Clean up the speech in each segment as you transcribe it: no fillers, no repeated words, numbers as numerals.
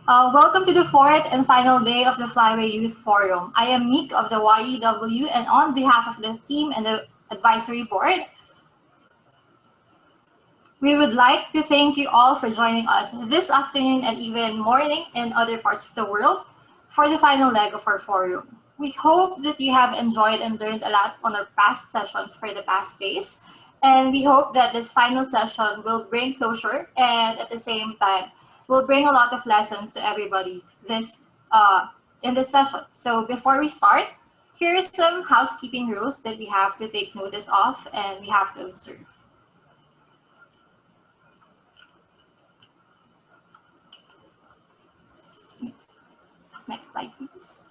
Welcome to the fourth and final day of the Flyway Youth Forum. I am Nick of the YEW, and on behalf of the team and the advisory board, we would like to thank you all for joining us this afternoon and even morning in other parts of the world for the final leg of our forum. We hope that you have enjoyed and learned a lot on our past sessions for the past days, and we hope that this final session will bring closure and at the same time will bring a lot of lessons to everybody in this session. So before we start, here are some housekeeping rules that we have to take notice of and we have to observe. Next slide, please.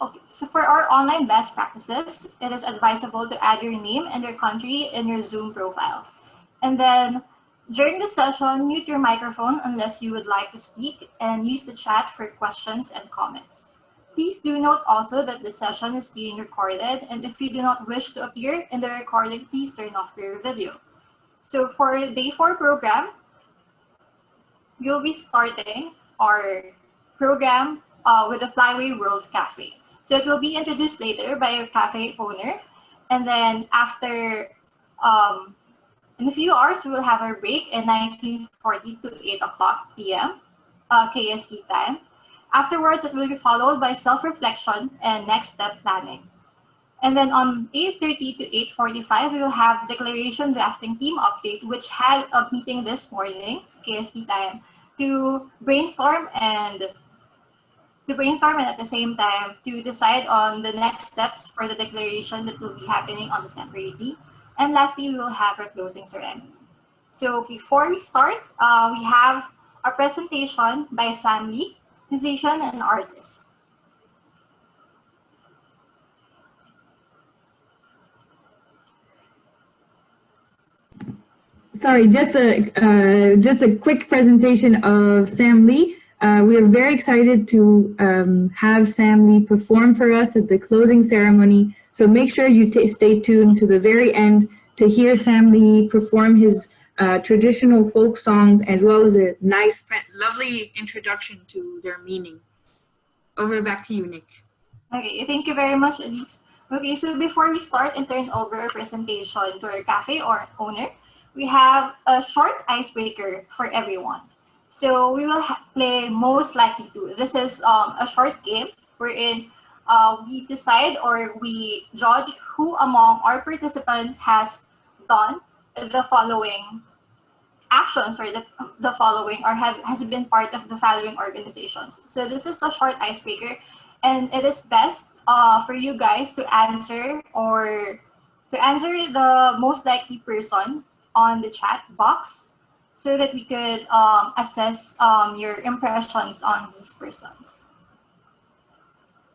Okay, so for our online best practices, it is advisable to add your name and your country in your Zoom profile. And then during the session, mute your microphone unless you would like to speak and use the chat for questions and comments. Please do note also that the session is being recorded, and if you do not wish to appear in the recording, please turn off your video. So for day 4 program, you'll be starting our program with the Flyway Youth Cafe. So it will be introduced later by your cafe owner, and then after in a few hours, we will have our break at 19:40 to 8 o'clock p.m. KST time. Afterwards, it will be followed by self-reflection and next step planning. And then on 8:30 to 8:45, we will have declaration drafting team update, which had a meeting this morning, KST time, to brainstorm and at the same time to decide on the next steps for the declaration that will be happening on December 18th. And lastly, we will have our closing ceremony. So before we start, we have a presentation by Sam Lee, musician and artist. Sorry, just a quick presentation of Sam Lee. We are very excited to have Sam Lee perform for us at the closing ceremony. So make sure you stay tuned to the very end to hear Sam Lee perform his traditional folk songs, as well as a nice, lovely introduction to their meaning. Over back to you, Nick. Okay, thank you very much, Elise. Okay, so before we start and turn over our presentation to our cafe or owner, we have a short icebreaker for everyone. So we will play most likely to. This is a short game wherein we decide or we judge who among our participants has done the following actions or the following or has been part of the following organizations. So this is a short icebreaker, and it is best for you guys to answer the most likely person on the chat box, so that we could assess your impressions on these persons.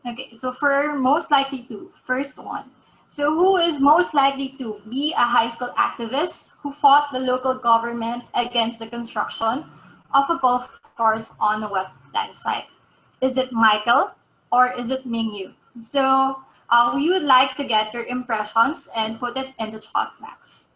Okay, so for most likely to, first one. So who is most likely to be a high school activist who fought the local government against the construction of a golf course on a wetland site? Is it Michael or is it Mingyu? So we would like to get your impressions and put it in the chat box.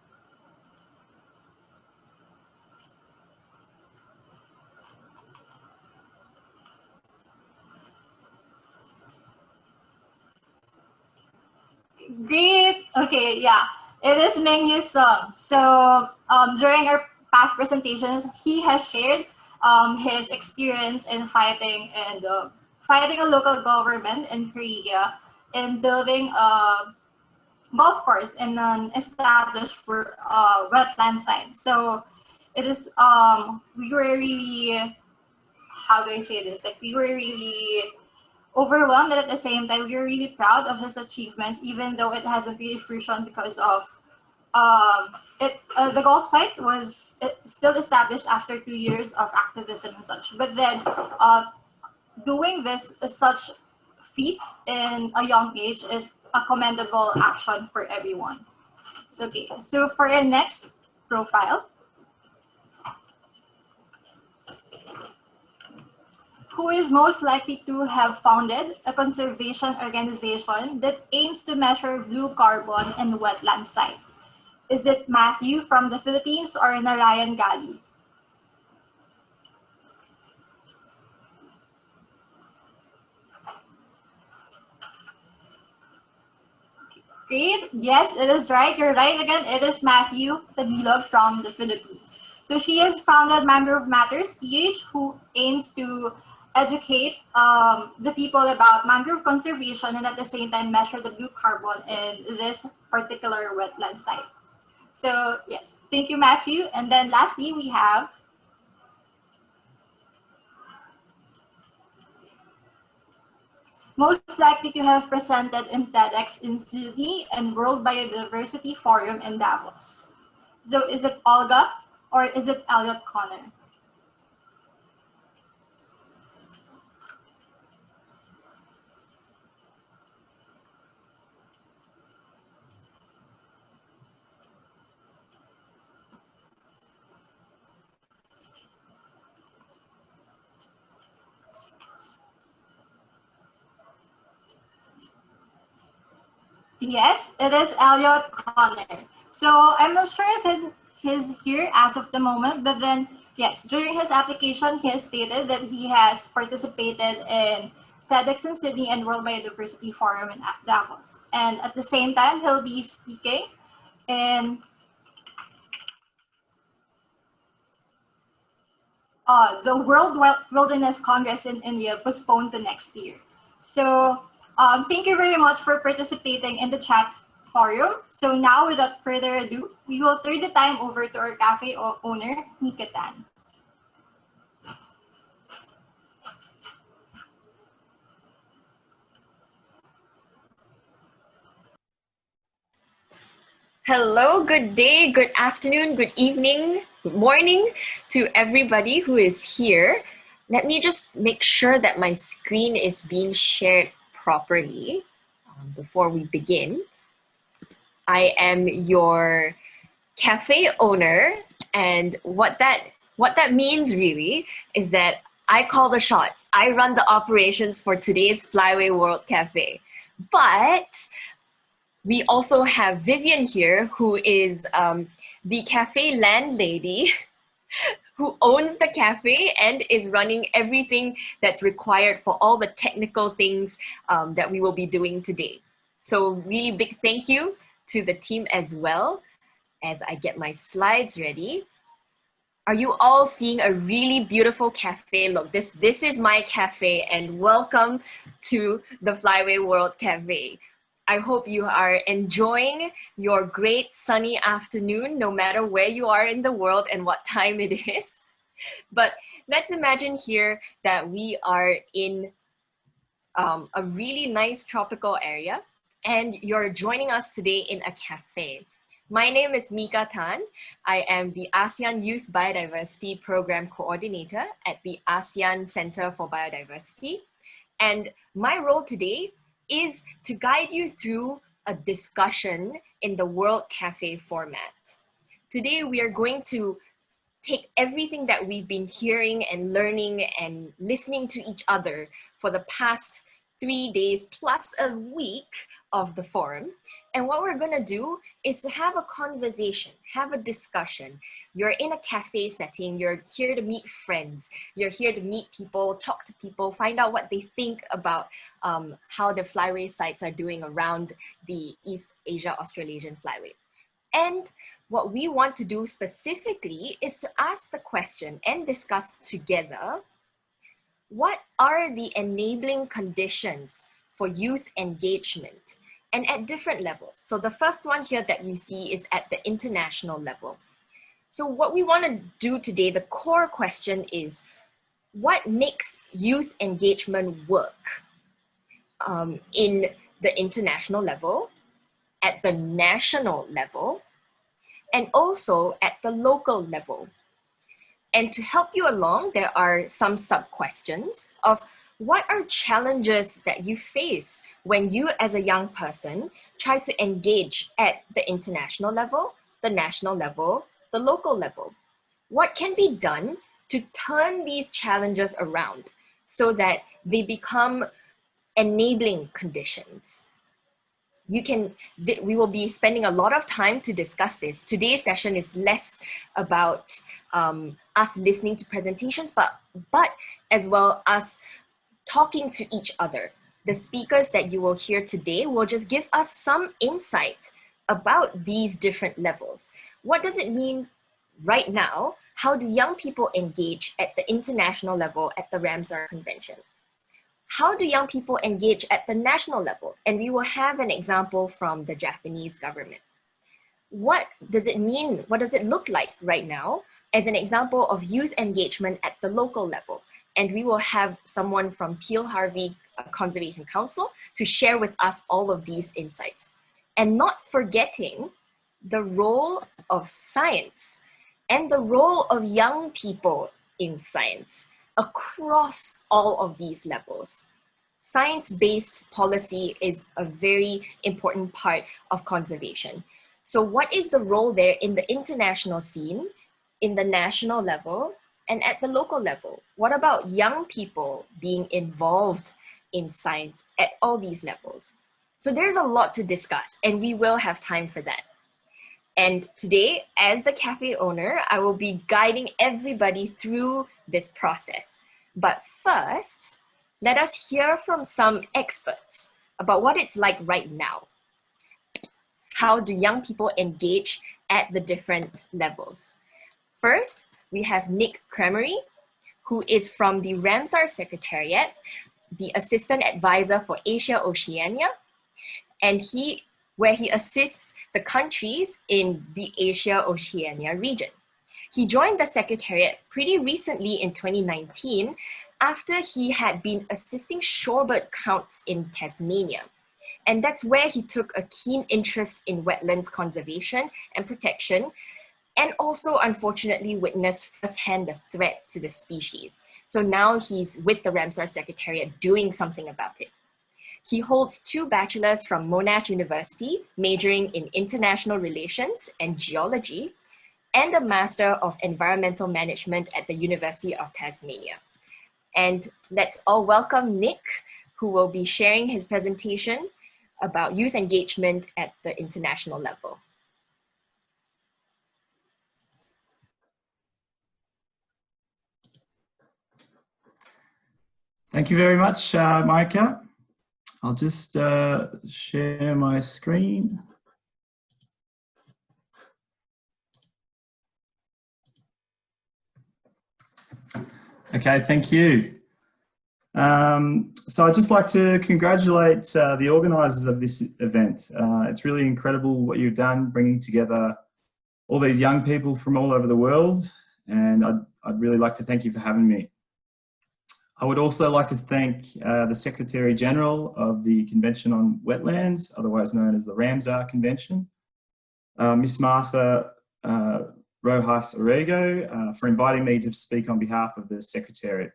Great. Okay, yeah, it is Mengyu's song. So during our past presentations, he has shared his experience in fighting a local government in Korea in building a golf course in an established wetland site. So it is we were really, how do I say this? Like, we were really overwhelmed, and at the same time, we were really proud of his achievements, even though it hasn't really fruition because of the golf site was still established after 2 years of activism and such. But then doing this such feat in a young age is a commendable action for everyone. So, okay, so for our next profile, who is most likely to have founded a conservation organization that aims to measure blue carbon in wetland site? Is it Matthew from the Philippines or Narayan Gali? Great. Yes, it is right. You're right again. It is Matthew Tabilog from the Philippines. So she has founded Mangrove Matters PH, who aims to educate the people about mangrove conservation and at the same time measure the blue carbon in this particular wetland site. So yes, thank you, Matthew. And then lastly, we have most likely to have presented in TEDx in Sydney and World Biodiversity Forum in Davos. So is it Olga or is it Elliot Connor? Yes, it is Elliot Connor. So I'm not sure if he's here as of the moment, but then yes, during his application, he has stated that he has participated in TEDx in Sydney and World Biodiversity Forum in Davos. And at the same time, he'll be speaking in the World Wilderness Congress in India, postponed to next year. So thank you very much for participating in the chat forum. So now, without further ado, we will turn the time over to our cafe owner, Mika Tan. Hello, good day, good afternoon, good evening, good morning to everybody who is here. Let me just make sure that my screen is being shared properly before we begin. I am your cafe owner, and what that means really is that I call the shots. I run the operations for today's Flyway World Cafe. But we also have Vivian here, who is the cafe landlady who owns the cafe and is running everything that's required for all the technical things that we will be doing today. So really big thank you to the team as well as I get my slides ready. Are you all seeing a really beautiful cafe? Look, this is my cafe, and welcome to the Flyway World Cafe. I hope you are enjoying your great sunny afternoon, no matter where you are in the world and what time it is. But let's imagine here that we are in a really nice tropical area, and you're joining us today in a cafe. My name is Mika Tan. I am the ASEAN Youth Biodiversity Program Coordinator at the ASEAN Center for Biodiversity. And my role today is to guide you through a discussion in the World Cafe format. Today, we are going to take everything that we've been hearing and learning and listening to each other for the past 3 days plus a week of the forum. And what we're gonna do is to have a conversation, have a discussion. You're in a cafe setting, you're here to meet friends, you're here to meet people, talk to people, find out what they think about how the flyway sites are doing around the East Asia Australasian Flyway. And what we want to do specifically is to ask the question and discuss together, what are the enabling conditions for youth engagement, and at different levels? So the first one here that you see is at the international level. So what we want to do today, the core question is, what makes youth engagement work in the international level, at the national level, and also at the local level? And to help you along, there are some sub-questions of what are challenges that you face when you as a young person try to engage at the international level, the national level, the local level? What can be done to turn these challenges around? so that they become enabling conditions. We will be spending a lot of time to discuss this. Today's session is less about us listening to presentations, but as well us talking to each other. The speakers that you will hear today will just give us some insight about these different levels. What does it mean right now? How do young people engage at the international level at the Ramsar Convention? How do young people engage at the national level? And we will have an example from the Japanese government. What does it mean? What does it look like right now as an example of youth engagement at the local level? And we will have someone from Peel Harvey Conservation Council to share with us all of these insights. And not forgetting the role of science and the role of young people in science across all of these levels. Science-based policy is a very important part of conservation. So what is the role there in the international scene, in the national level, and at the local level? What about young people being involved in science at all these levels? So there's a lot to discuss, and we will have time for that. And today, as the cafe owner, I will be guiding everybody through this process. But first, let us hear from some experts about what it's like right now. How do young people engage at the different levels? First, we have Nick Cremery, who is from the Ramsar Secretariat, the Assistant Advisor for Asia Oceania, and where he assists the countries in the Asia Oceania region. He joined the Secretariat pretty recently in 2019 after he had been assisting shorebird counts in Tasmania. And that's where he took a keen interest in wetlands conservation and protection, and also unfortunately witnessed firsthand the threat to the species. So now he's with the Ramsar Secretariat doing something about it. He holds 2 bachelors from Monash University, majoring in international relations and geology, and a Master of Environmental Management at the University of Tasmania. And let's all welcome Nick, who will be sharing his presentation about youth engagement at the international level. Thank you very much, Micah. I'll just share my screen. Okay, thank you. So I'd just like to congratulate the organisers of this event. It's really incredible what you've done, bringing together all these young people from all over the world, and I'd really like to thank you for having me. I would also like to thank the Secretary General of the Convention on Wetlands, otherwise known as the Ramsar Convention, Miss Martha Rojas Orrego, for inviting me to speak on behalf of the Secretariat.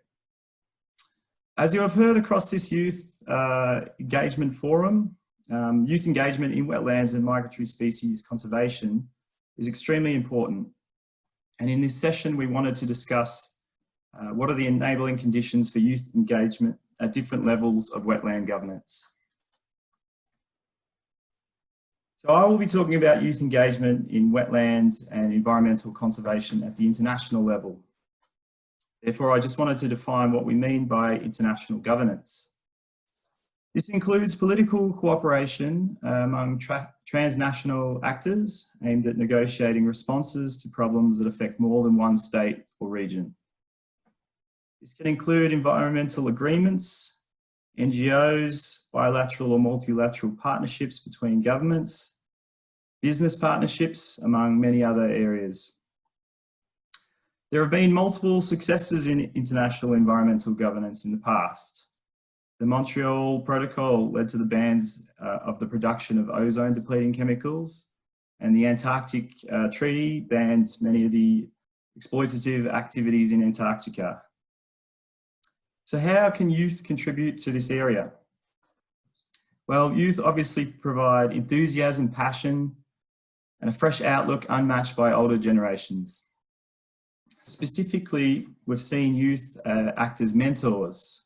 As you have heard across this Youth Engagement Forum, youth engagement in wetlands and migratory species conservation is extremely important. And in this session, we wanted to discuss what are the enabling conditions for youth engagement at different levels of wetland governance. So I will be talking about youth engagement in wetlands and environmental conservation at the international level. Therefore, I just wanted to define what we mean by international governance. This includes political cooperation among transnational actors aimed at negotiating responses to problems that affect more than one state or region. This can include environmental agreements, NGOs, bilateral or multilateral partnerships between governments, business partnerships, among many other areas. There have been multiple successes in international environmental governance in the past. The Montreal Protocol led to the bans of the production of ozone-depleting chemicals, and the Antarctic Treaty banned many of the exploitative activities in Antarctica. So how can youth contribute to this area? Well, youth obviously provide enthusiasm, passion, and a fresh outlook unmatched by older generations. Specifically, we've seen youth act as mentors.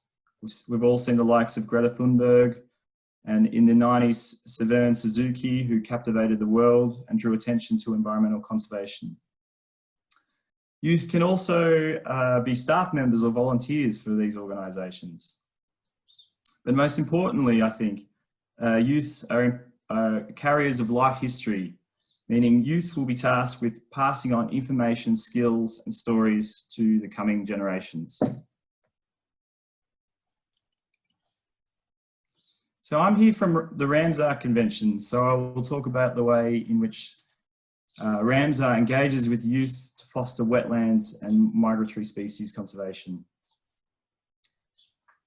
We've all seen the likes of Greta Thunberg, and in the 90s, Severn Suzuki, who captivated the world and drew attention to environmental conservation. Youth can also be staff members or volunteers for these organisations. But most importantly, I think, youth are carriers of life history, meaning youth will be tasked with passing on information, skills and stories to the coming generations. So I'm here from the Ramsar Convention, so I will talk about the way in which Ramsar engages with youth to foster wetlands and migratory species conservation.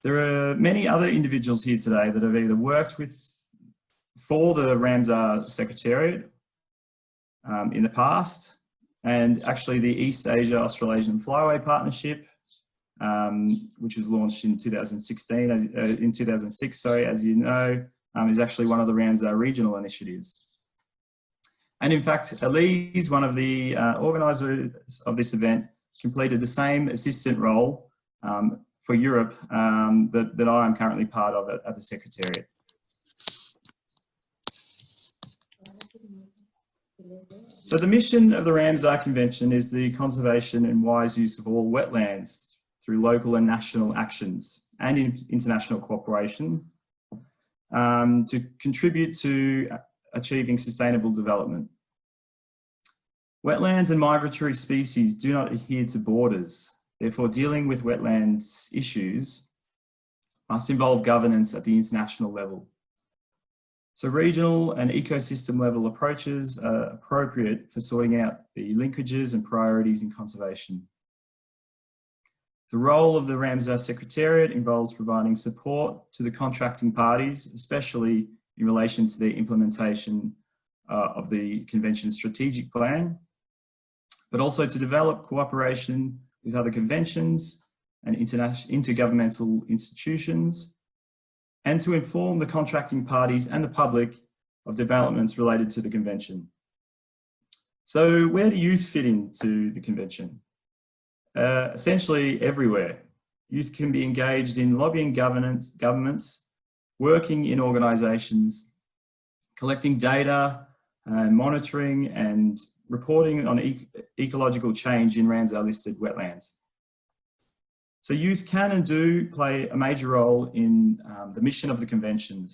There are many other individuals here today that have either worked for the Ramsar Secretariat in the past, and actually the East Asia Australasian Flyway Partnership, which was launched in 2006, as you know, is actually one of the Ramsar regional initiatives. And in fact, Elise, one of the organisers of this event, completed the same assistant role for Europe that I am currently part of at the Secretariat. So the mission of the Ramsar Convention is the conservation and wise use of all wetlands through local and national actions and international cooperation to contribute to achieving sustainable development. Wetlands and migratory species do not adhere to borders. Therefore, dealing with wetlands issues must involve governance at the international level. So regional and ecosystem level approaches are appropriate for sorting out the linkages and priorities in conservation. The role of the Ramsar Secretariat involves providing support to the contracting parties, especially in relation to the implementation of the Convention's strategic plan, but also to develop cooperation with other conventions and intergovernmental institutions, and to inform the contracting parties and the public of developments related to the Convention. So where do youth fit into the Convention? Essentially everywhere. Youth can be engaged in lobbying governments, working in organisations, collecting data, monitoring and reporting on ecological change in Ramsar listed wetlands. So youth can and do play a major role in the mission of the convention,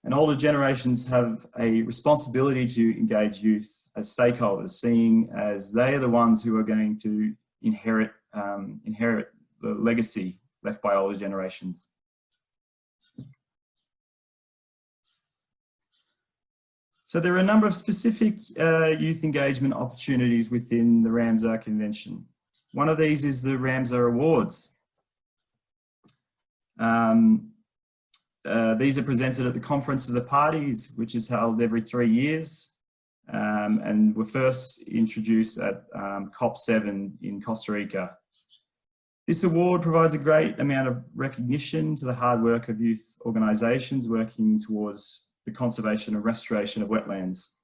And older generations have a responsibility to engage youth as stakeholders, seeing as they are the ones who are going to inherit the legacy left by older generations. So there are a number of specific youth engagement opportunities within the Ramsar Convention. One of these is the Ramsar Awards. These are presented at the Conference of the Parties, which is held every 3 years, and were first introduced at COP7 in Costa Rica. This award provides a great amount of recognition to the hard work of youth organisations working towards the conservation and restoration of wetlands.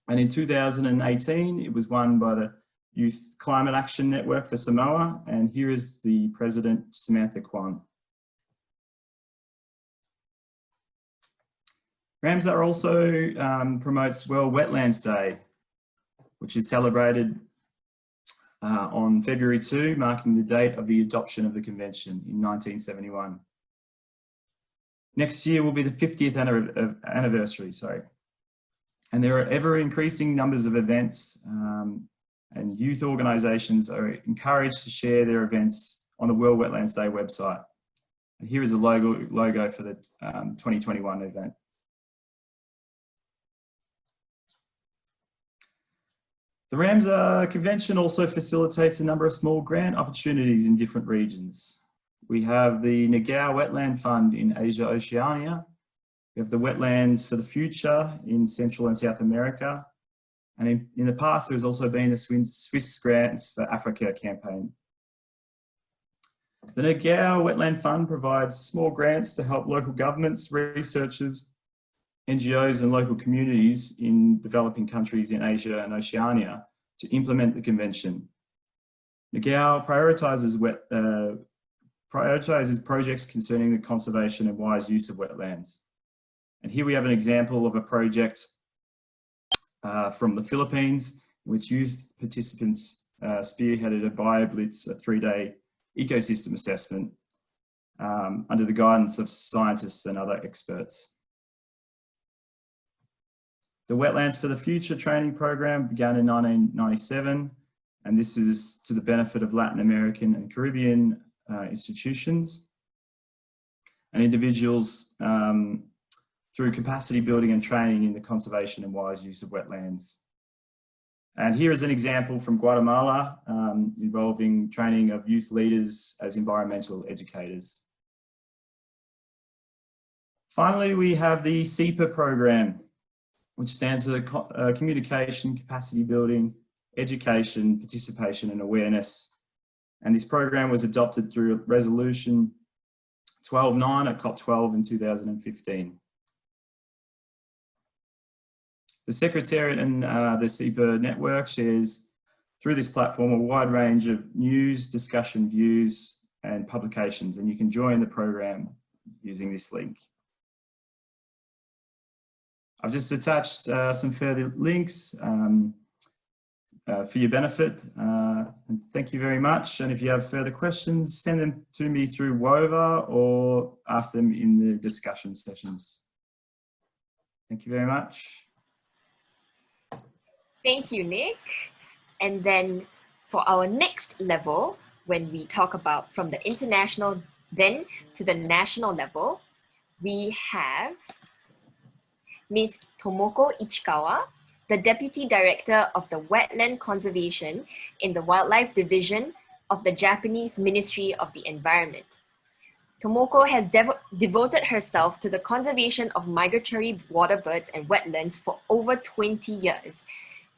And in 2018, it was won by the Youth Climate Action Network for Samoa, and here is the President, Samantha Kwan. Ramsar also promotes World Wetlands Day, which is celebrated on February 2, marking the date of the adoption of the Convention in 1971. Next year will be the 50th anniversary, And there are ever increasing numbers of events and youth organisations are encouraged to share their events on the World Wetlands Day website. And here is a logo for the 2021 event. The Ramsar Convention also facilitates a number of small grant opportunities in different regions. We have the Nagao Wetland Fund in Asia Oceania. We have the Wetlands for the Future in Central and South America. And in the past, there's also been the Swiss Grants for Africa campaign. The Nagao Wetland Fund provides small grants to help local governments, researchers, NGOs and local communities in developing countries in Asia and Oceania to implement the convention. Nagao prioritizes projects concerning the conservation and wise use of wetlands. And here we have an example of a project from the Philippines, in which youth participants spearheaded a BioBlitz, a 3-day ecosystem assessment under the guidance of scientists and other experts. The Wetlands for the Future training program began in 1997, and this is to the benefit of Latin American and Caribbean institutions and individuals through capacity building and training in the conservation and wise use of wetlands. And here is an example from Guatemala involving training of youth leaders as environmental educators. Finally, we have the CEPA program, which stands for the Communication, Capacity Building, Education, Participation and Awareness. And this program was adopted through Resolution 12.9 at COP12 in 2015. The Secretariat and the CEPA network shares through this platform a wide range of news, discussion, views and publications, and you can join the program using this link. I've just attached some further links for your benefit, and thank you very much. And if you have further questions, send them to me through WOVA or ask them in the discussion sessions. Thank you very much. Thank you, Nick. And then for our next level, when we talk about from the international then to the national level, we have Ms. Tomoko Ichikawa, the Deputy Director of the Wetland Conservation in the Wildlife Division of the Japanese Ministry of the Environment. Tomoko has devoted herself to the conservation of migratory water birds and wetlands for over 20 years.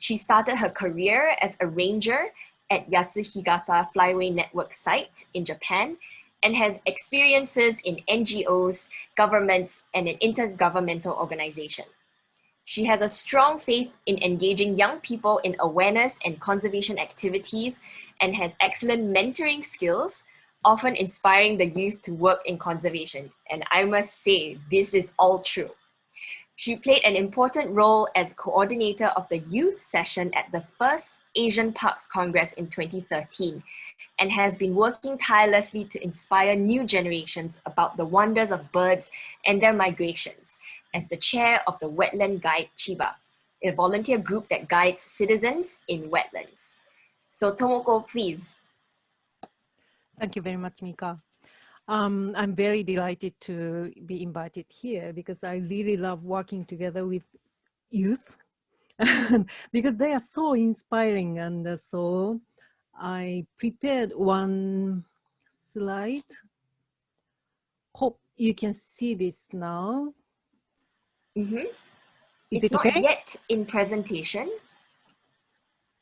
She started her career as a ranger at Yatsuhigata Flyway Network site in Japan and has experiences in NGOs, governments, and an intergovernmental organization. She has a strong faith in engaging young people in awareness and conservation activities and has excellent mentoring skills, often inspiring the youth to work in conservation. And I must say, this is all true. She played an important role as coordinator of the youth session at the first Asian Parks Congress in 2013 and has been working tirelessly to inspire new generations about the wonders of birds and their migrations as the chair of the Wetland Guide Chiba, a volunteer group that guides citizens in wetlands. So Tomoko, please. Thank you very much, Mika. I'm very delighted to be invited here because I really love working together with youth because they are so inspiring. And so I prepared one slide. Hope you can see this now. Mm-hmm. Is it's it not okay? yet in presentation.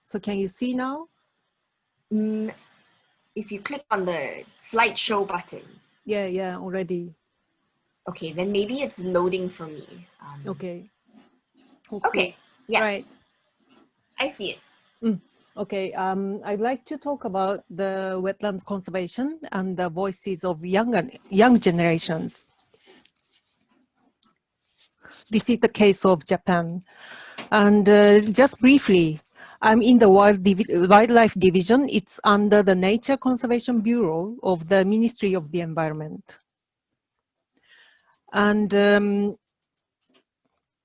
So can you see now? If you click on the slideshow button. Yeah, already. Okay, then maybe it's loading for me. Okay. Hopefully. Okay, yeah. Right. I see it. Okay, I'd like to talk about the wetland conservation and the voices of young generations. This is the case of Japan. And just briefly, I'm in the Wildlife Division. It's under the Nature Conservation Bureau of the Ministry of the Environment. And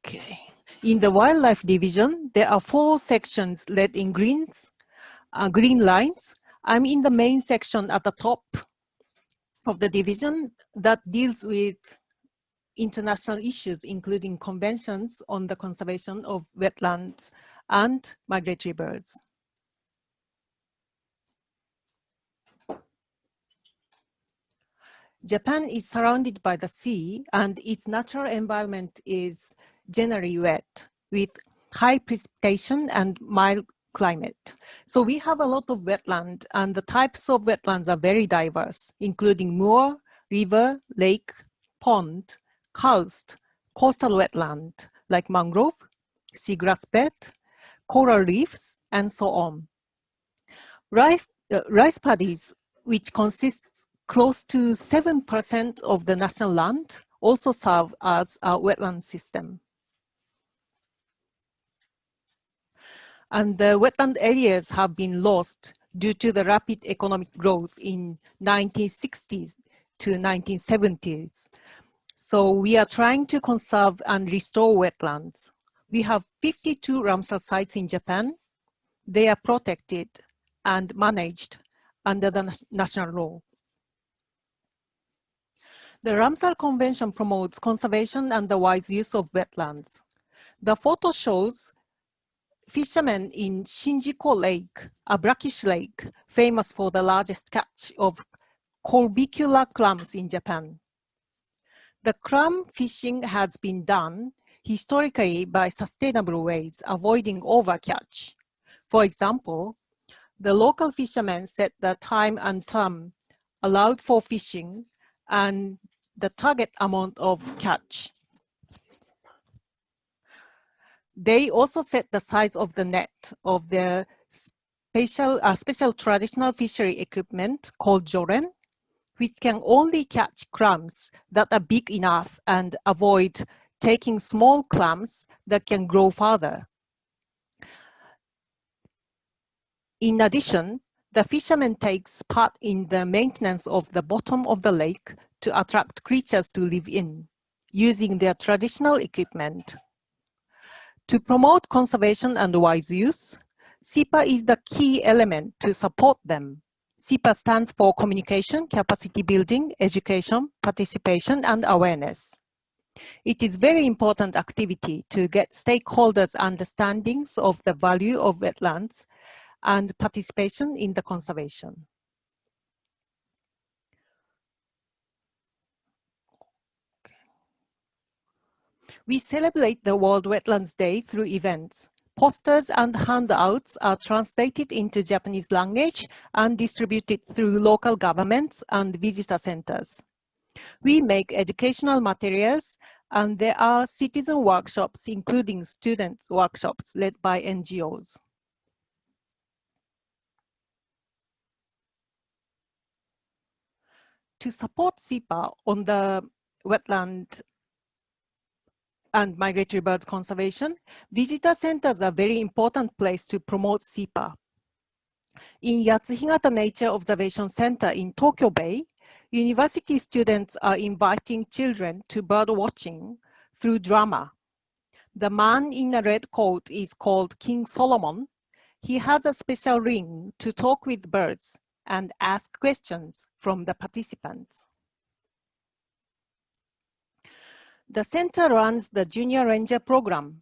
okay, in the Wildlife Division, there are 4 sections led in green lines. I'm in the main section at the top of the division that deals with international issues, including conventions on the conservation of wetlands and migratory birds. Japan is surrounded by the sea and its natural environment is generally wet with high precipitation and mild climate. So we have a lot of wetland and the types of wetlands are very diverse, including moor, river, lake, pond, karst, coastal wetland like mangrove, seagrass bed, coral reefs, and so on. Rice paddies, which consists close to 7% of the national land, also serve as a wetland system. And the wetland areas have been lost due to the rapid economic growth in 1960s to 1970s. So we are trying to conserve and restore wetlands. We have 52 Ramsar sites in Japan. They are protected and managed under the national law. The Ramsar Convention promotes conservation and the wise use of wetlands. The photo shows fishermen in Shinjiko Lake, a brackish lake, famous for the largest catch of corbicular clams in Japan. The clam fishing has been done historically by sustainable ways, avoiding overcatch. For example, the local fishermen set the time and term allowed for fishing and the target amount of catch. They also set the size of the net of the special traditional fishery equipment called joren, which can only catch clams that are big enough and avoid taking small clams that can grow further. In addition, the fisherman takes part in the maintenance of the bottom of the lake to attract creatures to live in, using their traditional equipment. To promote conservation and wise use, SIPA is the key element to support them. SIPA stands for Communication, Capacity Building, Education, Participation, and Awareness. It is very important activity to get stakeholders' understandings of the value of wetlands and participation in the conservation. We celebrate the World Wetlands Day through events. Posters and handouts are translated into Japanese language and distributed through local governments and visitor centers. We make educational materials, and there are citizen workshops, including students' workshops led by NGOs. To support SIPA on the wetland and migratory birds conservation, visitor centers are a very important place to promote SIPA. In Yatsuhigata Nature Observation Center in Tokyo Bay, university students are inviting children to bird watching through drama. The man in a red coat is called King Solomon. He has a special ring to talk with birds and ask questions from the participants. The center runs the Junior Ranger program.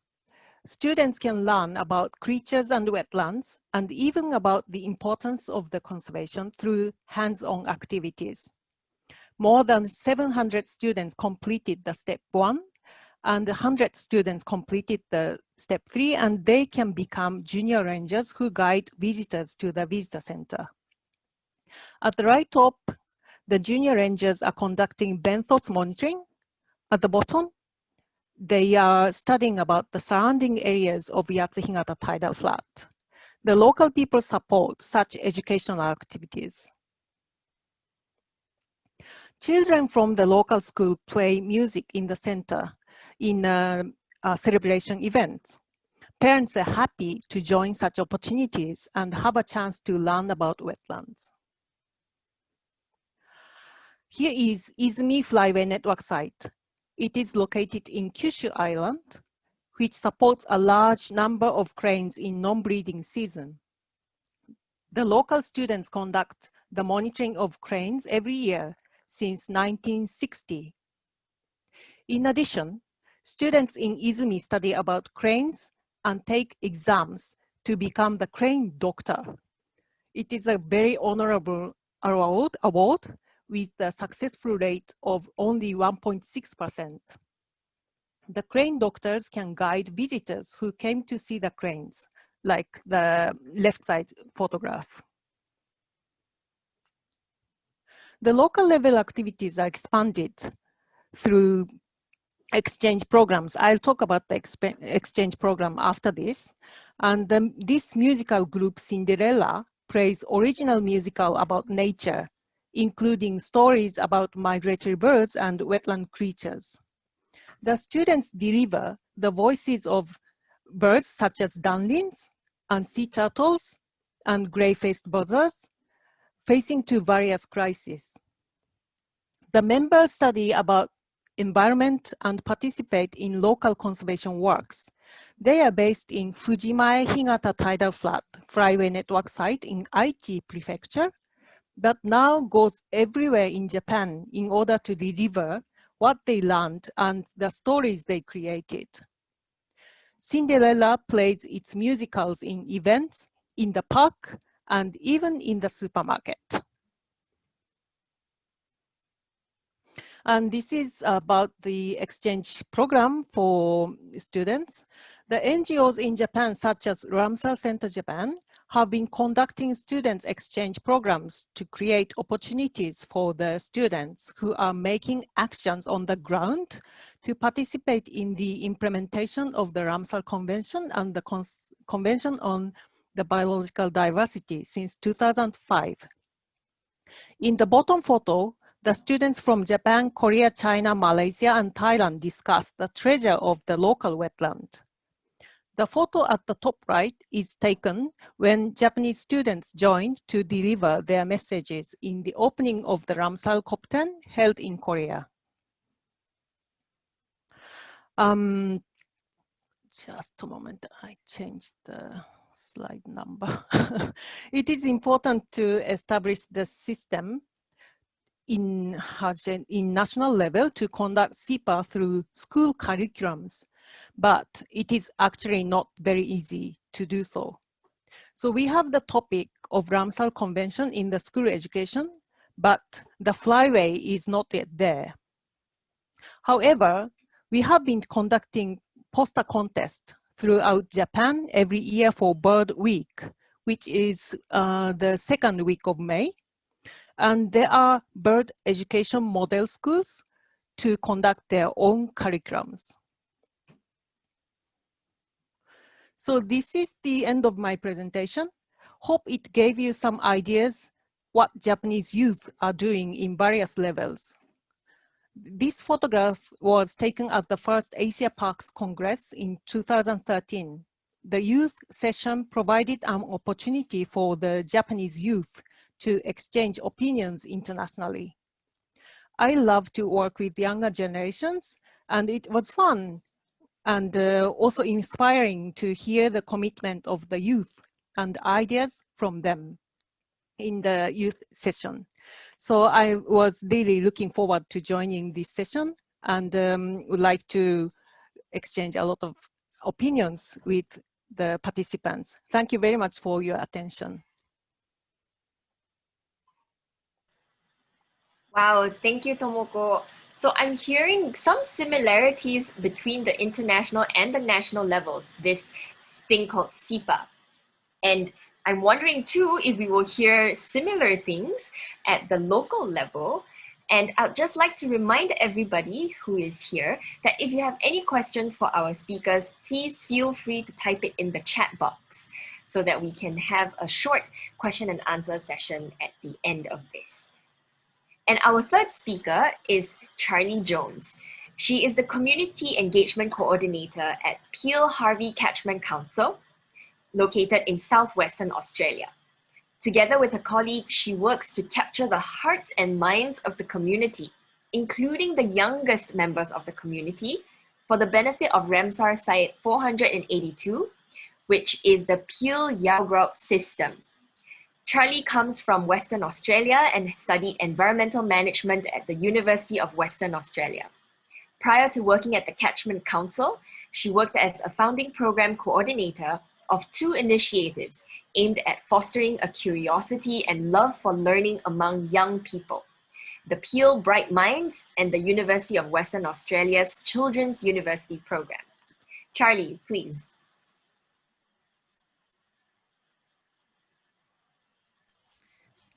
Students can learn about creatures and wetlands and even about the importance of the conservation through hands-on activities. More than 700 students completed the step 1 and 100 students completed the step 3, and they can become junior rangers who guide visitors to the visitor center. At the right top, the junior rangers are conducting benthos monitoring. At the bottom, they are studying about the surrounding areas of Yatsuhigata tidal flat. The local people support such educational activities. Children from the local school play music in the center in celebration events. Parents are happy to join such opportunities and have a chance to learn about wetlands. Here is Izumi Flyway Network site. It is located in Kyushu Island, which supports a large number of cranes in non-breeding season. The local students conduct the monitoring of cranes every year since 1960. In addition, students in Izumi study about cranes and take exams to become the crane doctor. It is a very honorable award with the successful rate of only 1.6%. The crane doctors can guide visitors who came to see the cranes, like the left side photograph. The local level activities are expanded through exchange programs. I'll talk about the exchange program after this. And this musical group, Cinderella, plays original musical about nature, including stories about migratory birds and wetland creatures. The students deliver the voices of birds such as dunlins and sea turtles and gray-faced buzzards facing to various crises. The members study about environment and participate in local conservation works. They are based in Fujimae Higata Tidal Flat Flyway Network site in Aichi Prefecture, but now goes everywhere in Japan in order to deliver what they learned and the stories they created. Cinderella plays its musicals in events, in the park, and even in the supermarket. And this is about the exchange program for students. The NGOs in Japan, such as Ramsar Center Japan, have been conducting students exchange programs to create opportunities for the students who are making actions on the ground to participate in the implementation of the Ramsar Convention and the Convention on the Biological Diversity since 2005. In the bottom photo, the students from Japan, Korea, China, Malaysia, and Thailand discuss the treasure of the local wetland. The photo at the top right is taken when Japanese students joined to deliver their messages in the opening of the Ramsar COP10 held in Korea. Just a moment, I changed the slide number. It is important to establish the system in national level to conduct SIPA through school curriculums, but it is actually not very easy to do so. So we have the topic of Ramsar Convention in the school education, but the Flyway is not yet there. However, we have been conducting poster contest throughout Japan every year for Bird Week, which is the second week of May. And there are bird education model schools to conduct their own curriculums. So this is the end of my presentation. Hope it gave you some ideas what Japanese youth are doing in various levels. This photograph was taken at the first Asia Parks Congress in 2013. The youth session provided an opportunity for the Japanese youth to exchange opinions internationally. I love to work with younger generations, and it was fun and also inspiring to hear the commitment of the youth and ideas from them in the youth session. So I was really looking forward to joining this session and would like to exchange a lot of opinions with the participants. Thank you very much for your attention. Wow, thank you, Tomoko. So I'm hearing some similarities between the international and the national levels, this thing called SIPA. And I'm wondering too if we will hear similar things at the local level. And I'd just like to remind everybody who is here that if you have any questions for our speakers, please feel free to type it in the chat box so that we can have a short question and answer session at the end of this. And our third speaker is Charlie Jones. She is the Community Engagement Coordinator at Peel Harvey Catchment Council, located in southwestern Australia. Together with her colleague, she works to capture the hearts and minds of the community, including the youngest members of the community, for the benefit of Ramsar Site 482, which is the Peel Yawgrub system. Charlie comes from Western Australia and studied environmental management at the University of Western Australia. Prior to working at the Catchment Council, she worked as a founding program coordinator of 2 initiatives aimed at fostering a curiosity and love for learning among young people: the Peel Bright Minds and the University of Western Australia's Children's University Program. Charlie, please.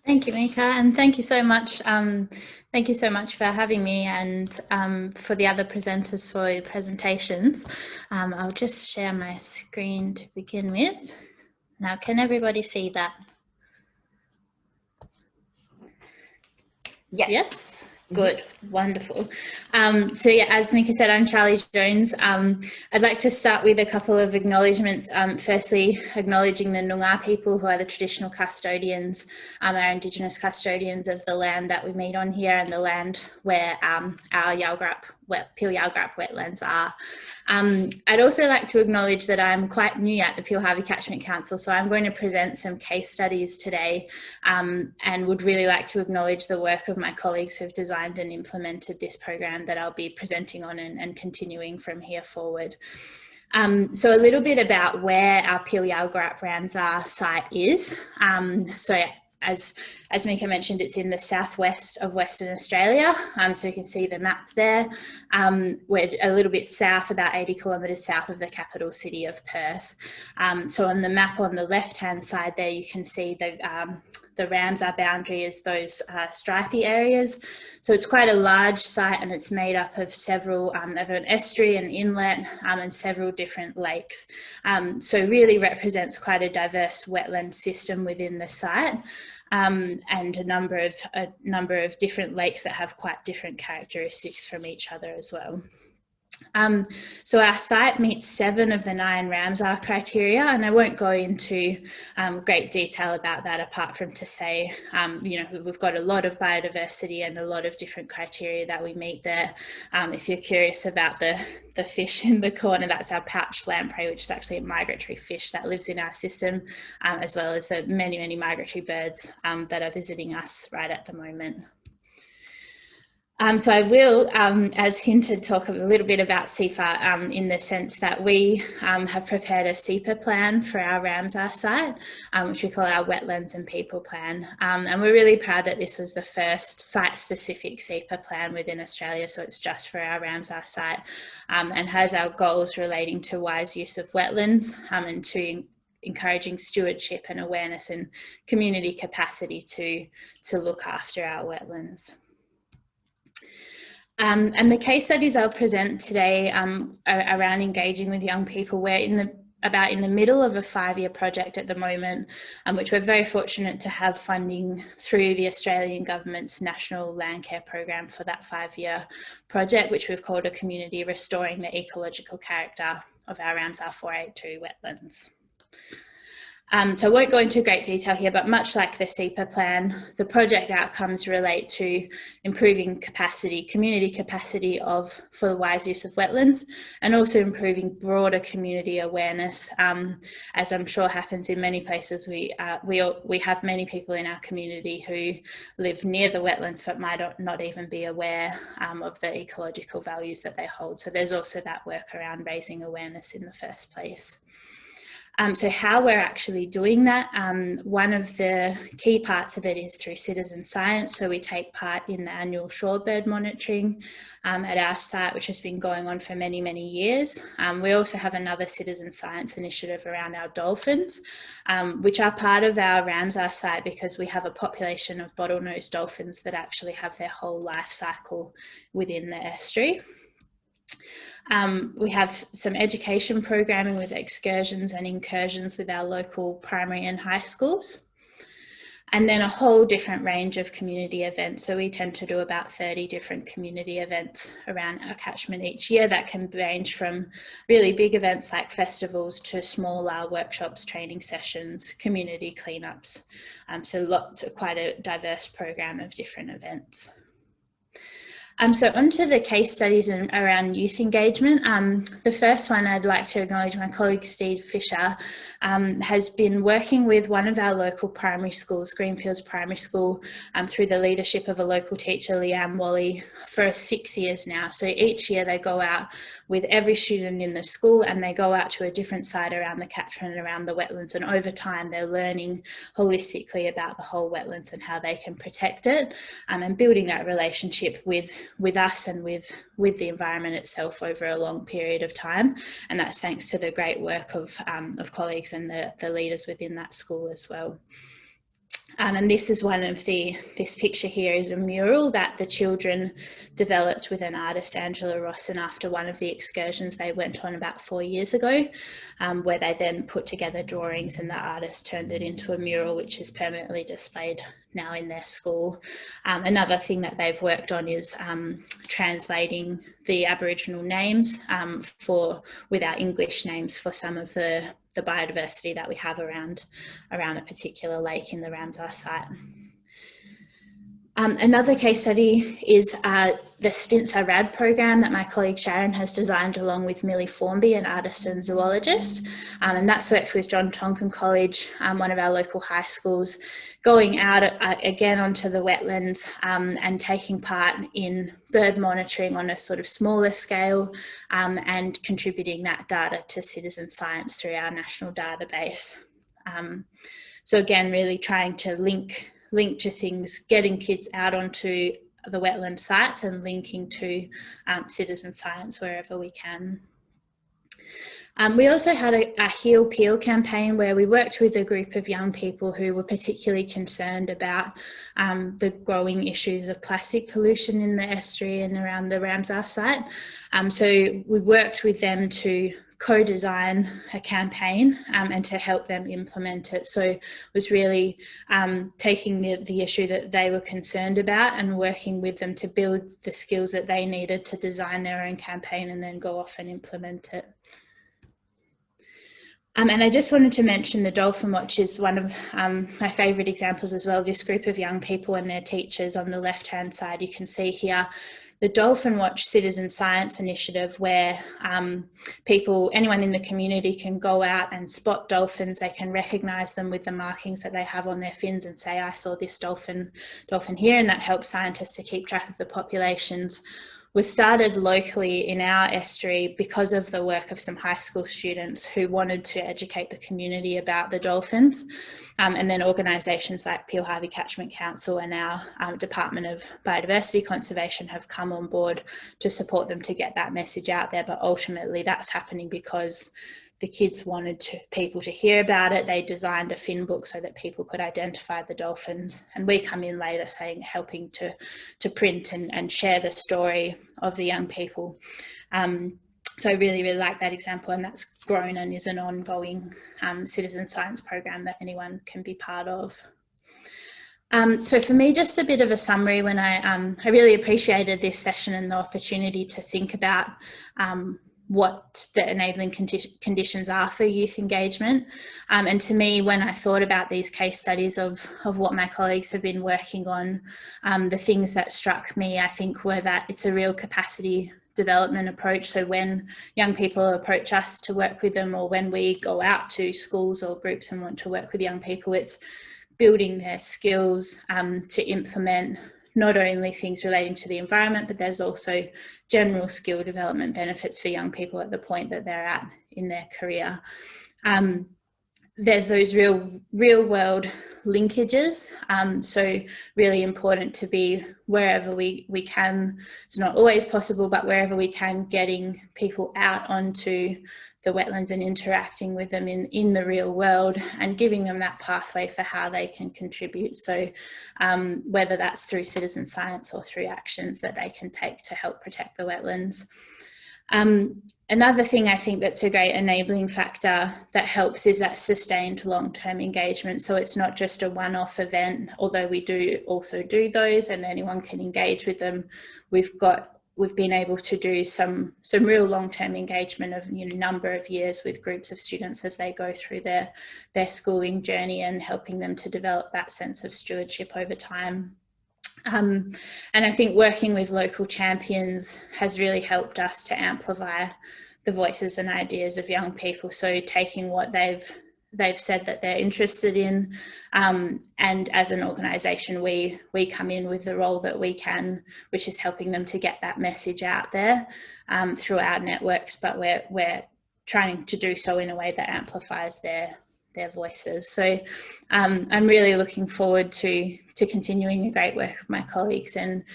Thank you, Mika, and thank you so much. Thank you so much for having me, and for the other presenters for your presentations. I'll just share my screen to begin with. Now, can everybody see that? Yes. Good, wonderful. So yeah, as Mika said, I'm Charlie Jones. I'd like to start with a couple of acknowledgements. Firstly, acknowledging the Noongar people, who are the traditional custodians, our Indigenous custodians of the land that we meet on here, and the land where our Peel Yalgrap wetlands are. I'd also like to acknowledge that I'm quite new at the Peel Harvey Catchment Council, so I'm going to present some case studies today, and would really like to acknowledge the work of my colleagues who've designed and implemented this program that I'll be presenting on and continuing from here forward. So a little bit about where our Peel Yalgrap Ramsar site is. So as Mika mentioned, it's in the southwest of Western Australia. So you can see the map there. We're a little bit south, about 80 kilometres south of the capital city of Perth. So on the map on the left-hand side there, you can see the Ramsar boundary is those stripy areas. So it's quite a large site, and it's made up of several, of an estuary, an inlet, and several different lakes. So really represents quite a diverse wetland system within the site. And a number of different lakes that have quite different characteristics from each other as well. So our site meets 7 of the 9 Ramsar criteria, and I won't go into great detail about that, apart from to say, you know, we've got a lot of biodiversity and a lot of different criteria that we meet there. If you're curious about the fish in the corner, that's our pouched lamprey, which is actually a migratory fish that lives in our system, as well as the many, many migratory birds that are visiting us right at the moment. So I will, as hinted, talk a little bit about CEPA in the sense that we have prepared a CEPA plan for our Ramsar site, which we call our Wetlands and People Plan. And we're really proud that this was the first site-specific CEPA plan within Australia, so it's just for our Ramsar site, and has our goals relating to wise use of wetlands and to encouraging stewardship and awareness and community capacity to look after our wetlands. And the case studies I'll present today are around engaging with young people. We're in the middle of a 5-year project at the moment, which we're very fortunate to have funding through the Australian government's National Landcare Program for that 5-year project, which we've called a community restoring the ecological character of our Ramsar 482 wetlands. So I won't go into great detail here, but much like the CEPA plan, the project outcomes relate to improving capacity, community capacity for the wise use of wetlands, and also improving broader community awareness. As I'm sure happens in many places, we have many people in our community who live near the wetlands but might not even be aware of the ecological values that they hold. So there's also that work around raising awareness in the first place. So how we're actually doing that, one of the key parts of it is through citizen science. So we take part in the annual shorebird monitoring at our site, which has been going on for many, many years. We also have another citizen science initiative around our dolphins, which are part of our Ramsar site because we have a population of bottlenose dolphins that actually have their whole life cycle within the estuary. We have some education programming with excursions and incursions with our local primary and high schools. And then a whole different range of community events. So we tend to do about 30 different community events around our catchment each year that can range from really big events like festivals to smaller workshops, training sessions, community cleanups. So quite a diverse program of different events. So onto the case studies around youth engagement. The first one I'd like to acknowledge my colleague Steve Fisher has been working with one of our local primary schools, Greenfields Primary School, through the leadership of a local teacher, Leanne Wally, for 6 years now. So each year they go out with every student in the school and they go out to a different site around the catchment and around the wetlands, and over time they're learning holistically about the whole wetlands and how they can protect it, and building that relationship with us and with the environment itself over a long period of time. And that's thanks to the great work of colleagues and the leaders within that school as well. And this is one of this picture here is a mural that the children developed with an artist, Angela Rosson, after one of the excursions they went on about 4 years ago, where they then put together drawings and the artist turned it into a mural, which is permanently displayed now in their school. Another thing that they've worked on is translating the Aboriginal names with our English names for some of the biodiversity that we have around a particular lake in the Ramsar site. Another case study is the Stints Are Rad program that my colleague Sharon has designed along with Millie Formby, an artist and zoologist. And that's worked with John Tonkin College, one of our local high schools, going out again onto the wetlands and taking part in bird monitoring on a sort of smaller scale and contributing that data to citizen science through our national database. So again, really trying to link to things, getting kids out onto the wetland sites and linking to citizen science wherever we can. We also had a Heal Peel campaign where we worked with a group of young people who were particularly concerned about the growing issues of plastic pollution in the estuary and around the Ramsar site. So we worked with them to co-design a campaign and to help them implement it. So it was really taking the issue that they were concerned about and working with them to build the skills that they needed to design their own campaign and then go off and implement it. And I just wanted to mention the Dolphin Watch is one of my favourite examples as well. This group of young people and their teachers on the left-hand side, you can see here the Dolphin Watch Citizen Science Initiative, where anyone in the community can go out and spot dolphins. They can recognise them with the markings that they have on their fins and say, I saw this dolphin here, and that helps scientists to keep track of the populations. Was started locally in our estuary because of the work of some high school students who wanted to educate the community about the dolphins. And then organisations like Peel Harvey Catchment Council and our Department of Biodiversity Conservation have come on board to support them to get that message out there. But ultimately that's happening because the kids wanted people to hear about it. They designed a fin book so that people could identify the dolphins. And we come in later helping to print and share the story of the young people. So I really, really like that example, and that's grown and is an ongoing citizen science program that anyone can be part of. So for me, just a bit of a summary. When I really appreciated this session and the opportunity to think about what the enabling conditions are for youth engagement. And to me, when I thought about these case studies of what my colleagues have been working on, the things that struck me, I think, were that it's a real capacity development approach. So when young people approach us to work with them, or when we go out to schools or groups and want to work with young people, it's building their skills to implement not only things relating to the environment, but there's also general skill development benefits for young people at the point that they're at in their career. There's those real world linkages. So really important to be wherever we can. It's not always possible, but wherever we can, getting people out onto the wetlands and interacting with them in the real world and giving them that pathway for how they can contribute. So whether that's through citizen science or through actions that they can take to help protect the wetlands. Another thing I think that's a great enabling factor that helps is that sustained long-term engagement. So it's not just a one-off event, although we do also do those and anyone can engage with them. We've been able to do some real long-term engagement of number of years with groups of students as they go through their schooling journey and helping them to develop that sense of stewardship over time. And I think working with local champions has really helped us to amplify the voices and ideas of young people. So taking what they've said that they're interested in, and as an organisation we come in with the role that we can, which is helping them to get that message out there through our networks, but we're trying to do so in a way that amplifies their voices. So I'm really looking forward to continuing the great work of my colleagues and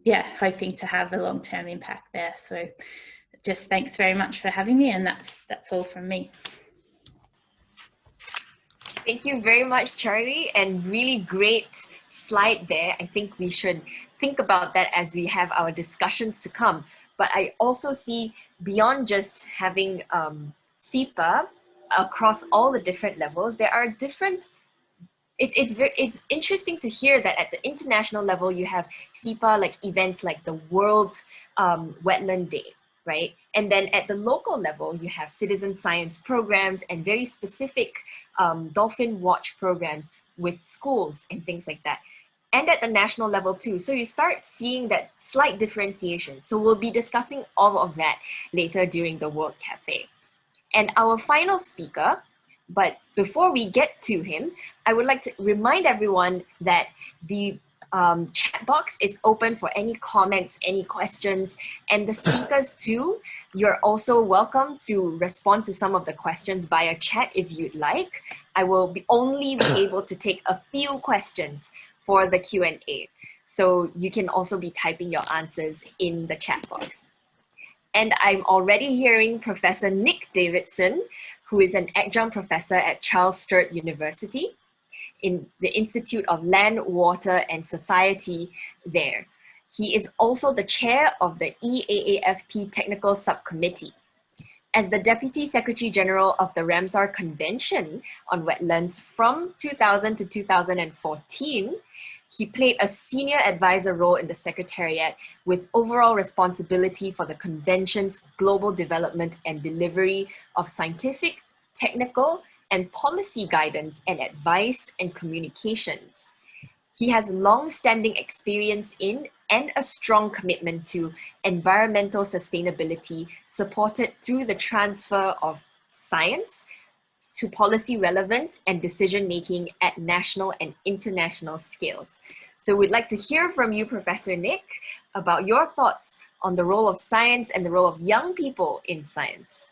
yeah, hoping to have a long-term impact there. So just thanks very much for having me, and that's all from me. Thank you very much, Charlie, and really great slide there. I think we should think about that as we have our discussions to come. But I also see beyond just having SEPA across all the different levels, there are different. It's interesting to hear that at the international level you have SEPA like events like the World Wetland Day, right? And then at the local level, you have citizen science programs and very specific dolphin watch programs with schools and things like that. And at the national level too. So you start seeing that slight differentiation. So we'll be discussing all of that later during the World Cafe. And our final speaker, but before we get to him, I would like to remind everyone that the chat box is open for any comments, any questions, and the speakers too. You're also welcome to respond to some of the questions via chat if you'd like. I will only be able to take a few questions for the Q&A. So you can also be typing your answers in the chat box. And I'm already hearing Professor Nick Davidson, who is an adjunct professor at Charles Sturt University in the Institute of Land, Water and Society there. He is also the chair of the EAAFP Technical Subcommittee. As the Deputy Secretary General of the Ramsar Convention on Wetlands from 2000 to 2014, he played a senior advisor role in the Secretariat with overall responsibility for the Convention's global development and delivery of scientific, technical, and policy guidance and advice and communications. He has long-standing experience in and a strong commitment to environmental sustainability supported through the transfer of science to policy relevance and decision-making at national and international scales. So we'd like to hear from you, Professor Nick, about your thoughts on the role of science and the role of young people in science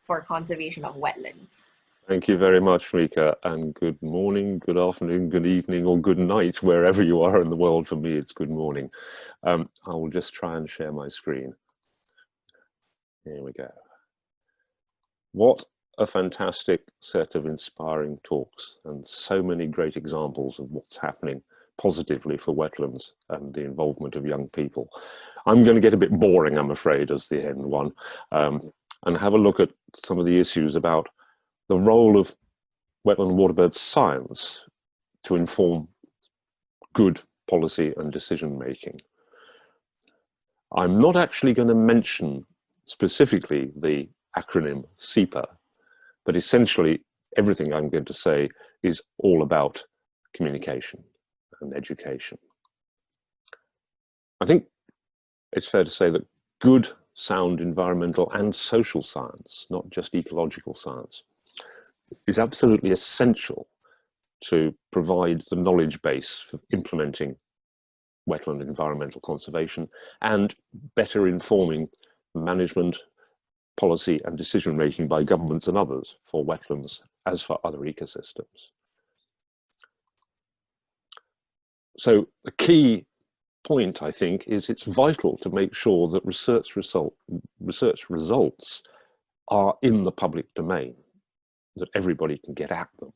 for conservation of wetlands. Thank you very much, Mika, and good morning, good afternoon, good evening, or good night, wherever you are in the world. For me, it's good morning. I will just try and share my screen. Here we go. What a fantastic set of inspiring talks and so many great examples of what's happening positively for wetlands and the involvement of young people. I'm going to get a bit boring, I'm afraid, as the end one, and have a look at some of the issues about the role of wetland waterbird science to inform good policy and decision making. I'm not actually going to mention specifically the acronym SEPA, but essentially everything I'm going to say is all about communication and education. I think it's fair to say that good, sound environmental and social science, not just ecological science, is absolutely essential to provide the knowledge base for implementing wetland environmental conservation and better informing management, policy and decision making by governments and others for wetlands as for other ecosystems. So the key point, I think, is it's vital to make sure that research results are in the public domain, that everybody can get at them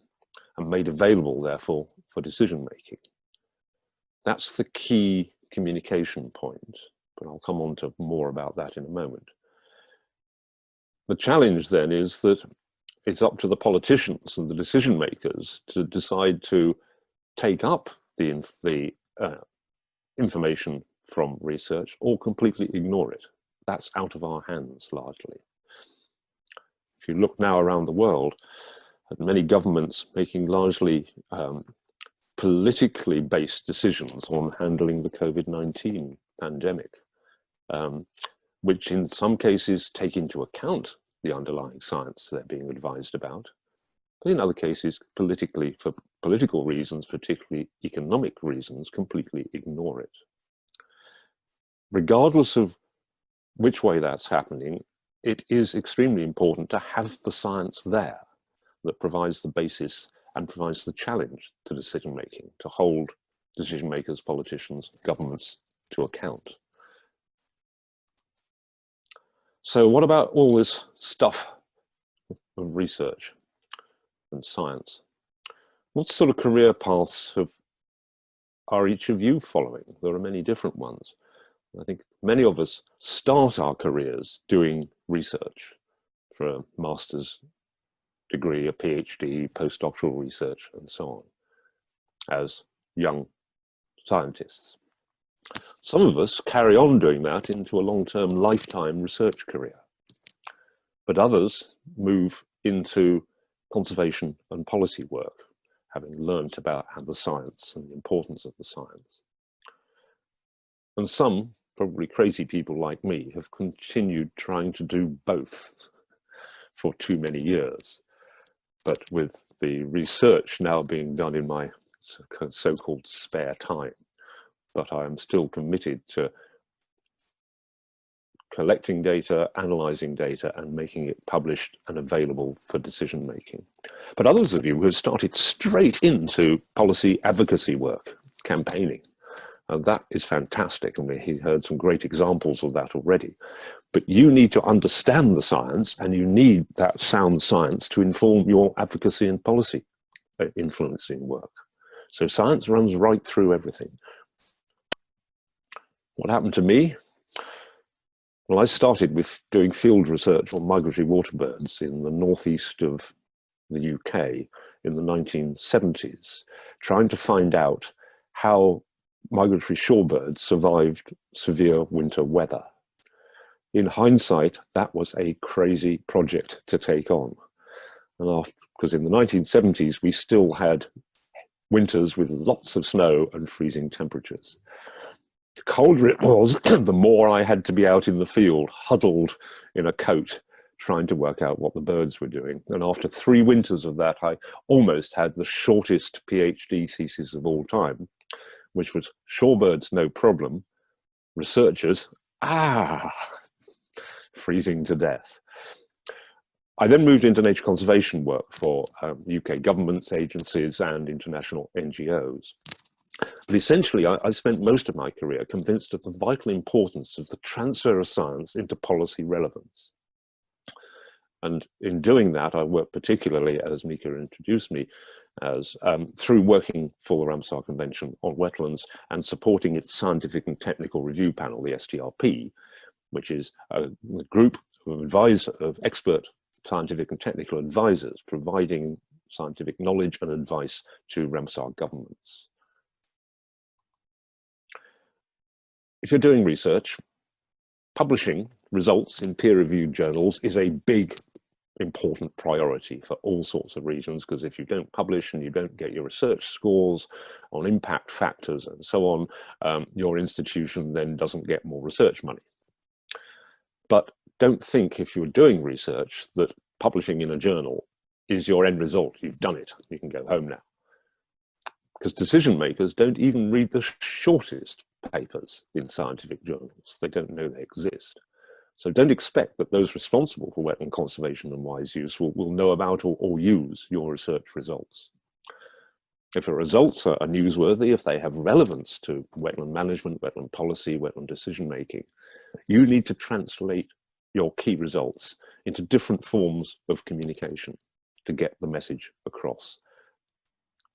and made available, therefore, for decision making. That's the key communication point, but I'll come on to more about that in a moment. The challenge then is that it's up to the politicians and the decision makers to decide to take up the information from research or completely ignore it. That's out of our hands largely. If you look now around the world at many governments making largely politically based decisions on handling the COVID-19 pandemic, which in some cases take into account the underlying science they're being advised about, but in other cases politically, for political reasons, particularly economic reasons, completely ignore it. Regardless of which way that's happening, it is extremely important to have the science there that provides the basis and provides the challenge to decision making, to hold decision makers, politicians, governments to account. So what about all this stuff of research and science? What sort of career paths are each of you following? There are many different ones. I think many of us start our careers doing research for a master's degree, a PhD, postdoctoral research, and so on, as young scientists. Some of us carry on doing that into a long-term lifetime research career, but others move into conservation and policy work, having learnt about the science and the importance of the science. And some, probably crazy people like me, have continued trying to do both for too many years. But with the research now being done in my so-called spare time, but I am still committed to collecting data, analyzing data, and making it published and available for decision making. But others of you who have started straight into policy advocacy work, campaigning, and that is fantastic, and we heard some great examples of that already. But you need to understand the science, and you need that sound science to inform your advocacy and policy influencing work. So science runs right through everything. What happened to me? Well, I started with doing field research on migratory water birds in the northeast of the UK in the 1970s, trying to find out how migratory shorebirds survived severe winter weather. In hindsight, that was a crazy project to take on. And because in the 1970s, we still had winters with lots of snow and freezing temperatures. The colder it was, the more I had to be out in the field, huddled in a coat, trying to work out what the birds were doing. And after 3 winters of that, I almost had the shortest PhD thesis of all time, which was shorebirds, no problem. Researchers, freezing to death. I then moved into nature conservation work for UK government agencies and international NGOs. But essentially, I spent most of my career convinced of the vital importance of the transfer of science into policy relevance. And in doing that, I worked particularly, as Mika introduced me, as through working for the Ramsar Convention on wetlands and supporting its scientific and technical review panel, the STRP, which is a group of expert scientific and technical advisors providing scientific knowledge and advice to Ramsar governments. If you're doing research, publishing results in peer-reviewed journals is a big, important priority for all sorts of reasons, because if you don't publish and you don't get your research scores on impact factors and so on, your institution then doesn't get more research money. But don't think, if you're doing research, that publishing in a journal is your end result. You've done it. You can go home now. Because decision makers don't even read the shortest papers in scientific journals. They don't know they exist. So don't expect that those responsible for wetland conservation and wise use will know about or use your research results. If the results are newsworthy, if they have relevance to wetland management, wetland policy, wetland decision making, you need to translate your key results into different forms of communication to get the message across.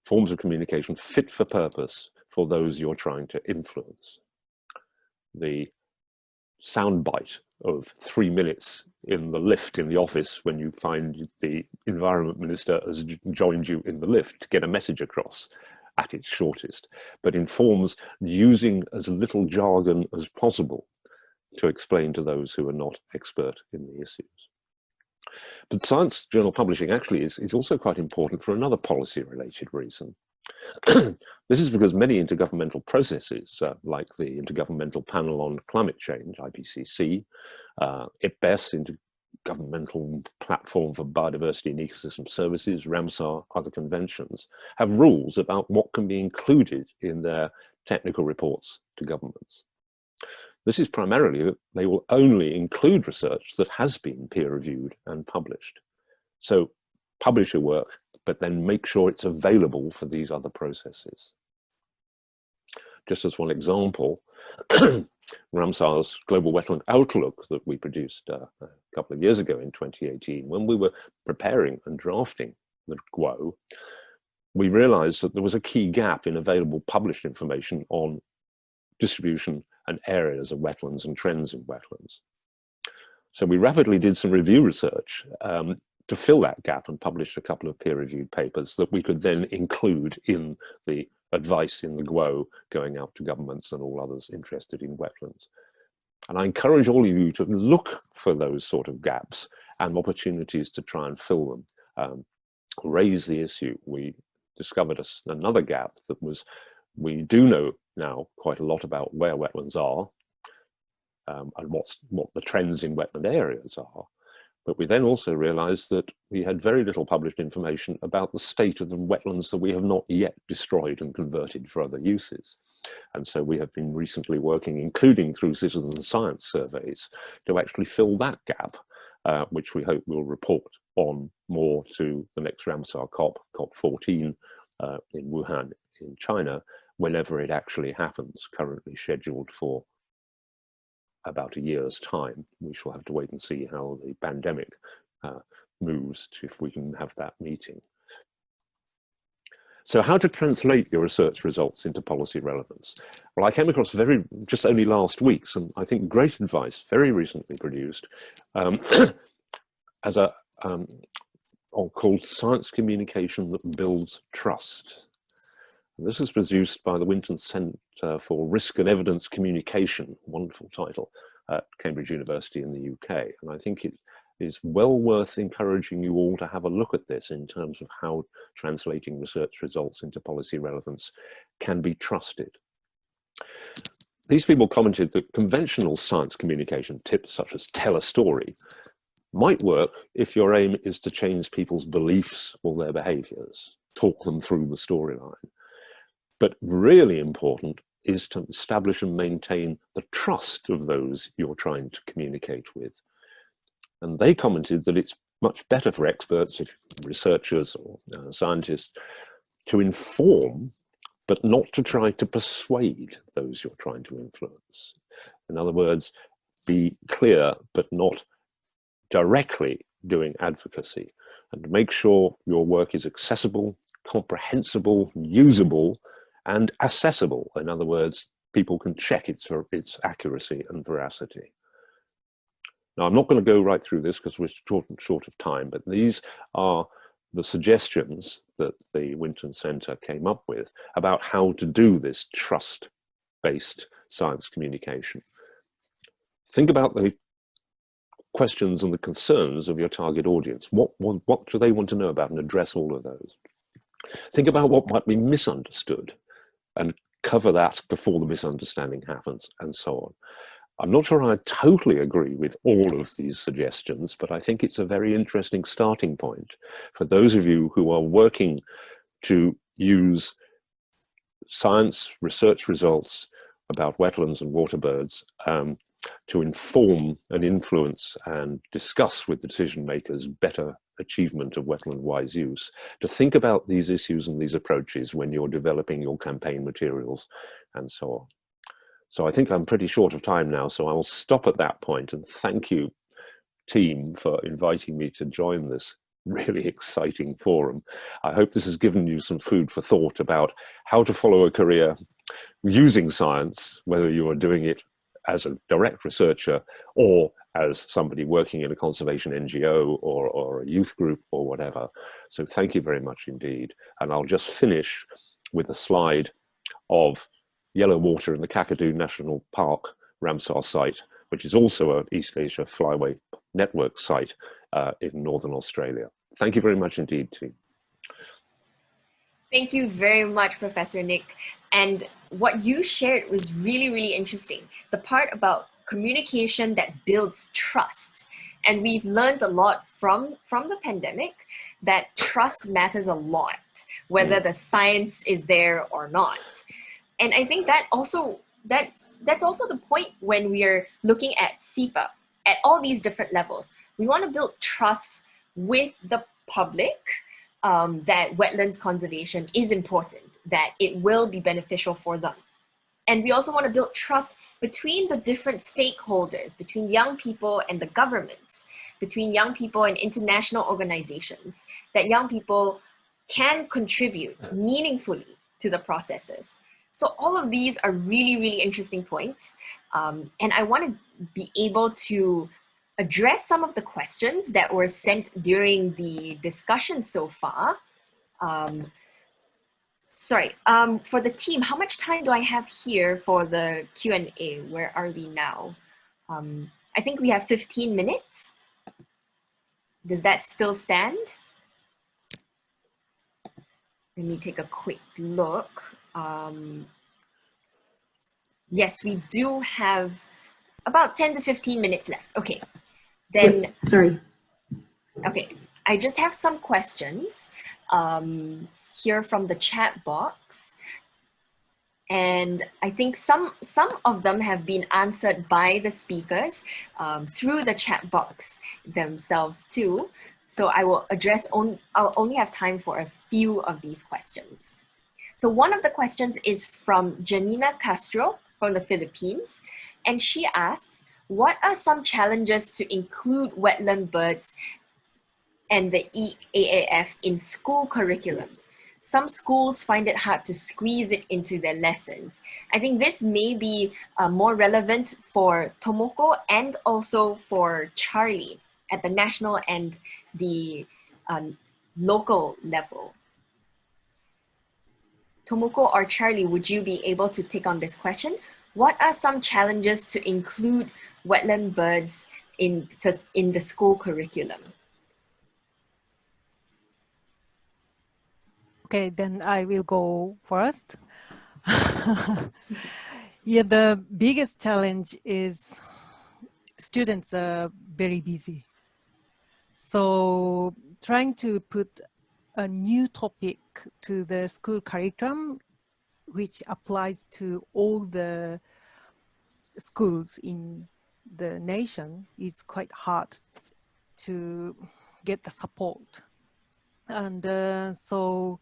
Forms of communication fit for purpose for those you're trying to influence. The soundbite of 3 minutes in the lift in the office when you find the environment minister has joined you in the lift to get a message across at its shortest, but informs using as little jargon as possible to explain to those who are not expert in the issues. But science journal publishing actually is also quite important for another policy-related reason. This is because many intergovernmental processes, like the Intergovernmental Panel on Climate Change, IPCC, IPBES, Intergovernmental Platform for Biodiversity and Ecosystem Services, Ramsar, other conventions, have rules about what can be included in their technical reports to governments. This is primarily that they will only include research that has been peer-reviewed and published. So publish your work, but then make sure it's available for these other processes. Just as one example, Ramsar's Global Wetland Outlook that we produced a couple of years ago in 2018, when we were preparing and drafting the GWO, we realized that there was a key gap in available published information on distribution and areas of wetlands and trends in wetlands. So we rapidly did some review research to fill that gap and published a couple of peer-reviewed papers that we could then include in the advice in the GWO going out to governments and all others interested in wetlands. And I encourage all of you to look for those sort of gaps and opportunities to try and fill them, raise the issue. We discovered another gap that was, we do know now quite a lot about where wetlands are and what the trends in wetland areas are. But we then also realized that we had very little published information about the state of the wetlands that we have not yet destroyed and converted for other uses. And so we have been recently working, including through citizen science surveys, to actually fill that gap, which we hope will report on more to the next Ramsar COP, COP14 in Wuhan in China, whenever it actually happens, currently scheduled for about a year's time. We shall have to wait and see how the pandemic moves if we can have that meeting. So how to translate your research results into policy relevance? Well, I came across just only last week, some, I think, great advice, very recently produced, as a, called Science Communication That Builds Trust. And this is produced by the Winton Centre for Risk and Evidence Communication, wonderful title, at Cambridge University in the UK. And I think it is well worth encouraging you all to have a look at this in terms of how translating research results into policy relevance can be trusted. These people commented that conventional science communication tips such as tell a story might work if your aim is to change people's beliefs or their behaviours, talk them through the storyline. But really important is to establish and maintain the trust of those you're trying to communicate with. And they commented that it's much better for experts, researchers or scientists, to inform, but not to try to persuade those you're trying to influence. In other words, be clear, but not directly doing advocacy, and make sure your work is accessible, comprehensible, usable, and accessible. In other words, people can check its accuracy and veracity. Now, I'm not going to go right through this because we're short of time, but these are the suggestions that the Winton Centre came up with about how to do this trust-based science communication. Think about the questions and the concerns of your target audience. What do they want to know about, and address all of those. Think about what might be misunderstood and cover that before the misunderstanding happens, and so on. I'm not sure I totally agree with all of these suggestions, but I think it's a very interesting starting point for those of you who are working to use science research results about wetlands and waterbirds to inform and influence and discuss with the decision makers better achievement of wetland-wise use, to think about these issues and these approaches when you're developing your campaign materials and so on. So I think I'm pretty short of time now, so I will stop at that point, and thank you, team, for inviting me to join this really exciting forum. I hope this has given you some food for thought about how to follow a career using science, whether you are doing it as a direct researcher or as somebody working in a conservation NGO or a youth group or whatever. So thank you very much indeed. And I'll just finish with a slide of yellow water in the Kakadu National Park Ramsar site, which is also an East Asia Flyway network site in Northern Australia. Thank you very much indeed, team. Thank you very much, Professor Nick. And what you shared was really, really interesting. The part about communication that builds trust. And we've learned a lot from the pandemic that trust matters a lot, whether the science is there or not. And I think that also that's also the point when we are looking at SEPA at all these different levels. We want to build trust with the public that wetlands conservation is important, that it will be beneficial for them. And we also want to build trust between the different stakeholders, between young people and the governments, between young people and international organizations, that young people can contribute meaningfully to the processes. So all of these are really, really interesting points. And I want to be able to address some of the questions that were sent during the discussion so far. For the team, how much time do I have here for the Q&A? Where are we now? I think we have 15 minutes. Does that still stand? Let me take a quick look. Yes, we do have about 10 to 15 minutes left. Okay, then. Wait, sorry. Okay, I just have some questions here from the chat box. And I think some of them have been answered by the speakers through the chat box themselves too. So I will I'll only have time for a few of these questions. So one of the questions is from Janina Castro from the Philippines. And she asks, what are some challenges to include wetland birds and the EAAF in school curriculums? Some schools find it hard to squeeze it into their lessons. I think this may be more relevant for Tomoko and also for Charlie at the national and the local level. Tomoko or Charlie, would you be able to take on this question? What are some challenges to include wetland birds in the school curriculum? Okay, then I will go first. Yeah, the biggest challenge is students are very busy. So trying to put a new topic to the school curriculum, which applies to all the schools in the nation, is quite hard to get the support. And so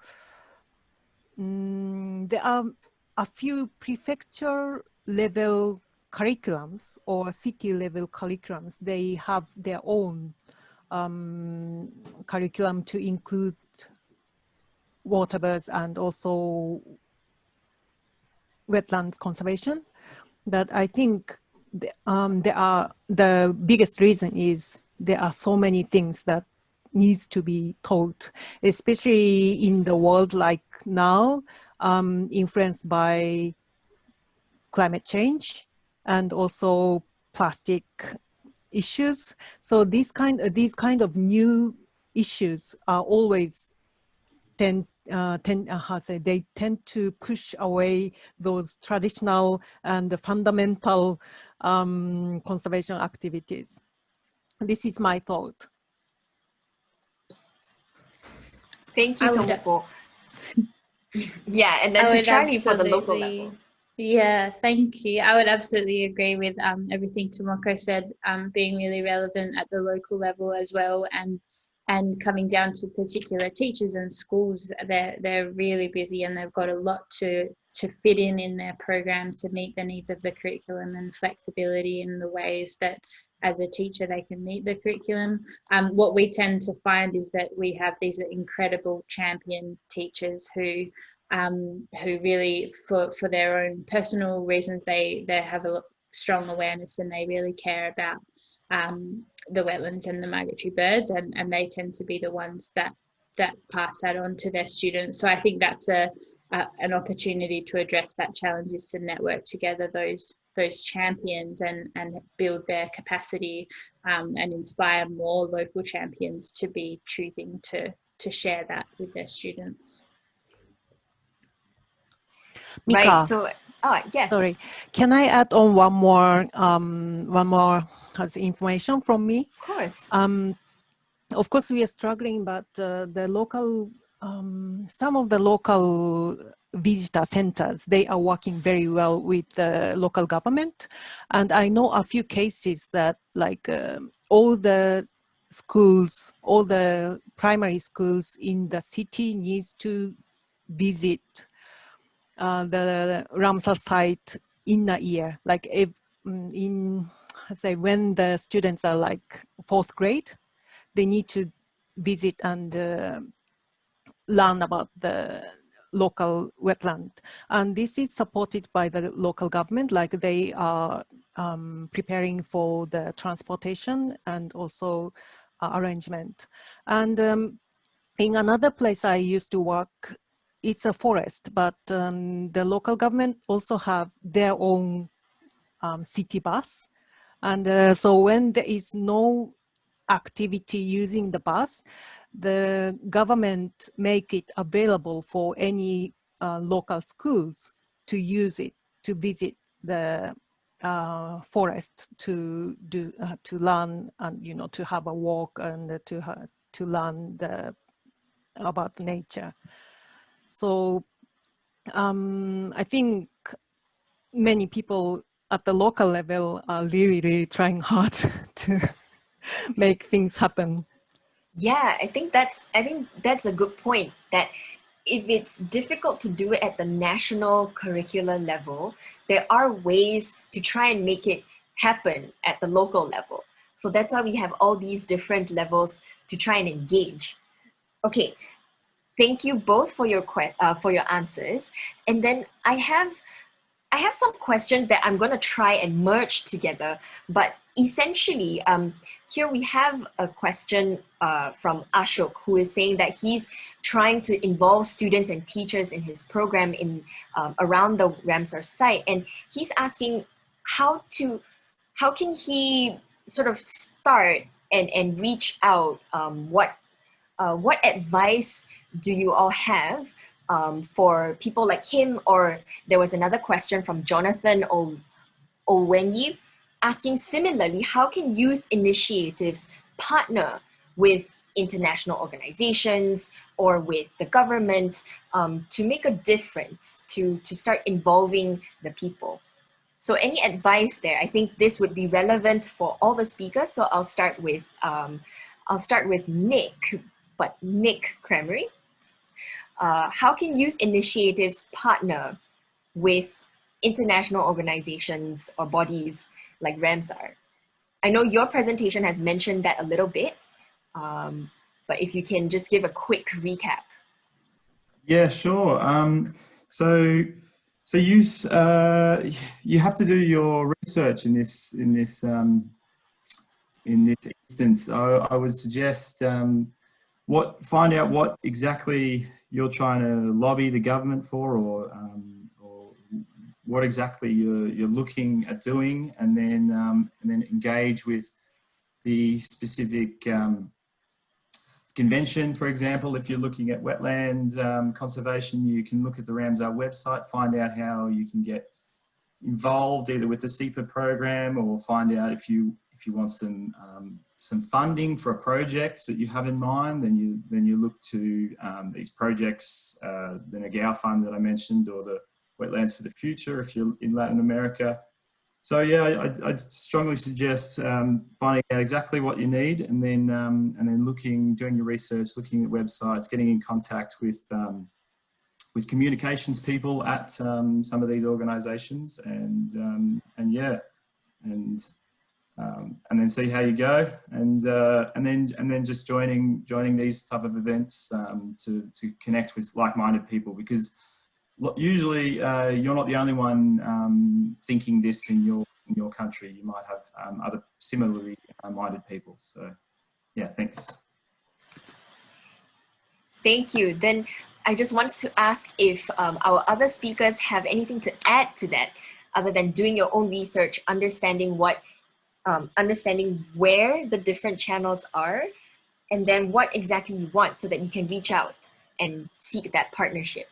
there are a few prefecture level curriculums or city level curriculums. They have their own curriculum to include water birds and also wetlands conservation. But I think the biggest reason is there are so many things that needs to be taught, especially in the world like now, influenced by climate change and also plastic issues. So these kind of new issues are always they tend to push away those traditional and fundamental conservation activities. This is my thought. Thank you, Tomoko. Yeah, and then to Charlie for the local level. Yeah, thank you. I would absolutely agree with everything Tomoko said, being really relevant at the local level as well, and coming down to particular teachers and schools. They're really busy and they've got a lot to fit in their program to meet the needs of the curriculum, and flexibility in the ways that as a teacher they can meet the curriculum. What we tend to find is that we have these incredible champion teachers who really, for their own personal reasons, they have a strong awareness and they really care about the wetlands and the migratory birds, and they tend to be the ones that pass that on to their students. So I think that's an opportunity to address that challenge, is to network together those champions and build their capacity, and inspire more local champions to be choosing to share that with their students. Mika, right. So, yes. Sorry, can I add on one more information from me? Of course. Of course, we are struggling, but the local, some of the local visitor centers, they are working very well with the local government. And I know a few cases that like all the schools, all the primary schools in the city needs to visit the Ramsar site in a year, like if, when the students are like 4th grade, they need to visit and learn about the local wetland. And this is supported by the local government, like they are preparing for the transportation and also arrangement. And in another place I used to work, it's a forest, but the local government also have their own city bus. And so when there is no activity using the bus, the government make it available for any local schools to use it, to visit the forest to do to learn, and to have a walk and to learn about nature. So I think many people at the local level are really trying hard to make things happen. Yeah, I think that's a good point, that if it's difficult to do it at the national curricular level, there are ways to try and make it happen at the local level. So that's why we have all these different levels to try and engage. Okay, thank you both for your answers. And then I have some questions that I'm going to try and merge together. But essentially, here we have a question from Ashok, who is saying that he's trying to involve students and teachers in his program in around the Ramsar site. And he's asking how can he sort of start and reach out? What advice do you all have for people like him? Or there was another question from Jonathan Owenyi asking similarly, how can youth initiatives partner with international organizations or with the government to make a difference, to start involving the people? So any advice there? I think this would be relevant for all the speakers. So I'll start with Nick, but Nick Cremery. How can youth initiatives partner with international organizations or bodies like Ramsar? I know your presentation has mentioned that a little bit, but if you can just give a quick recap. Yeah, sure. So youth, you have to do your research in this instance. I would suggest find out what exactly you're trying to lobby the government for, or what exactly you're looking at doing, and then engage with the specific convention. For example, if you're looking at wetlands conservation, you can look at the Ramsar website, find out how you can get involved either with the SEPA program, or find out if you want some funding for a project that you have in mind. Then you look to these projects, the Nagao fund that I mentioned, or the Wetlands for the Future if you're in Latin America. So yeah, I'd strongly suggest finding out exactly what you need, and then doing your research, looking at websites, getting in contact with communications people at some of these organisations, and then see how you go, and then just joining these type of events to connect with like-minded people, because usually you're not the only one thinking this in your country. You might have other similarly minded people. So yeah, thanks. Thank you. Then I just wanted to ask if our other speakers have anything to add to that, other than doing your own research, understanding where the different channels are, and then what exactly you want, so that you can reach out and seek that partnership.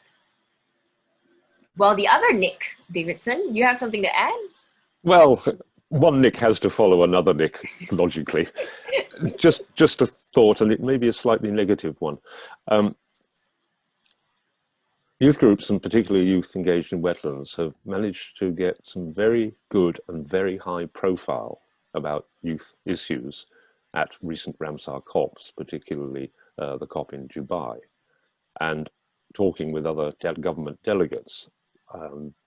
Well, the other Nick Davidson, you have something to add? Well, one Nick has to follow another Nick, logically. just a thought, and it may be a slightly negative one. Youth groups, and particularly youth engaged in wetlands, have managed to get some very good and very high profile about youth issues at recent Ramsar COPs, particularly the COP in Dubai. And talking with other government delegates,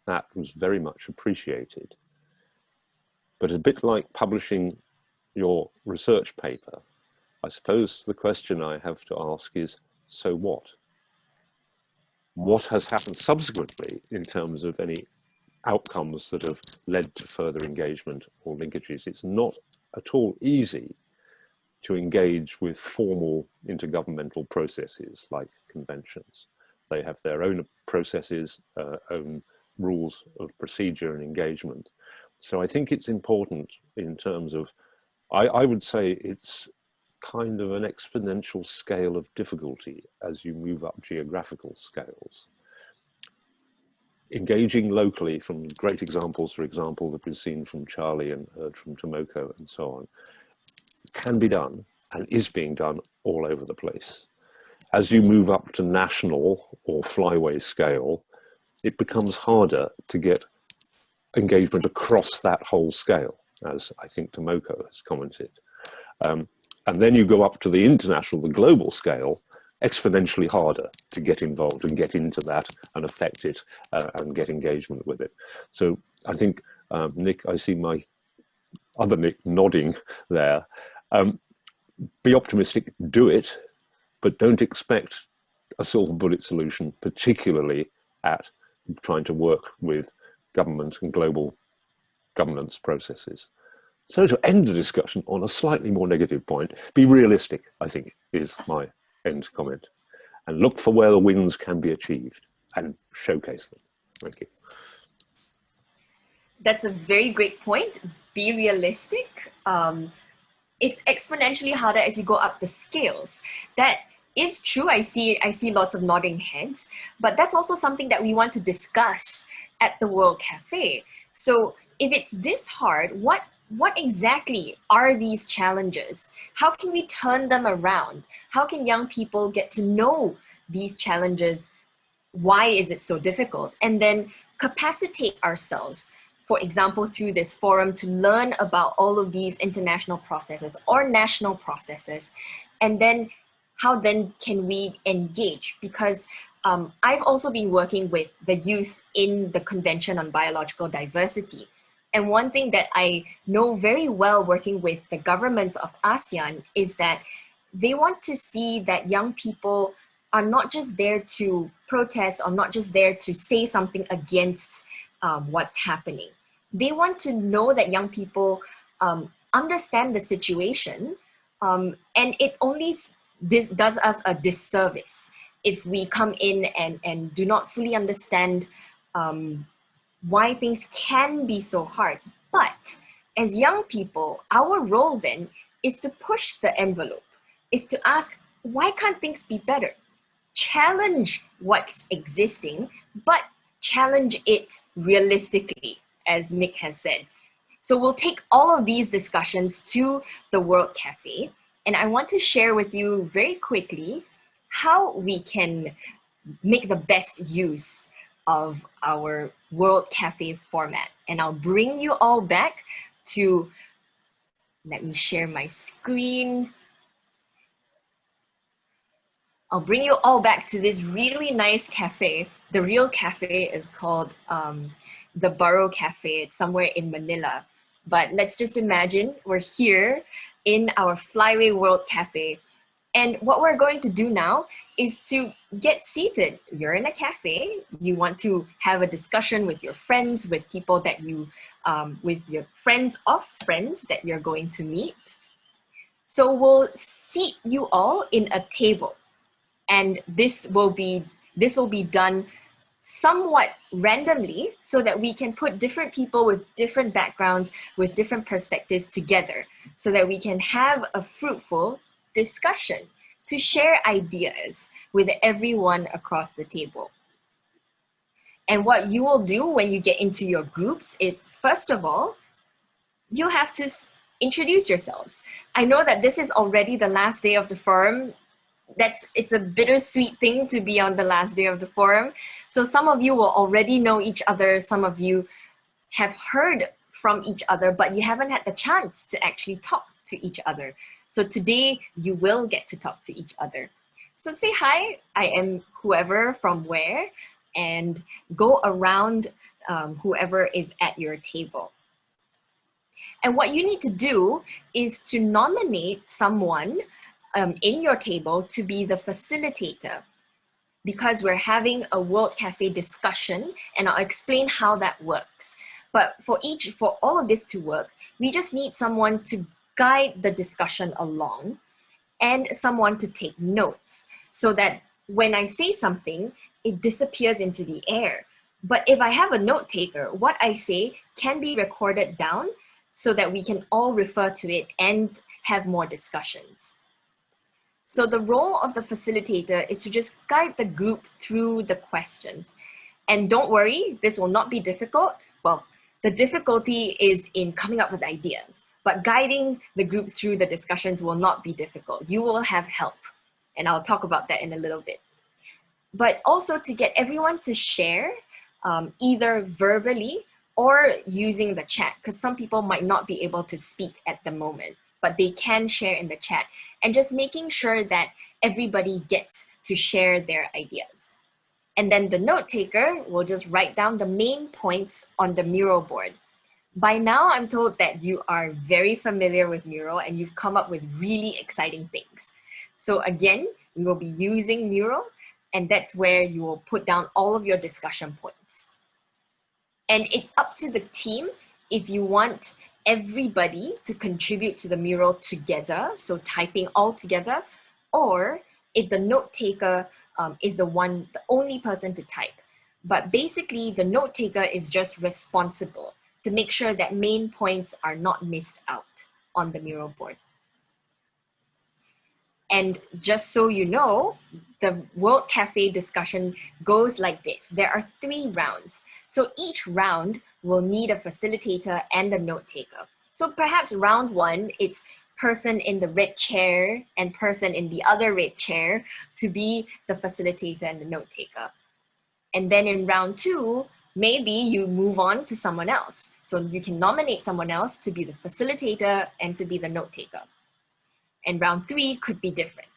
that was very much appreciated. But a bit like publishing your research paper, I suppose the question I have to ask is, so what? what has happened subsequently in terms of any outcomes that have led to further engagement or linkages. It's not at all easy to engage with formal intergovernmental processes like conventions. They have their own processes, own rules of procedure and engagement. So I think it's important in terms of, I would say it's kind of an exponential scale of difficulty as you move up geographical scales. Engaging locally, from great examples, for example, that we've seen from Charlie and heard from Tomoko and so on, can be done and is being done all over the place. As you move up to national or flyway scale, it becomes harder to get engagement across that whole scale, as I think Tomoko has commented. And then you go up to the international, the global scale, exponentially harder to get involved and get into that and affect it and get engagement with it. So I think, Nick, I see my other Nick nodding there. Be optimistic, do it, but don't expect a silver bullet solution, particularly at trying to work with government and global governance processes. So to end the discussion on a slightly more negative point, be realistic, I think, is my end comment. And look for where the wins can be achieved and showcase them. Thank you. That's a very great point. Be realistic. It's exponentially harder as you go up the scales. That is true. I see lots of nodding heads, but that's also something that we want to discuss at the World Cafe. So if it's this hard, what exactly are these challenges? How can we turn them around? How can young people get to know these challenges? Why is it so difficult? And then capacitate ourselves, for example, through this forum, to learn about all of these international processes or national processes. And then how then can we engage? Because I've also been working with the youth in the Convention on Biological Diversity. And one thing that I know very well working with the governments of ASEAN is that they want to see that young people are not just there to protest or not just there to say something against what's happening. They want to know that young people understand the situation, and it only does us a disservice if we come in and do not fully understand why things can be so hard. But as young people, our role then is to push the envelope, is to ask, why can't things be better? Challenge what's existing, but challenge it realistically, as Nick has said. So we'll take all of these discussions to the World Cafe, and I want to share with you very quickly how we can make the best use of our World Cafe format. And I'll bring you all back to, let me share my screen. I'll bring you all back to this really nice cafe. The real cafe is called the Borough Cafe. It's somewhere in Manila. But let's just imagine we're here in our Flyway World Cafe. And what we're going to do now is to get seated. You're in a cafe. You want to have a discussion with your friends, with people that you, with your friends of friends that you're going to meet. So we'll seat you all in a table. And this will be done somewhat randomly so that we can put different people with different backgrounds, with different perspectives together, so that we can have a fruitful discussion to share ideas with everyone across the table. And what you will do when you get into your groups is, first of all, you have to introduce yourselves. I know that this is already the last day of the forum. It's a bittersweet thing to be on the last day of the forum. So some of you will already know each other. Some of you have heard from each other, but you haven't had the chance to actually talk to each other. So today you will get to talk to each other. So say hi, I am whoever from where, and go around whoever is at your table. And what you need to do is to nominate someone in your table to be the facilitator. because we're having a World Cafe discussion, and I'll explain how that works. But for all of this to work, we just need someone to guide the discussion along and someone to take notes so that when I say something, it disappears into the air. But if I have a note taker, what I say can be recorded down so that we can all refer to it and have more discussions. So the role of the facilitator is to just guide the group through the questions. And don't worry, this will not be difficult. Well, the difficulty is in coming up with ideas, but guiding the group through the discussions will not be difficult. You will have help, and I'll talk about that in a little bit. But also to get everyone to share, either verbally or using the chat, because some people might not be able to speak at the moment, but they can share in the chat, and just making sure that everybody gets to share their ideas. And then the note taker will just write down the main points on the mural board. By now, I'm told that you are very familiar with Mural and you've come up with really exciting things. So again, we will be using Mural, and that's where you will put down all of your discussion points. And it's up to the team if you want everybody to contribute to the mural together, so typing all together, or if the note taker is the only person to type. But basically, the note taker is just responsible to make sure that main points are not missed out on the mural board. And just so you know, the World Cafe discussion goes like this. There are 3 rounds. So each round will need a facilitator and a note taker. So perhaps round 1, it's person in the red chair and person in the other red chair to be the facilitator and the note taker. And then in round 2, maybe you move on to someone else. So you can nominate someone else to be the facilitator and to be the note taker. And round 3 could be different.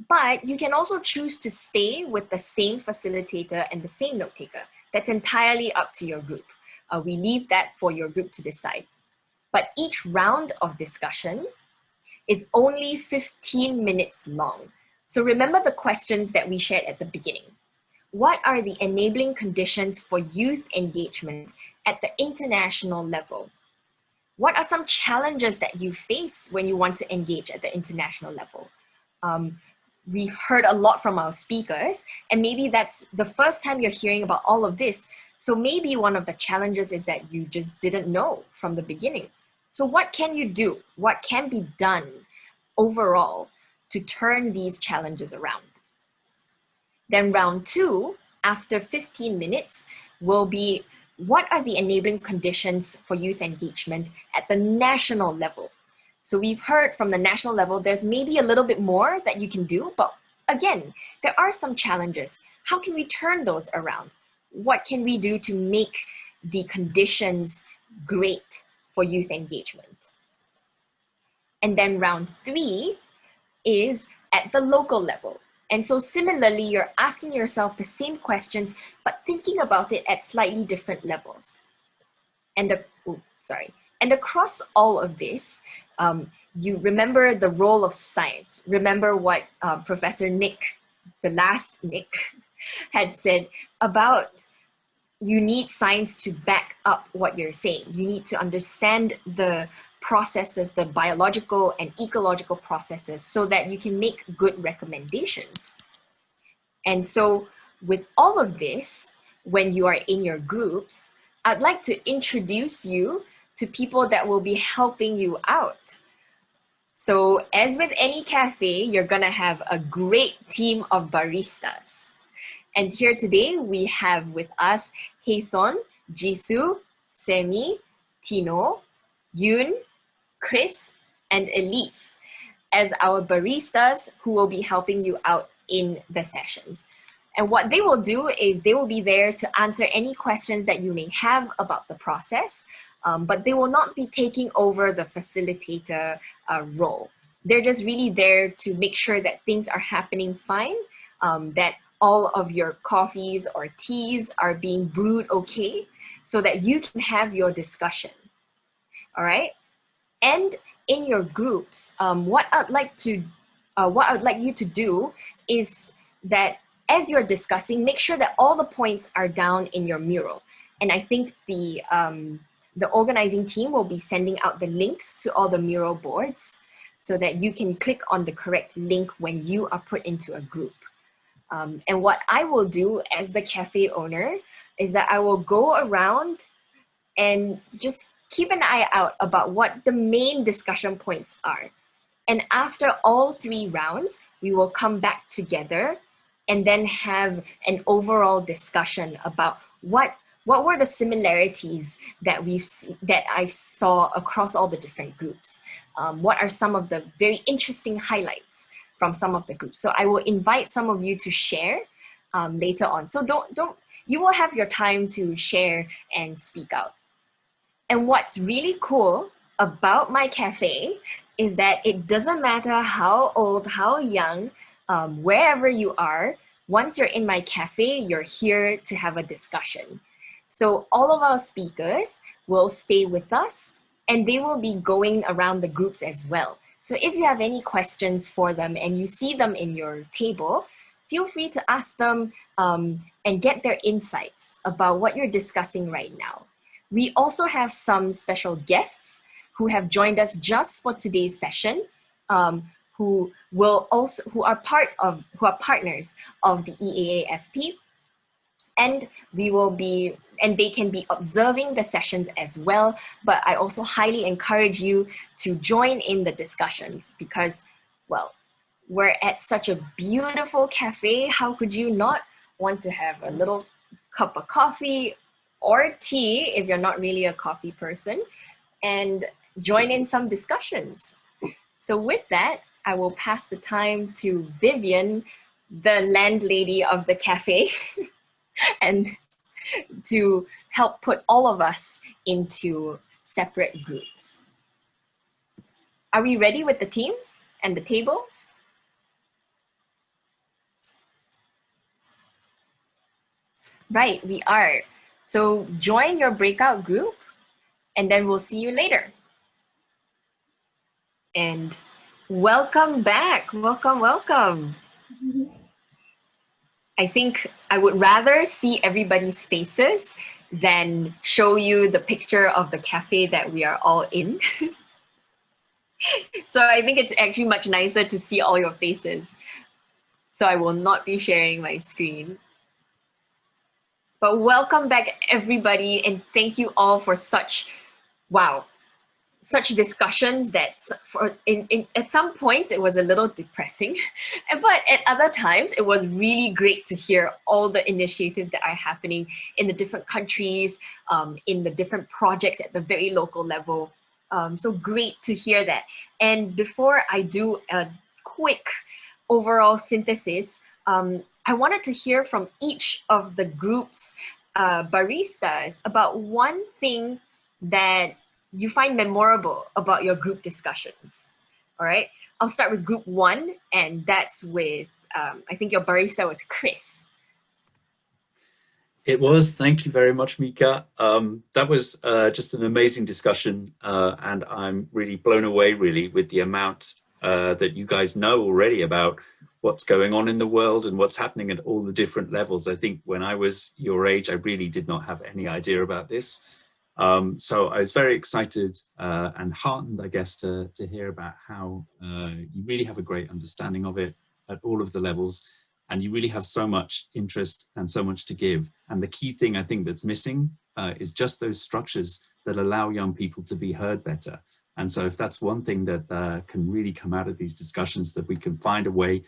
But you can also choose to stay with the same facilitator and the same note taker. That's entirely up to your group. We leave that for your group to decide. But each round of discussion is only 15 minutes long. So remember the questions that we shared at the beginning. What are the enabling conditions for youth engagement at the international level? What are some challenges that you face when you want to engage at the international level? We've heard a lot from our speakers, and maybe that's the first time you're hearing about all of this. So maybe one of the challenges is that you just didn't know from the beginning. So what can you do? What can be done overall to turn these challenges around? Then round 2, after 15 minutes, will be what are the enabling conditions for youth engagement at the national level? So we've heard from the national level, there's maybe a little bit more that you can do, but again, there are some challenges. How can we turn those around? What can we do to make the conditions great for youth engagement? And then round 3 is at the local level. And so similarly, you're asking yourself the same questions, but thinking about it at slightly different levels. And across all of this, you remember the role of science. Remember what Professor Nick, the last Nick, had said about you need science to back up what you're saying. You need to understand the processes, the biological and ecological processes, so that you can make good recommendations. And so with all of this, when you are in your groups, I'd like to introduce you to people that will be helping you out. So as with any cafe, you're gonna have a great team of baristas. And here today, we have with us Haeson, Jisoo, Semi, Tino, Yoon, Chris, and Elise as our baristas who will be helping you out in the sessions. And what they will do is they will be there to answer any questions that you may have about the process, but they will not be taking over the facilitator role. They're just really there to make sure that things are happening fine, that all of your coffees or teas are being brewed okay, so that you can have your discussion, all right? And in your groups, what I'd like you to do is that as you're discussing, make sure that all the points are down in your mural. And I think the organizing team will be sending out the links to all the mural boards so that you can click on the correct link when you are put into a group. And what I will do as the cafe owner is that I will go around and just keep an eye out about what the main discussion points are. And after all 3 rounds, we will come back together and then have an overall discussion about what were the similarities that I saw across all the different groups. What are some of the very interesting highlights from some of the groups? So I will invite some of you to share later on. So you will have your time to share and speak out. And what's really cool about my cafe is that it doesn't matter how old, how young, wherever you are, once you're in my cafe, you're here to have a discussion. So all of our speakers will stay with us and they will be going around the groups as well. So if you have any questions for them and you see them in your table, feel free to ask them and get their insights about what you're discussing right now. We also have some special guests who have joined us just for today's session, who are partners of the EAAFP, and they can be observing the sessions as well. But I also highly encourage you to join in the discussions because, well, we're at such a beautiful cafe. How could you not want to have a little cup of coffee or tea if you're not really a coffee person and join in some discussions? So with that, I will pass the time to Vivian, the landlady of the cafe, and to help put all of us into separate groups. Are we ready with the teams and the tables? Right, we are. So join your breakout group and then we'll see you later. And welcome back, welcome. I think I would rather see everybody's faces than show you the picture of the cafe that we are all in. So I think it's actually much nicer to see all your faces. So I will not be sharing my screen. But welcome back everybody, and thank you all for such discussions that at some points it was a little depressing, but at other times it was really great to hear all the initiatives that are happening in the different countries, in the different projects at the very local level. So great to hear that. And before I do a quick overall synthesis, I wanted to hear from each of the group's baristas about one thing that you find memorable about your group discussions. All right, I'll start with group 1, and that's with, I think your barista was Chris. It was, thank you very much, Mika. That was just an amazing discussion, and I'm really blown away really with the amount that you guys know already about what's going on in the world and what's happening at all the different levels. I think when I was your age, I really did not have any idea about this. So I was very excited and heartened, I guess, to hear about how you really have a great understanding of it at all of the levels, and you really have so much interest and so much to give. And the key thing I think that's missing is just those structures that allow young people to be heard better. And so if that's one thing that can really come out of these discussions, that we can find a way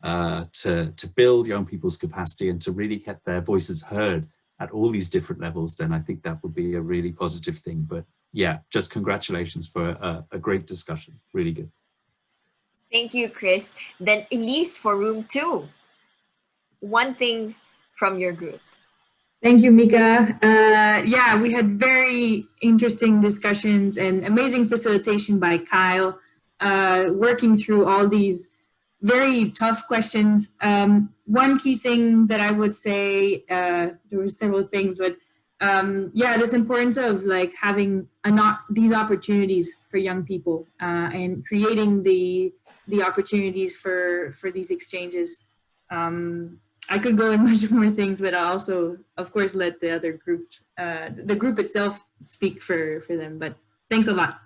to build young people's capacity and to really get their voices heard at all these different levels, then I think that would be a really positive thing. But yeah, just congratulations for a great discussion, really good. Thank you, Chris. Then Elise for room 2. One thing from your group. Thank you, Mika. Yeah, we had very interesting discussions and amazing facilitation by Kyle, working through all these very tough questions. One key thing that I would say, there were several things, but yeah, this importance of like having these opportunities for young people and creating the opportunities for these exchanges. I could go in much more things, but I'll also, of course, let the other group, the group itself speak for them. But thanks a lot.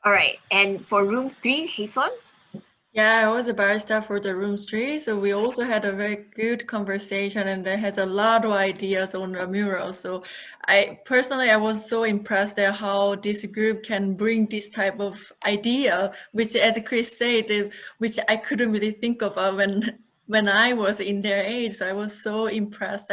All right, and for room 3, Hason? Yeah, I was a barista for the room 3, so we also had a very good conversation, and they had a lot of ideas on the mural. So I was so impressed at how this group can bring this type of idea, which, as Chris said, which I couldn't really think of when I was in their age. So I was so impressed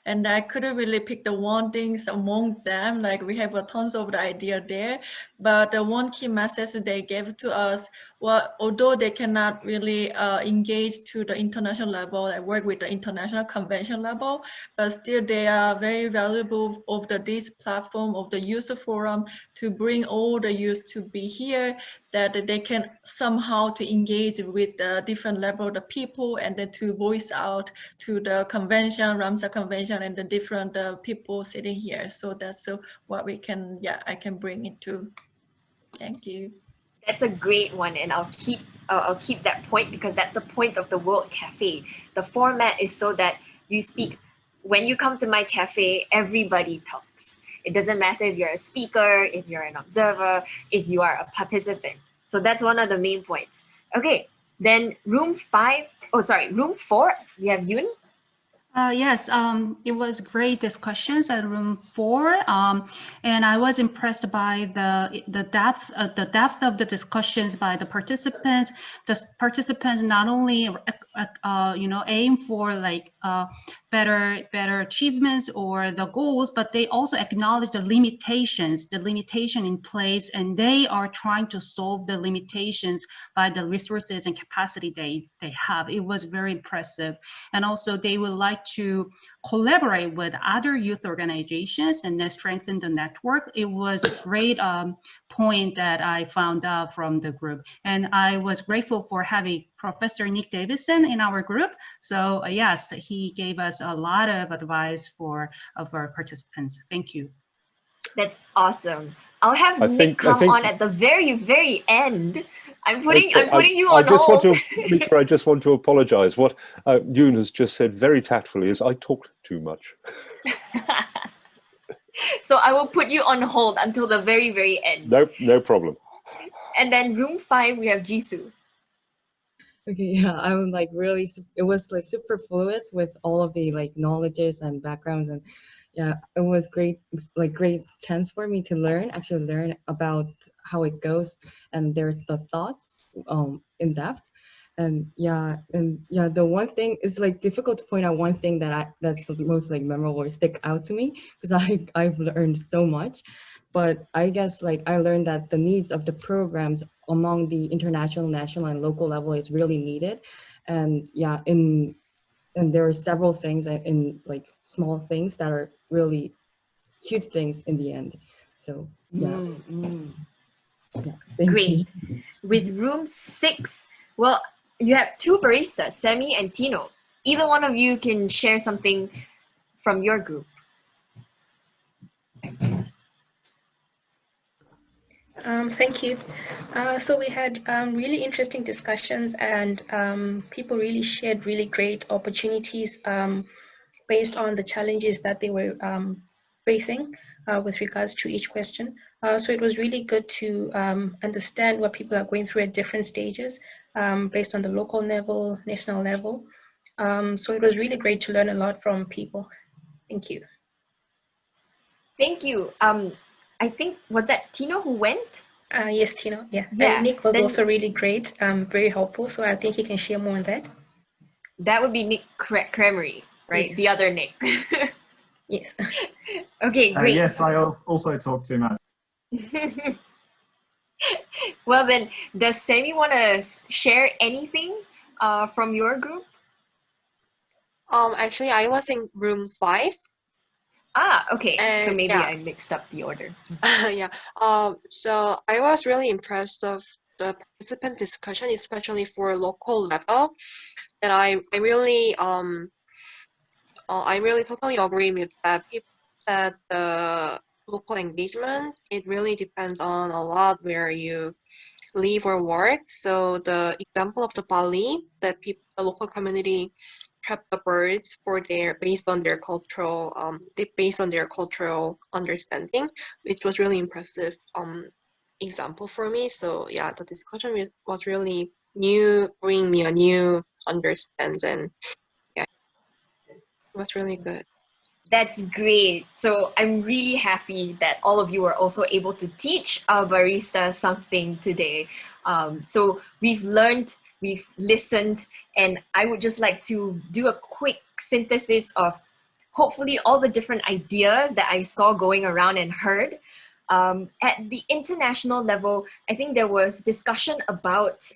and I couldn't really pick the one things among them. Like, we have a tons of the idea there, but the one key message they gave to us, well, although they cannot really engage to the international level, like work with the international convention level, but still they are very valuable of this platform of the youth forum to bring all the youth to be here, that they can somehow to engage with the different level of the people, and then to voice out to the convention, Ramsar Convention, and the different people sitting here. So that's what we can, I can bring it to. Thank you. That's a great one, and I'll keep that point, because that's the point of the World Cafe. The format is so that you speak. When you come to my cafe, everybody talks. It doesn't matter if you're a speaker, if you're an observer, if you are a participant. So that's one of the main points. Okay, then room 4, we have Yoon. Yes, it was great discussions at room 4, and I was impressed by the depth of the discussions by the participants. The participants not only aim for like better achievements or the goals, but they also acknowledge the limitation in place, and they are trying to solve the limitations by the resources and capacity they have. It was very impressive, and also they would like to collaborate with other youth organizations and then strengthen the network. It was a great point that I found out from the group, and I was grateful for having Professor Nick Davison in our group. So yes, he gave us a lot of advice for our participants. Thank you. That's awesome. I'll have Nick come on at the very end. I'm putting you on hold. I just want to apologize. What Yoon has just said very tactfully is I talked too much. So I will put you on hold until the very end. Nope, no problem. And then room 5, we have Jisoo. Okay, yeah, I'm like really, it was like super fluid with all of the like knowledges and backgrounds, and yeah, it was great chance for me to actually learn about how it goes and the thoughts in depth. And the one thing is like difficult to point out one thing that's the most like memorable or stick out to me, because I've learned so much. But I guess like I learned that the needs of the programs among the international, national, and local level is really needed. And yeah, and there are several things in like small things that are really huge things in the end. So yeah. Yeah, great. With room 6, well, you have 2 baristas, Semi and Tino. Either one of you can share something from your group. Thank you. So we had really interesting discussions, and people really shared really great opportunities based on the challenges that they were facing with regards to each question. So it was really good to understand what people are going through at different stages based on the local level, national level. So it was really great to learn a lot from people. Thank you. Thank you. I think, was that Tino who went? Yes, Tino, yeah. And Nick was also really great, very helpful. So I think he can share more on that. That would be Nick Cremery, right? Yes. The other Nick. Yes. Okay, great. Yes, I also talk too much. Well then, does Sammy want to share anything from your group? Actually, I was in room 5. Ah, okay. And, so maybe I mixed up the order. Yeah. So I was really impressed of the participant discussion, especially for local level. And I really totally agree with that. People said the local engagement, it really depends on a lot where you live or work. So the example of the Bali that the local community trap the birds for based on their cultural understanding, which was really impressive example for me. So yeah, the discussion was really new, bring me a new understanding. Yeah, it was really good. That's great. So I'm really happy that all of you are also able to teach our barista something today. So we've learned, we've listened, and I would just like to do a quick synthesis of hopefully all the different ideas that I saw going around and heard. At the international level, I think there was discussion about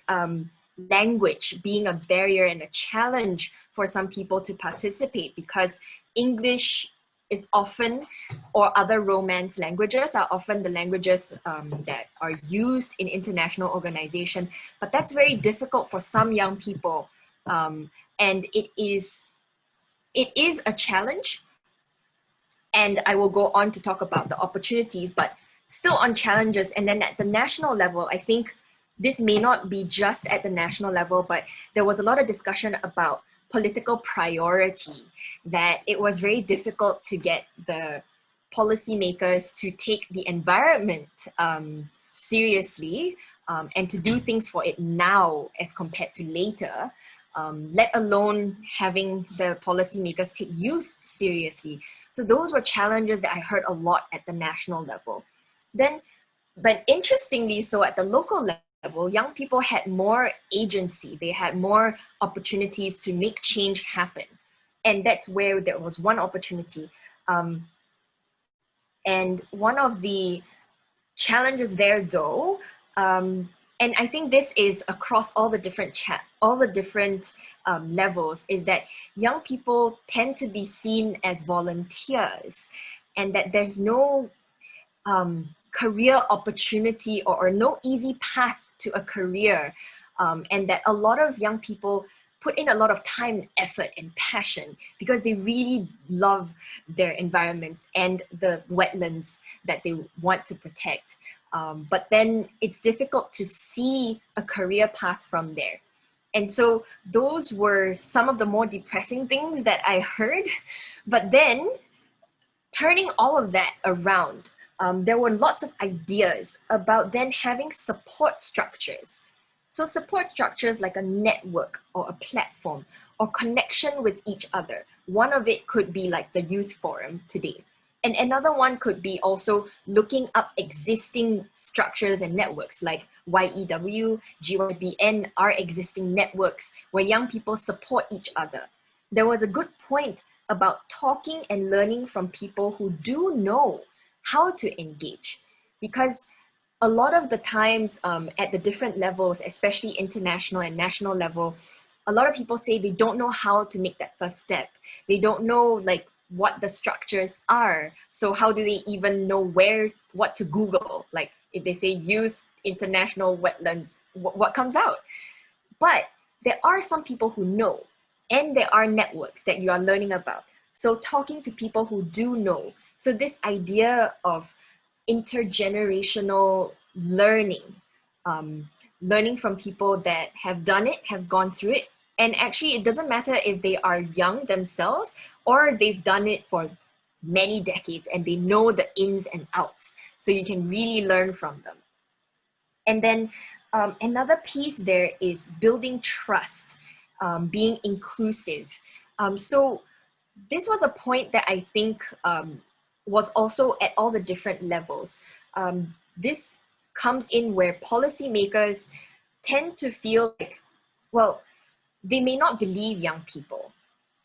language being a barrier and a challenge for some people to participate, because English is often, or other Romance languages are often the languages that are used in international organization, but that's very difficult for some young people. And it is a challenge. And I will go on to talk about the opportunities, but still on challenges. And then at the national level, I think this may not be just at the national level, but there was a lot of discussion about political priority, that it was very difficult to get the policymakers to take the environment seriously and to do things for it now as compared to later, let alone having the policymakers take youth seriously. So those were challenges that I heard a lot at the national level. Then, but interestingly, so at the local level, young people had more agency. They had more opportunities to make change happen. And that's where there was one opportunity. And one of the challenges there though, and I think this is across all the different levels, is that young people tend to be seen as volunteers, and that there's no career opportunity or no easy path to a career, and that a lot of young people put in a lot of time, effort, and passion because they really love their environments and the wetlands that they want to protect. But then it's difficult to see a career path from there. And so those were some of the more depressing things that I heard. But then turning all of that around, there were lots of ideas about then having support structures. So support structures like a network or a platform or connection with each other. One of it could be like the Youth Forum today. And another one could be also looking up existing structures and networks like YEW, GYBN are existing networks where young people support each other. There was a good point about talking and learning from people who do know how to engage, because a lot of the times at the different levels, especially international and national level, a lot of people say they don't know how to make that first step. They don't know like what the structures are. So how do they even know what to Google? Like if they say youth, international wetlands, what comes out? But there are some people who know, and there are networks that you are learning about. So talking to people who do know. So this idea of intergenerational learning, learning from people that have done it, have gone through it. And actually it doesn't matter if they are young themselves or they've done it for many decades and they know the ins and outs. So you can really learn from them. And then another piece there is building trust, being inclusive. So this was a point that I think was also at all the different levels. This comes in where policymakers tend to feel like, well, they may not believe young people.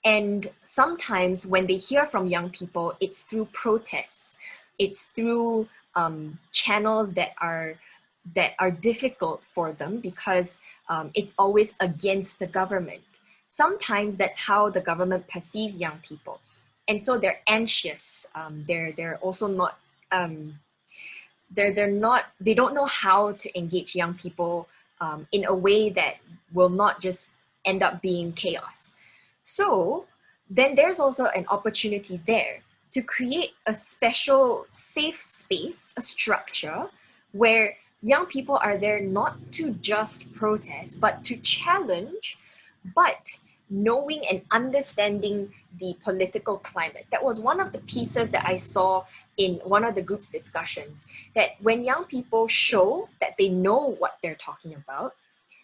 And sometimes when they hear from young people, it's through protests. It's through channels that are difficult for them because it's always against the government. Sometimes that's how the government perceives young people. And so they're anxious. They're also not, they don't know how to engage young people in a way that will not just end up being chaos. So then there's also an opportunity there to create a special safe space, a structure where young people are there not to just protest, but to challenge, but knowing and understanding the political climate. That was one of the pieces that I saw in one of the group's discussions, that when young people show that they know what they're talking about,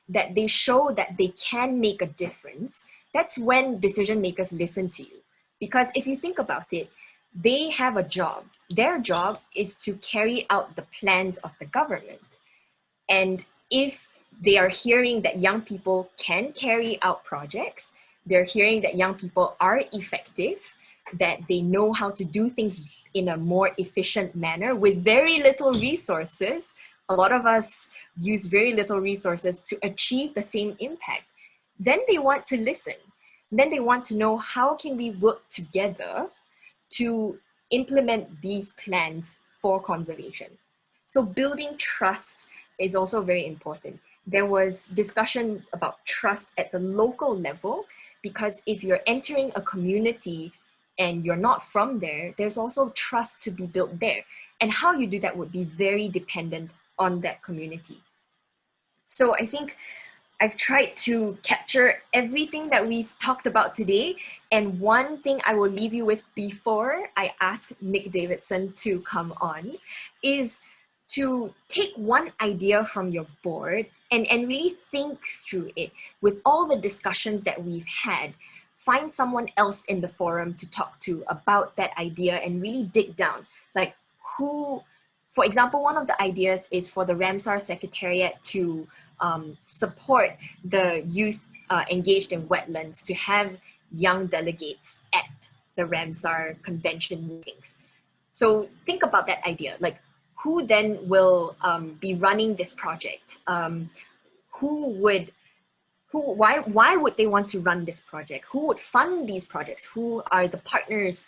that they show that they can make a difference, that's when decision makers listen to you. Because if you think about it, they have a job. Their job is to carry out the plans of the government. And if they are hearing that young people can carry out projects, they're hearing that young people are effective, that they know how to do things in a more efficient manner with very little resources. A lot of us use very little resources to achieve the same impact. Then they want to listen. Then they want to know, how can we work together to implement these plans for conservation? So building trust is also very important. There was discussion about trust at the local level, because if you're entering a community and you're not from there, there's also trust to be built there. And how you do that would be very dependent on that community. So I think I've tried to capture everything that we've talked about today. And one thing I will leave you with before I ask Nick Davidson to come on is to take one idea from your board and really think through it. With all the discussions that we've had, find someone else in the forum to talk to about that idea and really dig down. Like who, for example, one of the ideas is for the Ramsar Secretariat to support the youth engaged in wetlands, to have young delegates at the Ramsar Convention meetings. So think about that idea, like who then will be running this project? Why would they want to run this project? Who would fund these projects? Who are the partners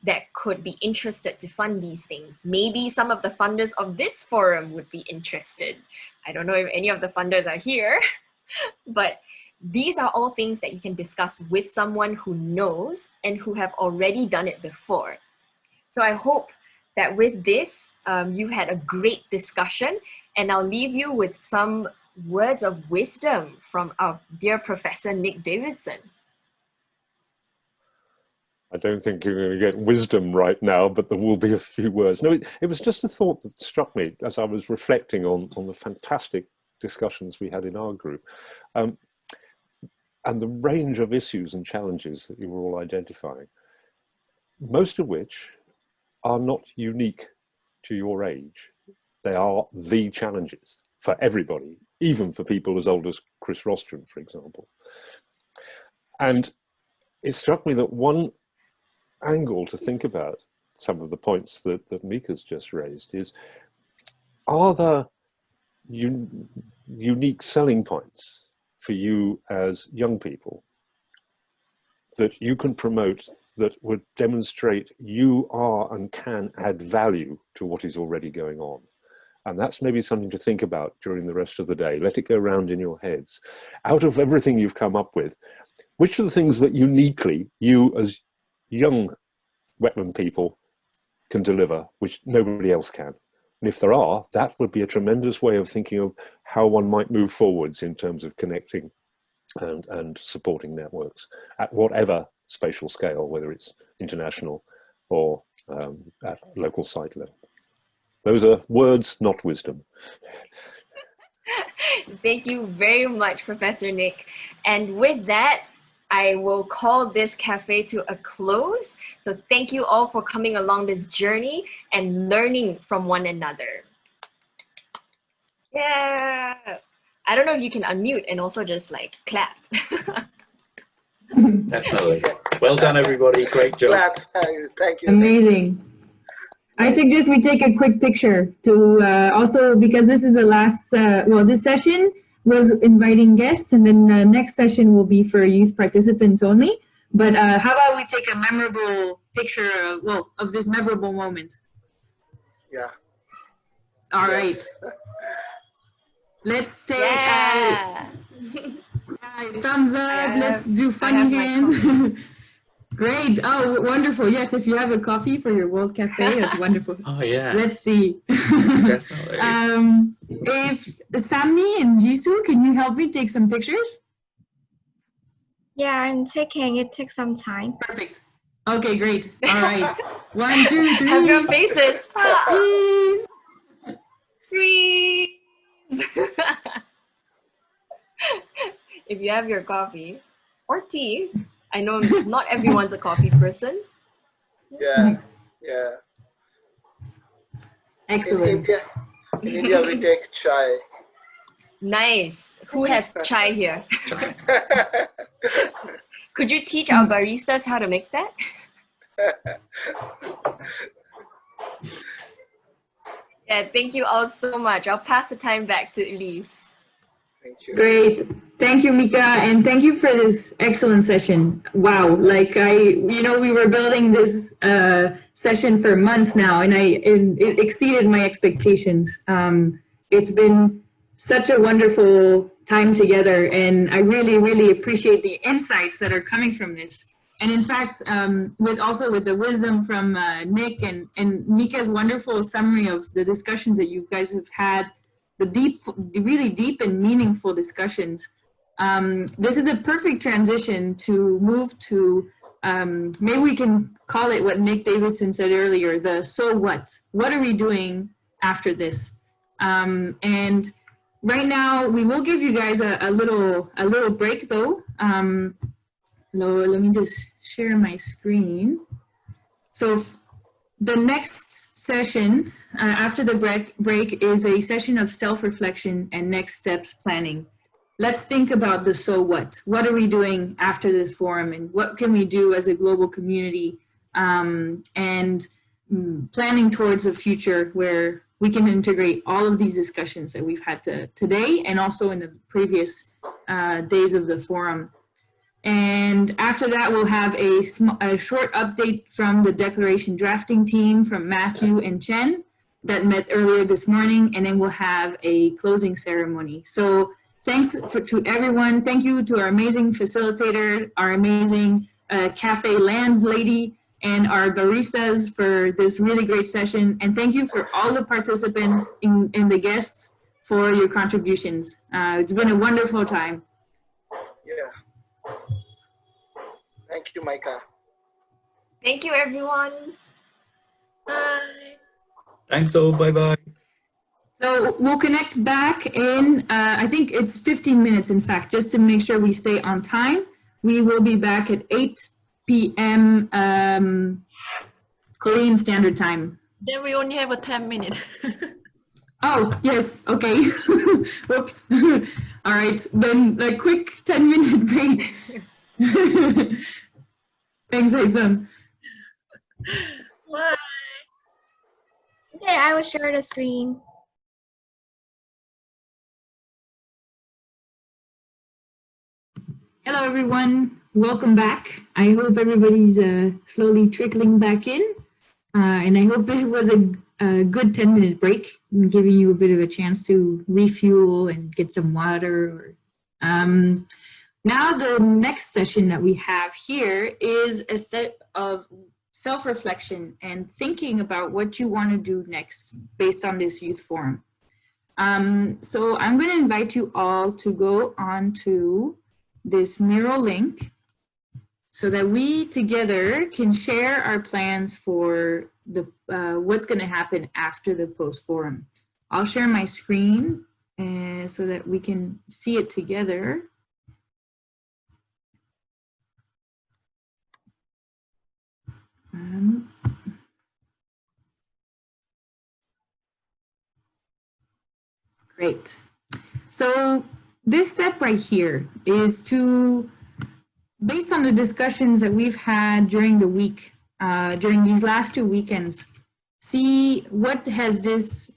that could be interested to fund these things? Maybe some of the funders of this forum would be interested. I don't know if any of the funders are here, but these are all things that you can discuss with someone who knows and who have already done it before. So I hope that with this, you had a great discussion, and I'll leave you with some words of wisdom from our dear Professor Nick Davidson. I don't think you're going to get wisdom right now, but there will be a few words. No, it was just a thought that struck me as I was reflecting on the fantastic discussions we had in our group, and the range of issues and challenges that you were all identifying, most of which are not unique to your age. They are the challenges for everybody, even for people as old as Chris Rostron, for example. And it struck me that one angle to think about some of the points that Mika's just raised is, are there unique selling points for you as young people that you can promote that would demonstrate you are and can add value to what is already going on? And that's maybe something to think about during the rest of the day. Let it go around in your heads. Out of everything you've come up with, which are the things that uniquely you as young wetland people can deliver, which nobody else can? And if there are, that would be a tremendous way of thinking of how one might move forwards in terms of connecting and supporting networks at whatever spatial scale, whether it's international or at local site level. Those are words, not wisdom. Thank you very much, Professor Nick. And with that, I will call this cafe to a close. So thank you all for coming along this journey and learning from one another. Yeah. I don't know if you can unmute and also just like clap. Definitely. Well done, everybody. Great job. Clap. Thank you. Amazing. I suggest we take a quick picture to also, because this is the last, well, this session was inviting guests, and then the next session will be for youth participants only. But how about we take a memorable picture, well, of this memorable moment? Yeah. All right. Let's take thumbs up. Let's do funny hands. Great. Oh, wonderful. Yes, if you have a coffee for your World Cafe, that's wonderful. Oh, yeah. Let's see. Definitely. If Sammy and Jisoo, can you help me take some pictures? Yeah, I'm taking. It takes some time. Perfect. Okay, great. All right. 1, 2, 3. Have your faces. Freeze. Freeze. If you have your coffee or tea, I know not everyone's a coffee person. Yeah, yeah. Excellent. In India, we take chai. Nice. Who has chai here? Could you teach our baristas how to make that? Yeah, thank you all so much. I'll pass the time back to Elise. Thank you. Great. Thank you, Mika, and thank you for this excellent session. Wow, like we were building this session for months now, and it exceeded my expectations. It's been such a wonderful time together, and I really, really appreciate the insights that are coming from this. And in fact, with the wisdom from Nick and Mika's wonderful summary of the discussions that you guys have had, the really deep and meaningful discussions. This is a perfect transition to move to, maybe we can call it what Nick Davidson said earlier, the so what? What are we doing after this? And right now, we will give you guys a little break though. Let me just share my screen. So the next session after the break is a session of self-reflection and next steps planning. Let's think about the so what. What are we doing after this forum, and what can we do as a global community, and planning towards a future where we can integrate all of these discussions that we've had today and also in the previous days of the forum. And after that, we'll have a short update from the declaration drafting team from Matthew and Chen that met earlier this morning, and then we'll have a closing ceremony. So thanks to everyone. Thank you to our amazing facilitator, our amazing cafe landlady, and our baristas for this really great session. And thank you for all the participants and the guests for your contributions. It's been a wonderful time. Yeah. Thank you, Micah. Thank you, everyone. Bye. Thanks all. Bye-bye. So we'll connect back in, I think it's 15 minutes, in fact, just to make sure we stay on time. We will be back at 8 p.m. Korean Standard Time. Then we only have a 10 minutes. Oh, yes, okay. Whoops. All right, then a quick 10-minute break. Thanks, Aison. Bye. Okay, I will share the screen. Hello, everyone. Welcome back. I hope everybody's slowly trickling back in. And I hope it was a good 10-minute break, giving you a bit of a chance to refuel and get some water. Now the next session that we have here is a step of self-reflection and thinking about what you want to do next based on this youth forum. So I'm going to invite you all to go on to this Miro link so that we together can share our plans for the what's going to happen after the post forum. I'll share my screen so that we can see it together. Great. So this step right here is to, based on the discussions that we've had during the week, during these last 2 weekends, see what has this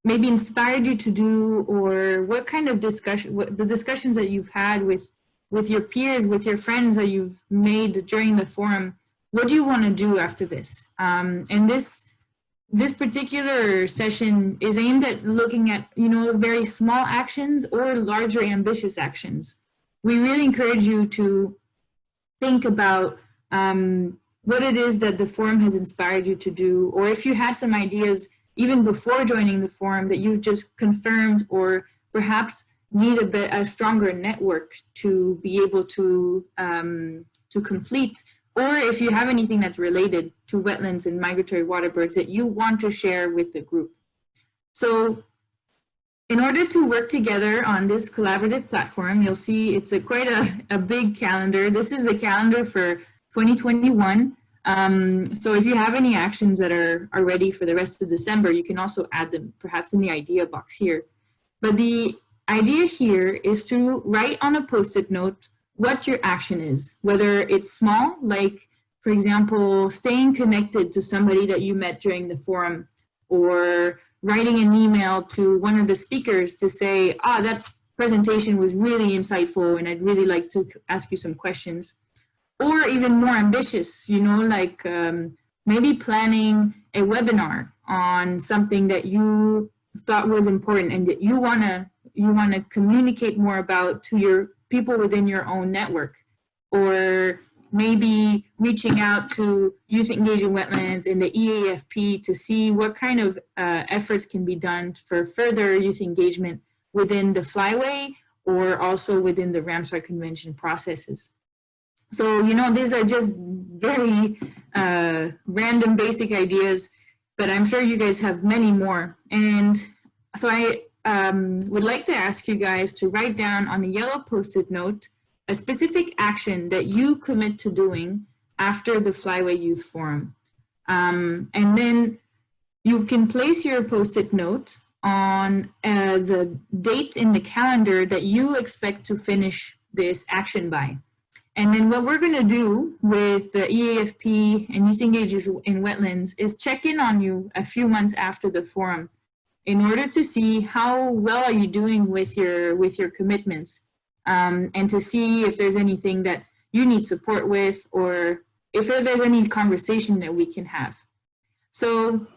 maybe inspired you to do, or what kind of discussion, the discussions that you've had with your peers, with your friends that you've made during the forum. What do you want to do after this? And this particular session is aimed at looking at, very small actions or larger ambitious actions. We really encourage you to think about what it is that the forum has inspired you to do, or if you had some ideas even before joining the forum that you just confirmed, or perhaps need a stronger network to be able to complete, or if you have anything that's related to wetlands and migratory water birds that you want to share with the group. So in order to work together on this collaborative platform, you'll see it's quite a big calendar. This is the calendar for 2021. So if you have any actions that are ready for the rest of December, you can also add them perhaps in the idea box here. But the idea here is to write on a Post-it note what your action is, whether it's small, like, for example, staying connected to somebody that you met during the forum, or writing an email to one of the speakers to say, that presentation was really insightful and I'd really like to ask you some questions. Or even more ambitious, you know, like maybe planning a webinar on something that you thought was important and that you wanna communicate more about to your people within your own network. Or maybe reaching out to Youth Engaged in Wetlands and the EAFP to see what kind of efforts can be done for further youth engagement within the Flyway or also within the Ramsar Convention processes. So, you know, these are just very random basic ideas, but I'm sure you guys have many more. And so I would like to ask you guys to write down on a yellow Post-it note a specific action that you commit to doing after the Flyway Youth Forum. And then you can place your Post-it note on the date in the calendar that you expect to finish this action by. And then what we're gonna do with the EAFP and Youth Engagers in Wetlands is check in on you a few months after the forum in order to see how well are you doing with your commitments. And to see if there's anything that you need support with, or if there's any conversation that we can have. So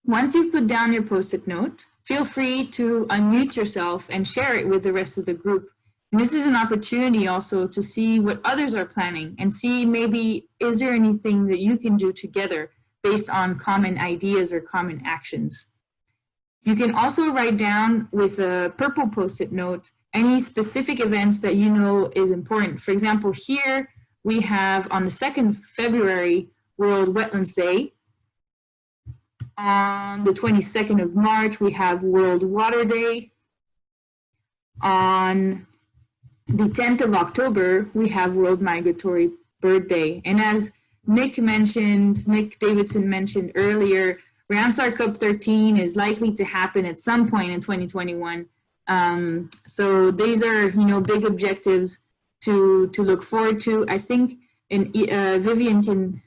once you've put down your Post-it note, feel free to unmute yourself and share it with the rest of the group. And this is an opportunity also to see what others are planning and see maybe, is there anything that you can do together based on common ideas or common actions. You can also write down with a purple Post-it note any specific events that you know is important. For example, here we have on the 2nd of February, World Wetlands Day. On the 22nd of March, we have World Water Day. On the 10th of October, we have World Migratory Bird Day. And as Nick Davidson mentioned earlier, Ramsar Cup 13 is likely to happen at some point in 2021. So these are, you know, big objectives to look forward to. I think, and Vivian can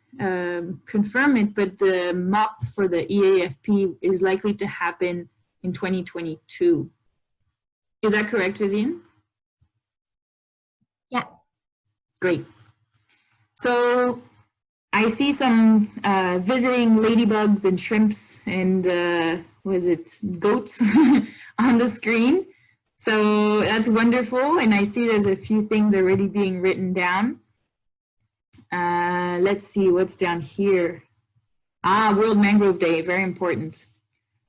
confirm it, but the MOP for the EAFP is likely to happen in 2022. Is that correct, Vivian? Yeah. Great. So I see some visiting ladybugs and shrimps and goats on the screen. So that's wonderful. And I see there's a few things already being written down. Let's see what's down here. World Mangrove Day, very important.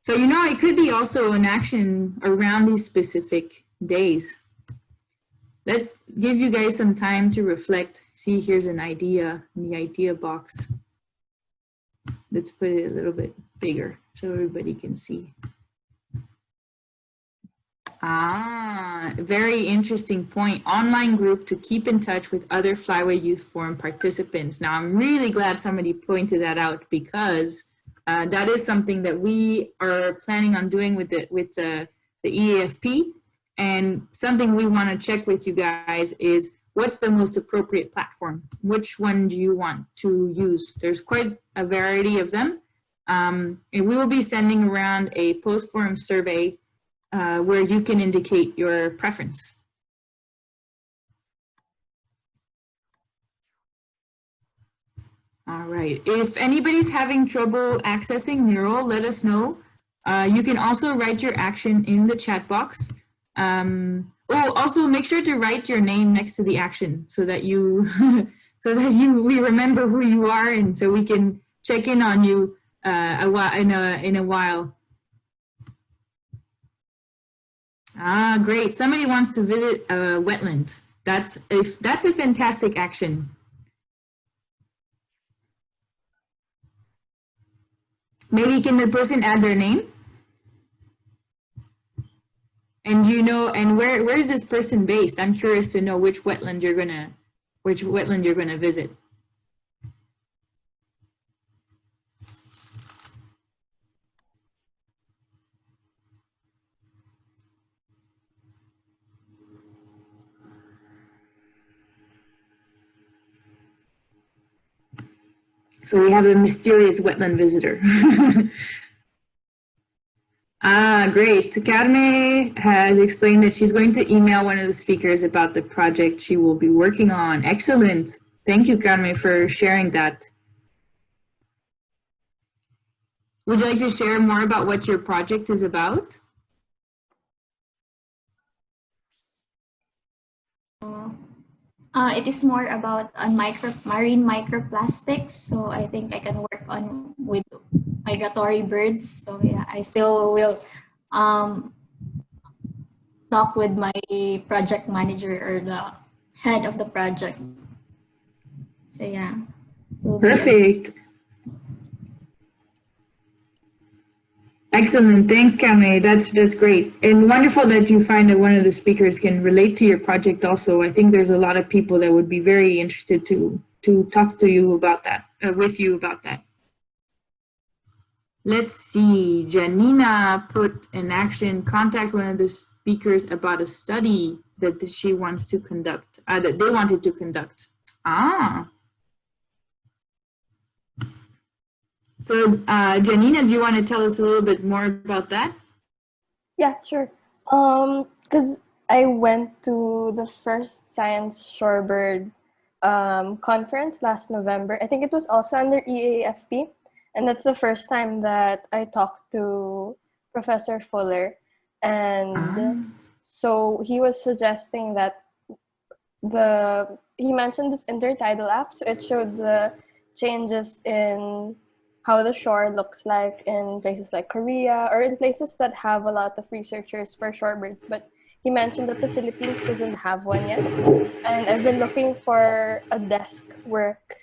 So, you know, it could be also an action around these specific days. Let's give you guys some time to reflect. See, here's an idea in the idea box. Let's put it a little bit bigger so everybody can see. Very interesting point. Online group to keep in touch with other Flyway Youth Forum participants. Now, I'm really glad somebody pointed that out, because that is something that we are planning on doing with the EAFP. And something we want to check with you guys is, what's the most appropriate platform? Which one do you want to use? There's quite a variety of them. And we will be sending around a post-forum survey where you can indicate your preference. All right, if anybody's having trouble accessing Mural, let us know. You can also write your action in the chat box. Also make sure to write your name next to the action so that we remember who you are, and so we can check in on you in a while. Ah, great. Somebody wants to visit a wetland. That's a fantastic action. Maybe can the person add their name? And and where is this person based? I'm curious to know which wetland you're gonna visit. So we have a mysterious wetland visitor. Ah, great. Carme has explained that she's going to email one of the speakers about the project she will be working on. Excellent. Thank you, Carme, for sharing that. Would you like to share more about what your project is about? It is more about marine microplastics. So I think I can work on with migratory birds. So yeah, I still will talk with my project manager or the head of the project. So yeah. Perfect. Excellent. Thanks, Kame. That's great. And wonderful that you find that one of the speakers can relate to your project also. I think there's a lot of people that would be very interested to talk to you about that, with you about that. Let's see. Janina put in action, contact one of the speakers about a study that she wants to conduct, that they wanted to conduct. Ah. So, Janina, do you want to tell us a little bit more about that? Yeah, sure. Because I went to the first Science Shorebird conference last November. I think it was also under EAFP. And that's the first time that I talked to Professor Fuller. And so he was suggesting that he mentioned this intertidal app. So it showed the changes in how the shore looks like in places like Korea or in places that have a lot of researchers for shorebirds. But he mentioned that the Philippines doesn't have one yet. And I've been looking for a desk work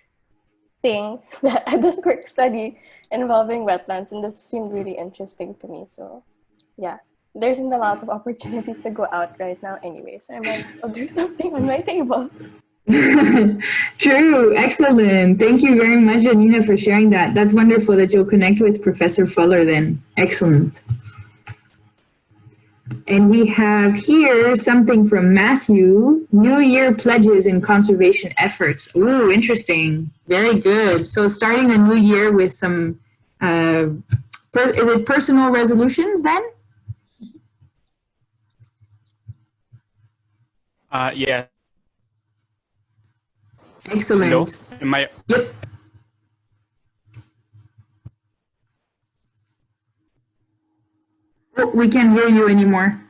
thing, a desk work study involving wetlands, and this seemed really interesting to me. So yeah, there isn't a lot of opportunity to go out right now anyway. So I might do something on my table. True. Excellent. Thank you very much, Janina, for sharing that. That's wonderful that you'll connect with Professor Fuller then. Excellent. And we have here something from Matthew, New Year pledges and conservation efforts. Ooh, interesting. Very good. So starting the new year with some, is it personal resolutions then? Yeah. Excellent. Hello? Am I? Yep. Oh, we can't hear you anymore.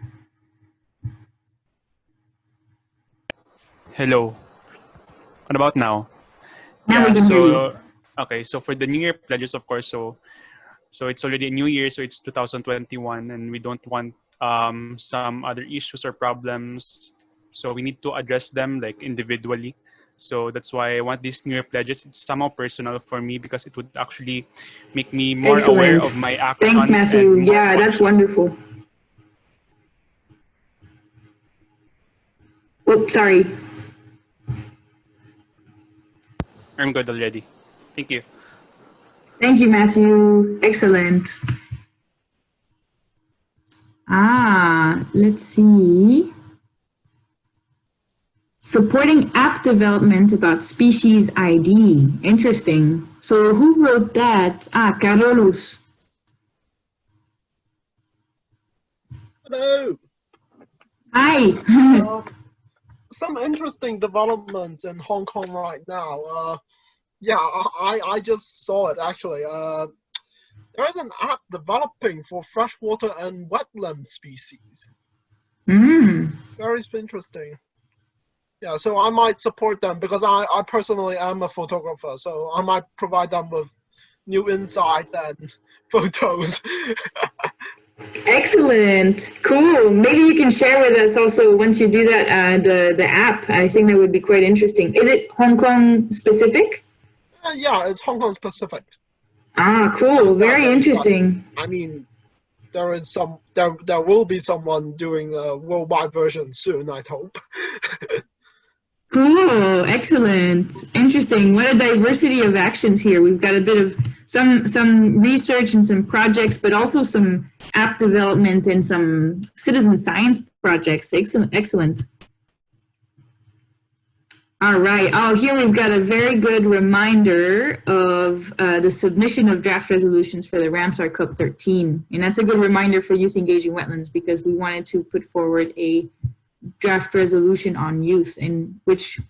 Hello. What about now? Now we can hear you. Okay, so for the New Year pledges, of course, so it's already a new year, so it's 2021, and we don't want some other issues or problems, so we need to address them like individually. So that's why I want these New Year pledges. It's somehow personal for me because it would actually make me more aware of my actions. Thanks, Matthew. Yeah, that's wonderful. Oops, sorry. I'm good already. Thank you. Thank you, Matthew. Excellent. Let's see. Supporting app development about species ID. Interesting. So who wrote that? Carolus. Hello. Hi. Some interesting developments in Hong Kong right now. Yeah, I just saw it actually. There is an app developing for freshwater and wetland species. Very interesting. Yeah, so I might support them because I personally am a photographer, so I might provide them with new insight and photos. Excellent. Cool. Maybe you can share with us also once you do that, the app. I think that would be quite interesting. Is it Hong Kong specific? Yeah, it's Hong Kong specific. Ah, cool. Very interesting. I mean, there will be someone doing a worldwide version soon, I hope. Cool. Excellent. Interesting. What a diversity of actions here. We've got a bit of some research and some projects, but also some app development and some citizen science projects. Excellent. Excellent. All right. Oh, here we've got a very good reminder of the submission of draft resolutions for the Ramsar COP13. And that's a good reminder for Youth Engaging Wetlands because we wanted to put forward a draft resolution on youth, and which,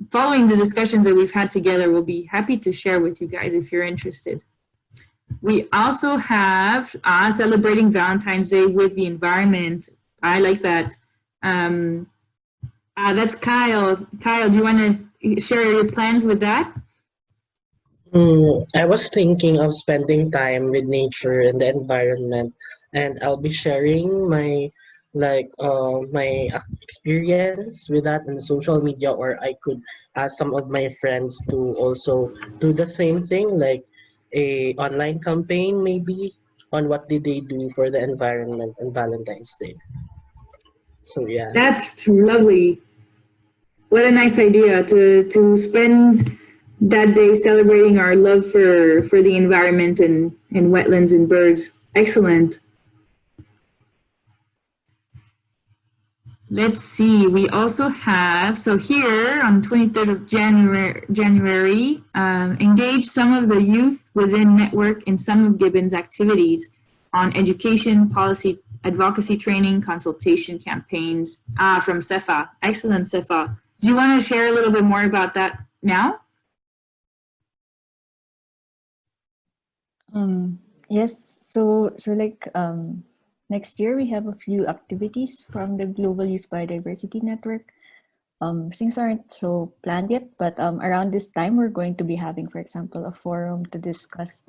following the discussions that we've had together, we'll be happy to share with you guys if you're interested. We also have celebrating Valentine's Day with the environment. I like that. That's Kyle. Kyle, do you want to share your plans with that? I was thinking of spending time with nature and the environment, and I'll be sharing my my experience with that in social media, or I could ask some of my friends to also do the same thing, like a online campaign maybe on what did they do for the environment on Valentine's Day. So yeah. That's lovely. What a nice idea to spend that day celebrating our love for the environment and wetlands and birds. Excellent. Let's see, we also have, so here on 23rd of January, engage some of the youth within network in some of Gibbon's activities on education, policy, advocacy training, consultation campaigns from CEFA. Excellent, CEFA. Do you want to share a little bit more about that now? Yes, so like next year we have a few activities from the Global Youth Biodiversity Network. Things aren't so planned yet, but around this time we're going to be having, for example, a forum to discuss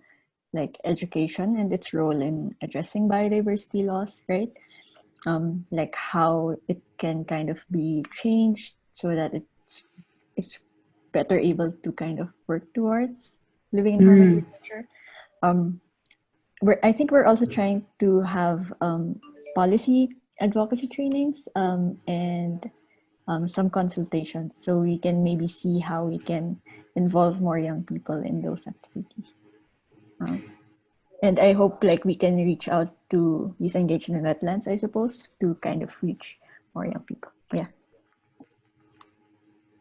like education and its role in addressing biodiversity loss, right? Like how it can kind of be changed so that it's better able to kind of work towards living in harmony with nature. I think we're also trying to have policy advocacy trainings and some consultations, so we can maybe see how we can involve more young people in those activities. And I hope like we can reach out to youth engagement in wetlands, I suppose, to kind of reach more young people. Yeah.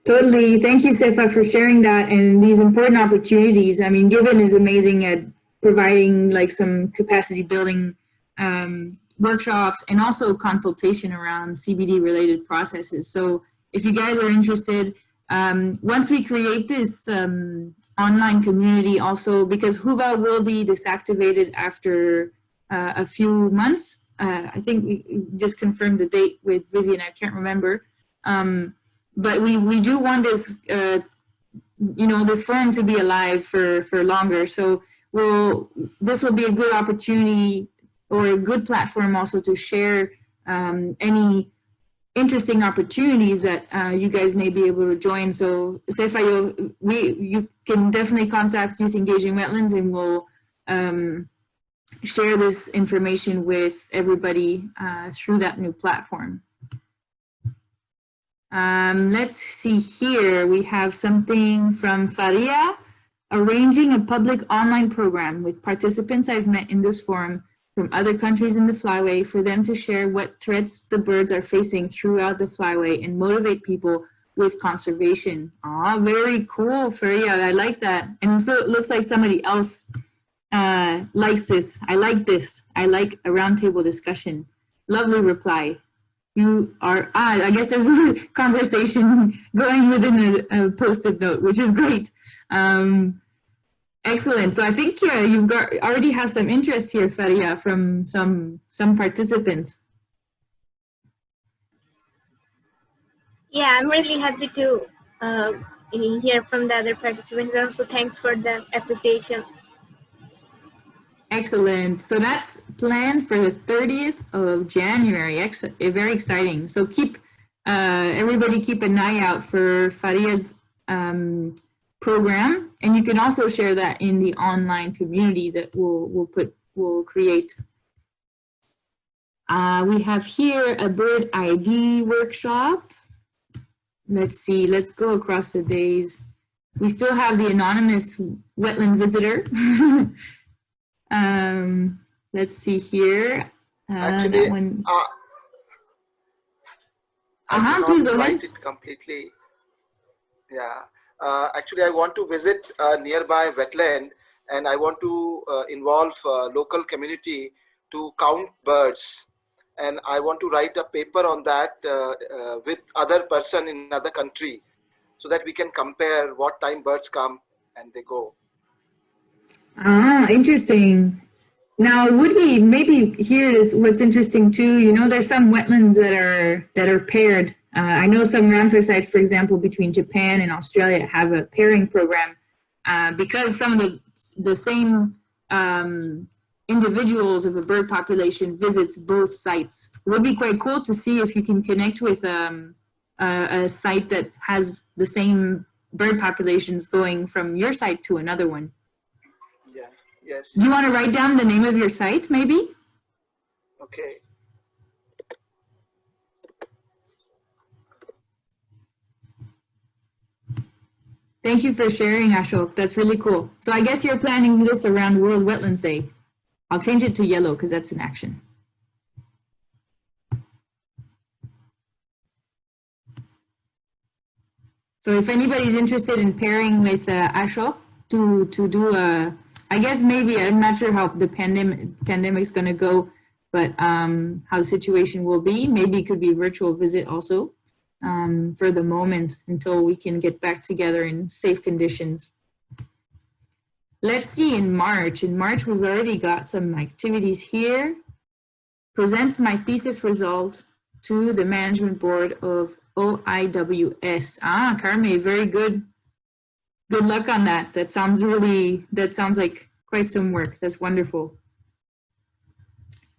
Totally. Thank you, Sefa, for sharing that and these important opportunities. I mean, Gibbon is amazing at providing like some capacity building workshops and also consultation around CBD related processes. So if you guys are interested, once we create this online community also, because Huva will be deactivated after a few months. I think we just confirmed the date with Vivian, I can't remember. But we do want this, you know, this forum to be alive for longer. So this will be a good opportunity or a good platform also to share any interesting opportunities that you guys may be able to join. So Sefa, you can definitely contact Youth Engaging Wetlands and we'll share this information with everybody through that new platform. Let's see here. We have something from Faria, arranging a public online program with participants I've met in this forum from other countries in the Flyway for them to share what threats the birds are facing throughout the Flyway and motivate people with conservation. Ah, very cool, Faria. I like that. And so it looks like somebody else likes this. I like this. I like a roundtable discussion. Lovely reply. You are, I guess there's a conversation going within a post-it note, which is great. Excellent. So I think you've already have some interest here, Faria, from some participants. Yeah, I'm really happy to hear from the other participants. So thanks for the appreciation. Excellent. So that's planned for the 30th of January. Very exciting. So everybody keep an eye out for Faria's program, and you can also share that in the online community that we'll create. We have here a bird ID workshop. Let's see, let's go across the days. We still have the anonymous wetland visitor. Let's see here. Actually, that one. I Please cannot go write ahead. it completely. Yeah. Actually, I want to visit a nearby wetland, and I want to involve local community to count birds. And I want to write a paper on that with other person in another country, so that we can compare what time birds come and they go. Interesting. Now, would we maybe here is what's interesting too? You know, there's some wetlands that are paired. I know some Ramsar sites, for example, between Japan and Australia have a pairing program because some of the same individuals of a bird population visits both sites. It would be quite cool to see if you can connect with a site that has the same bird populations going from your site to another one. Yeah. Yes. Do you want to write down the name of your site, maybe? Okay. Thank you for sharing, Ashok. That's really cool. So I guess you're planning this around World Wetlands Day. I'll change it to yellow because that's in action. So if anybody's interested in pairing with Ashok to do a, I guess maybe, I'm not sure how the pandemic's going to go, but how the situation will be. Maybe it could be a virtual visit also for the moment until we can get back together in safe conditions. Let's see in March. In March, we've already got some activities here. Presents my thesis result to the management board of OIWS. Carme, very good. Good luck on that. That sounds like quite some work. That's wonderful.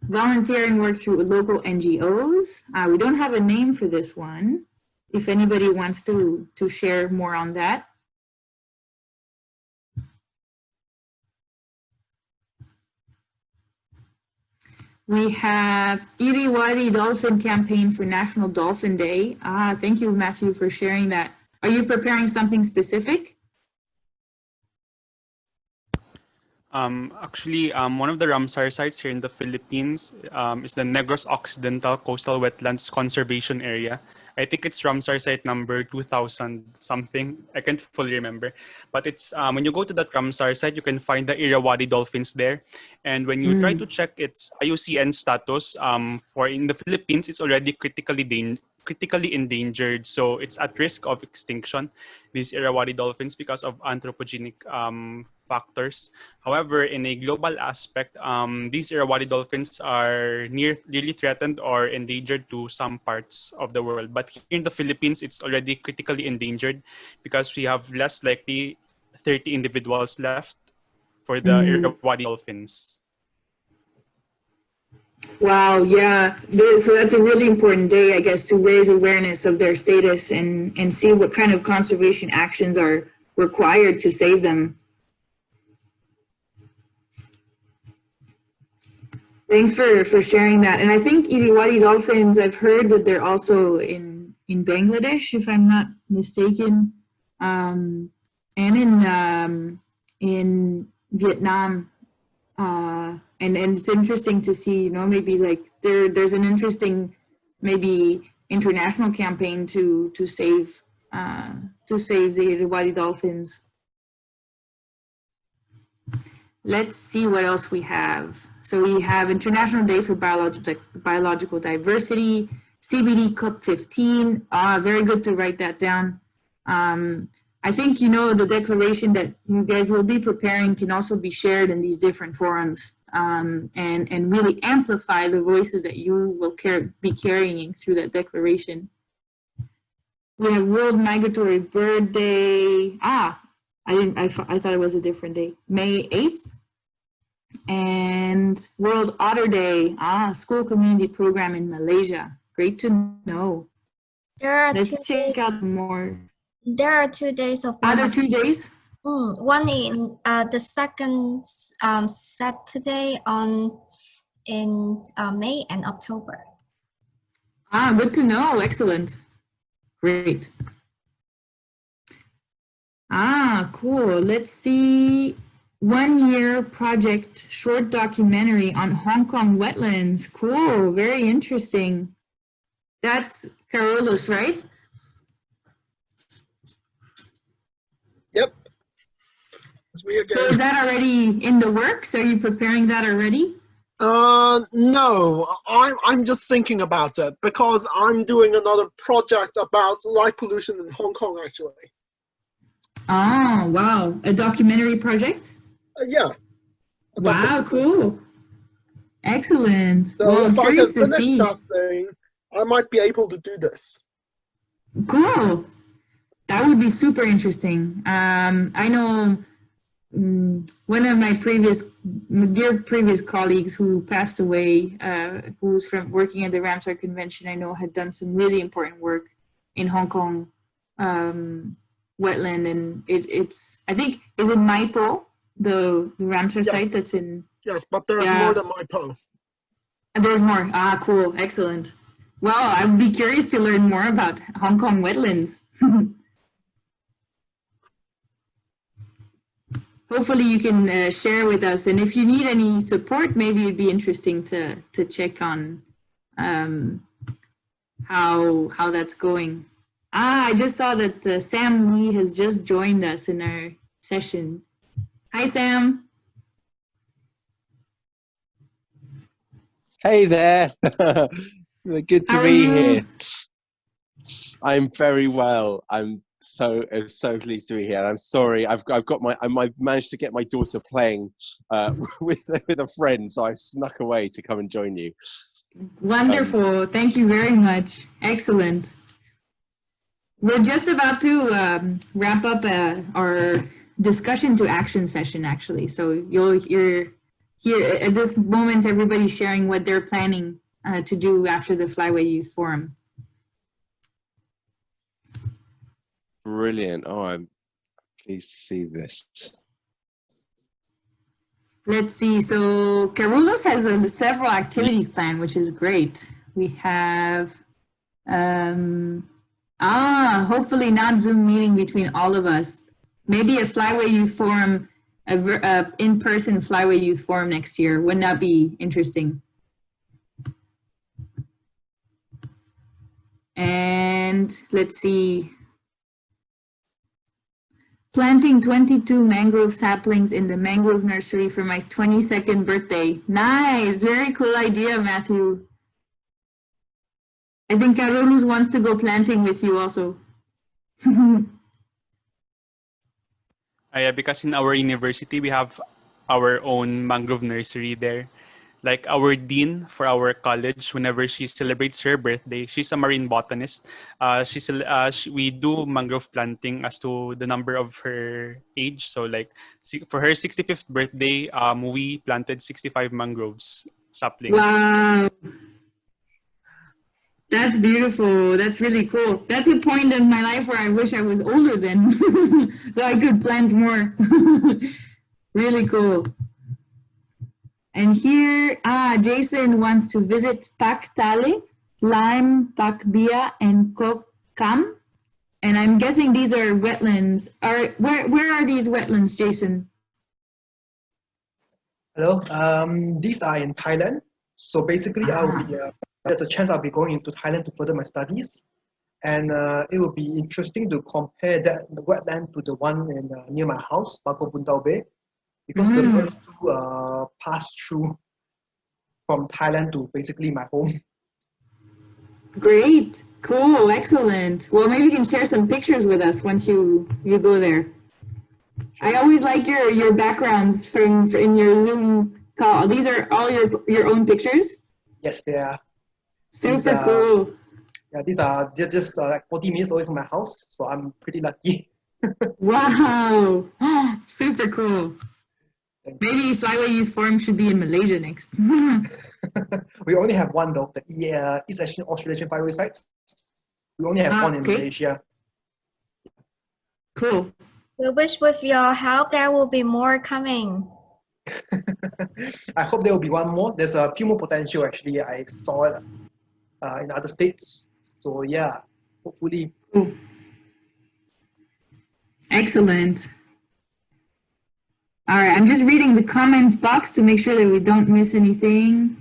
Volunteering work through local NGOs. We don't have a name for this one. If anybody wants to share more on that. We have Iriwari Dolphin Campaign for National Dolphin Day. Thank you, Matthew, for sharing that. Are you preparing something specific? Actually, one of the Ramsar sites here in the Philippines is the Negros Occidental Coastal Wetlands Conservation Area. I think it's Ramsar site number 2000 something. I can't fully remember. But it's when you go to that Ramsar site, you can find the Irrawaddy dolphins there. And when you try to check its IUCN status, for in the Philippines, it's already critically endangered. So it's at risk of extinction, these Irrawaddy dolphins, because of anthropogenic factors. However, in a global aspect, these Irrawaddy dolphins are nearly threatened or endangered to some parts of the world. But here in the Philippines, it's already critically endangered because we have less likely 30 individuals left for the Irrawaddy dolphins. Wow, yeah. So that's a really important day, I guess, to raise awareness of their status and see what kind of conservation actions are required to save them. Thanks for sharing that. And I think Iriwadi dolphins, I've heard that they're also in Bangladesh, if I'm not mistaken, and in Vietnam. And it's interesting to see, you know, maybe like there's an interesting, maybe international campaign to save the Iriwadi dolphins. Let's see what else we have. So we have International Day for Biological Diversity, CBD Cup 15. Very good to write that down. I think, you know, the declaration that you guys will be preparing can also be shared in these different forums and really amplify the voices that you will be carrying through that declaration. We have World Migratory Bird Day. I thought it was a different day. May 8th. And World Otter Day, school community program in Malaysia. Great to know. Let's check out more. There are 2 days of Other 2 days? one in the second Saturday in May and October. Good to know. Excellent. Great. Cool. Let's see. 1 year project short documentary on Hong Kong wetlands. Cool. Very interesting. That's Carolus, right? Yep. It's me again. So is that already in the works? Are you preparing that already? No, I'm just thinking about it because I'm doing another project about light pollution in Hong Kong, actually. Oh, wow. A documentary project? Yeah. Wow, cool. Excellent. So well, if I can curious to finish see. that thing, I might be able to do this. Cool. That would be super interesting. I know one of my dear previous colleagues who passed away, who was working at the Ramsar Convention, I know had done some really important work in Hong Kong wetland, and it's I think, is it Maipo, the Ramsar site that's in? Yes, but there's more than Maipo. There's more. Cool. Excellent. Well, I would be curious to learn more about Hong Kong wetlands. Hopefully you can share with us, and if you need any support, maybe it'd be interesting to check on how that's going. I just saw that Sam Lee has just joined us in our session. Hi, Sam. Hey there. Good to be here. I'm very well. I'm so pleased to be here. I'm sorry. I've managed to get my daughter playing with a friend, so I've snuck away to come and join you. Wonderful. Thank you very much. Excellent. We're just about to wrap up our discussion to action session, actually. So you're here at this moment. Everybody's sharing what they're planning to do after the Flyway Youth Forum. Brilliant. Oh, I'm pleased to see this. Let's see. So Carolus has several activities planned, which is great. We have, hopefully not Zoom meeting between all of us. Maybe a Flyway Youth Forum, in-person Flyway Youth Forum next year. Wouldn't that be interesting? And let's see. Planting 22 mangrove saplings in the mangrove nursery for my 22nd birthday. Nice, very cool idea, Matthew. I think Carolus wants to go planting with you also. Yeah, because in our university, we have our own mangrove nursery there. Like our dean for our college, whenever she celebrates her birthday, she's a marine botanist. We do mangrove planting as to the number of her age. So like for her 65th birthday, we planted 65 mangroves saplings. Wow. That's beautiful. That's really cool. That's a point in my life where I wish I was older then, so I could plant more. Really cool. And here, Jason wants to visit Pak Tale, Lime, Pak Bia, and Kok Kam. And I'm guessing these are wetlands. Where are these wetlands, Jason? Hello, these are in Thailand. So basically, there's a chance I'll be going into Thailand to further my studies. And it will be interesting to compare the wetland to the one near my house, Bako Buntao Bay. Because the first two pass through from Thailand to basically my home. Great, cool, excellent. Well, maybe you can share some pictures with us once you go there. I always like your backgrounds in your Zoom call. These are all your own pictures? Yes, they are. Super cool. Yeah, these are just like 40 minutes away from my house, so I'm pretty lucky. Wow, super cool. Maybe Flyway Youth Forum should be in Malaysia next. We only have one though, the East Asian Australasian Flyway sites. We only have one in Malaysia. Cool. We wish with your help there will be more coming. I hope there will be one more. There's a few more potential actually. I saw it in other states. So yeah, hopefully. Excellent. All right, I'm just reading the comments box to make sure that we don't miss anything.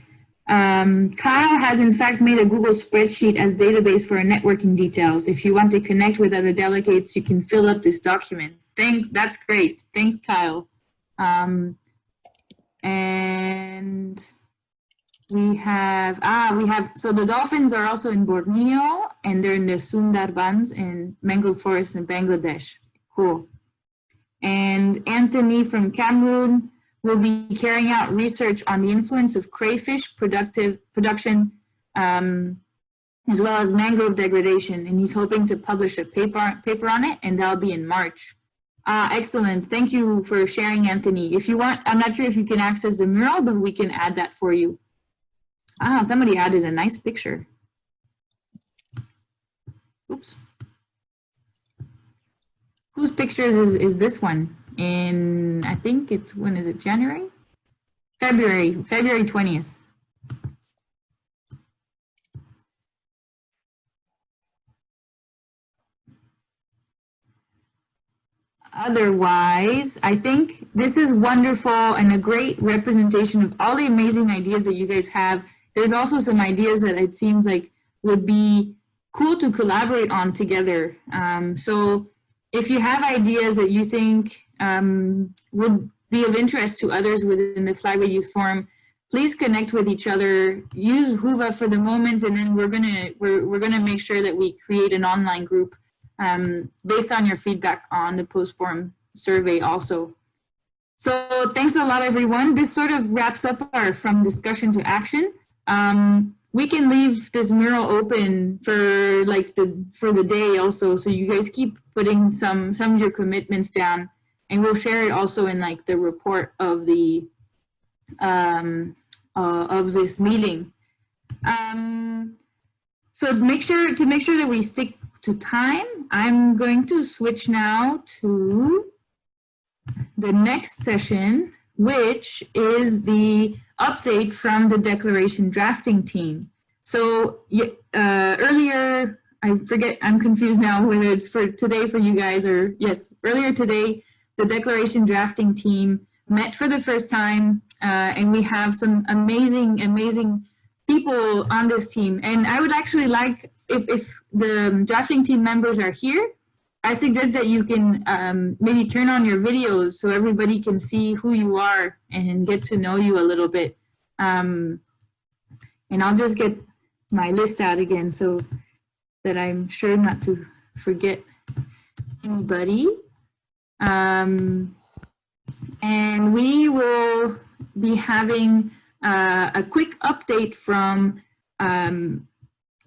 Kyle has in fact made a Google spreadsheet as database for our networking details. If you want to connect with other delegates, you can fill up this document. Thanks, that's great. Thanks, Kyle. And we have, so the dolphins are also in Borneo and they're in the Sundarbans in mangrove forest in Bangladesh. Cool. And Anthony from Cameroon will be carrying out research on the influence of crayfish production as well as mangrove degradation. And he's hoping to publish a paper on it, and that'll be in March. Excellent. Thank you for sharing, Anthony. If you want, I'm not sure if you can access the mural, but we can add that for you. Somebody added a nice picture. Oops. Whose pictures is this one? In, I think it's, when is it, January? February 20th. Otherwise, I think this is wonderful and a great representation of all the amazing ideas that you guys have. There's also some ideas that it seems like would be cool to collaborate on together. So if you have ideas that you think would be of interest to others within the Flyway Youth Forum, please connect with each other. Use Whova for the moment, and then we're gonna make sure that we create an online group based on your feedback on the post-forum survey also. So thanks a lot, everyone. This sort of wraps up our From Discussion to Action. We can leave this mural open for the day also, so you guys keep putting some of your commitments down, and we'll share it also in like the report of the of this meeting. So to make sure that we stick to time, I'm going to switch now to the next session, which is the update from the declaration drafting team. So earlier, I forget, I'm confused now whether it's for today for you guys or, yes, earlier today, the declaration drafting team met for the first time, and we have some amazing people on this team. And I would actually like, if the drafting team members are here, I suggest that you can maybe turn on your videos so everybody can see who you are and get to know you a little bit. And I'll just get my list out again so that I'm sure not to forget anybody. And we will be having a quick update from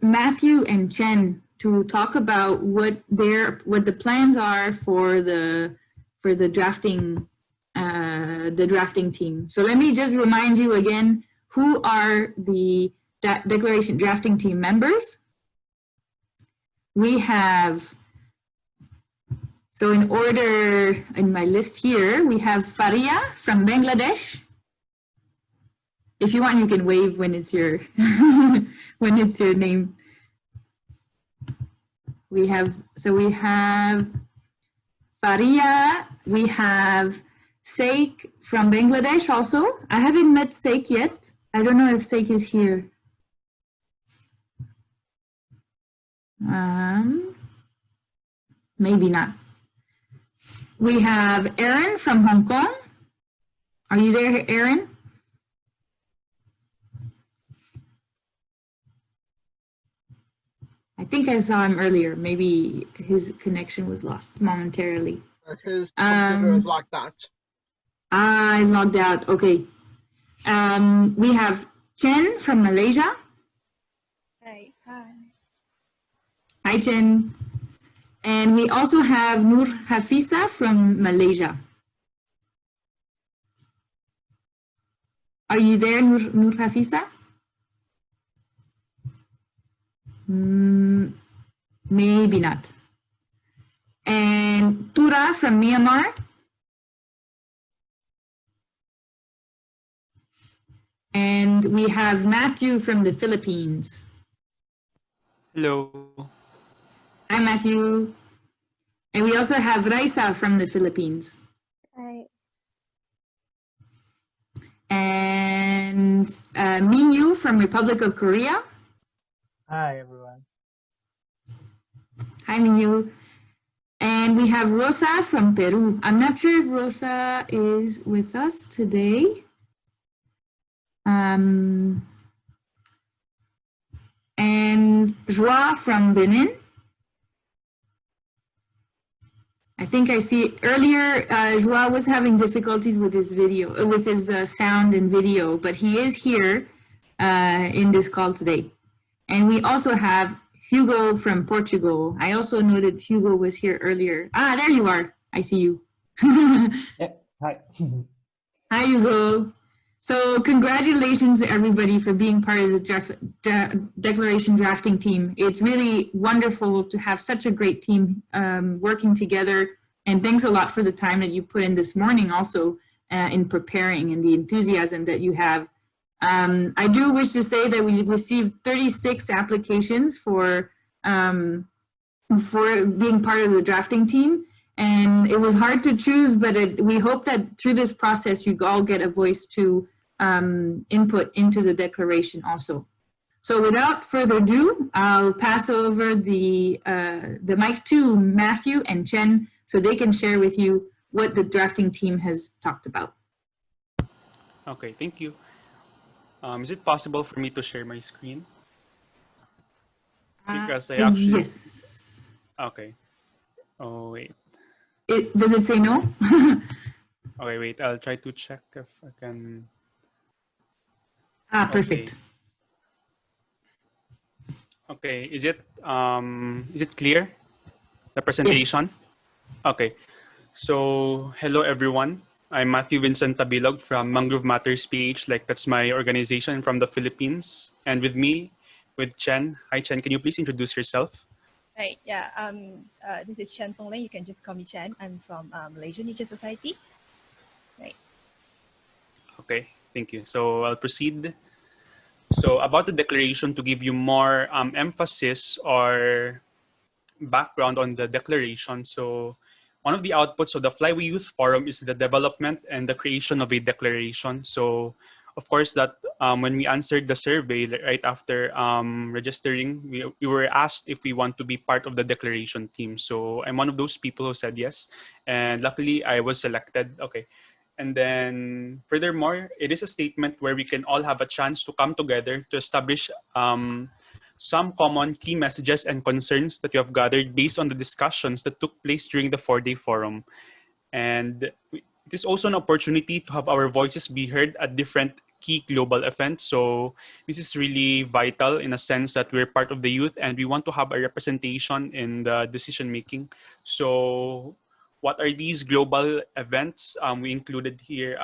Matthew and Chen to talk about what the plans are for the drafting team. So let me just remind you again, who are the declaration drafting team members? We have, so in order in my list here, we have Faria from Bangladesh. If you want, you can wave when it's your when it's your name. We have Faria, we have Sheikh from Bangladesh also. I haven't met Sheikh yet. I don't know if Sheikh is here. Maybe not. We have Aaron from Hong Kong. Are you there, Aaron? I think I saw him earlier. Maybe his connection was lost momentarily. His computer is like that. He's logged out. Okay. We have Chen from Malaysia. Hi. Hi, Chen. And we also have Nur Hafisa from Malaysia. Are you there, Nur Hafisa? Maybe not. And Tura from Myanmar. And we have Matthew from the Philippines. Hello. Hi, Matthew. And we also have Raisa from the Philippines. Hi. And Mingyu from Republic of Korea. Hi, everyone. Hi, Mingyu. And we have Rosa from Peru. I'm not sure if Rosa is with us today. And Joa from Benin. I think I see earlier, Joa was having difficulties with his video, with his sound and video, but he is here in this call today. And we also have Hugo from Portugal. I also noted Hugo was here earlier. Ah, there you are. I see you. Yeah, hi. Hi, Hugo. So congratulations to everybody for being part of the declaration drafting team. It's really wonderful to have such a great team working together. And thanks a lot for the time that you put in this morning also in preparing and the enthusiasm that you have. I do wish to say that we received 36 applications for being part of the drafting team. And it was hard to choose, but we hope that through this process, you all get a voice to input into the declaration also. So without further ado, I'll pass over the mic to Matthew and Chen so they can share with you what the drafting team has talked about. Okay, thank you. Is it possible for me to share my screen? Because I actually... Yes. Okay. Oh, wait. Does it say no? Okay, wait. I'll try to check if I can... Ah, perfect. Okay, is it clear, the presentation? Yes. Okay, so hello everyone. I'm Matthew Vincent Tabilog from Mangrove Matters PH, like that's my organization from the Philippines. And with me, with Chen. Hi Chen, can you please introduce yourself? Right, yeah, this is Chen Pongleng. You can just call me Chen. I'm from Malaysian Nature Society. Right. Okay, thank you. So I'll proceed. So about the declaration, to give you more emphasis or background on the declaration. So one of the outputs of the Flyway Youth Forum is the development and the creation of a declaration. So of course that when we answered the survey right after registering, we were asked if we want to be part of the declaration team. So I'm one of those people who said yes. And luckily I was selected. Okay. And then furthermore, it is a statement where we can all have a chance to come together to establish some common key messages and concerns that you have gathered based on the discussions that took place during the 4-day forum. And it is also an opportunity to have our voices be heard at different key global events. So this is really vital in a sense that we're part of the youth and we want to have a representation in the decision making. So what are these global events? We included here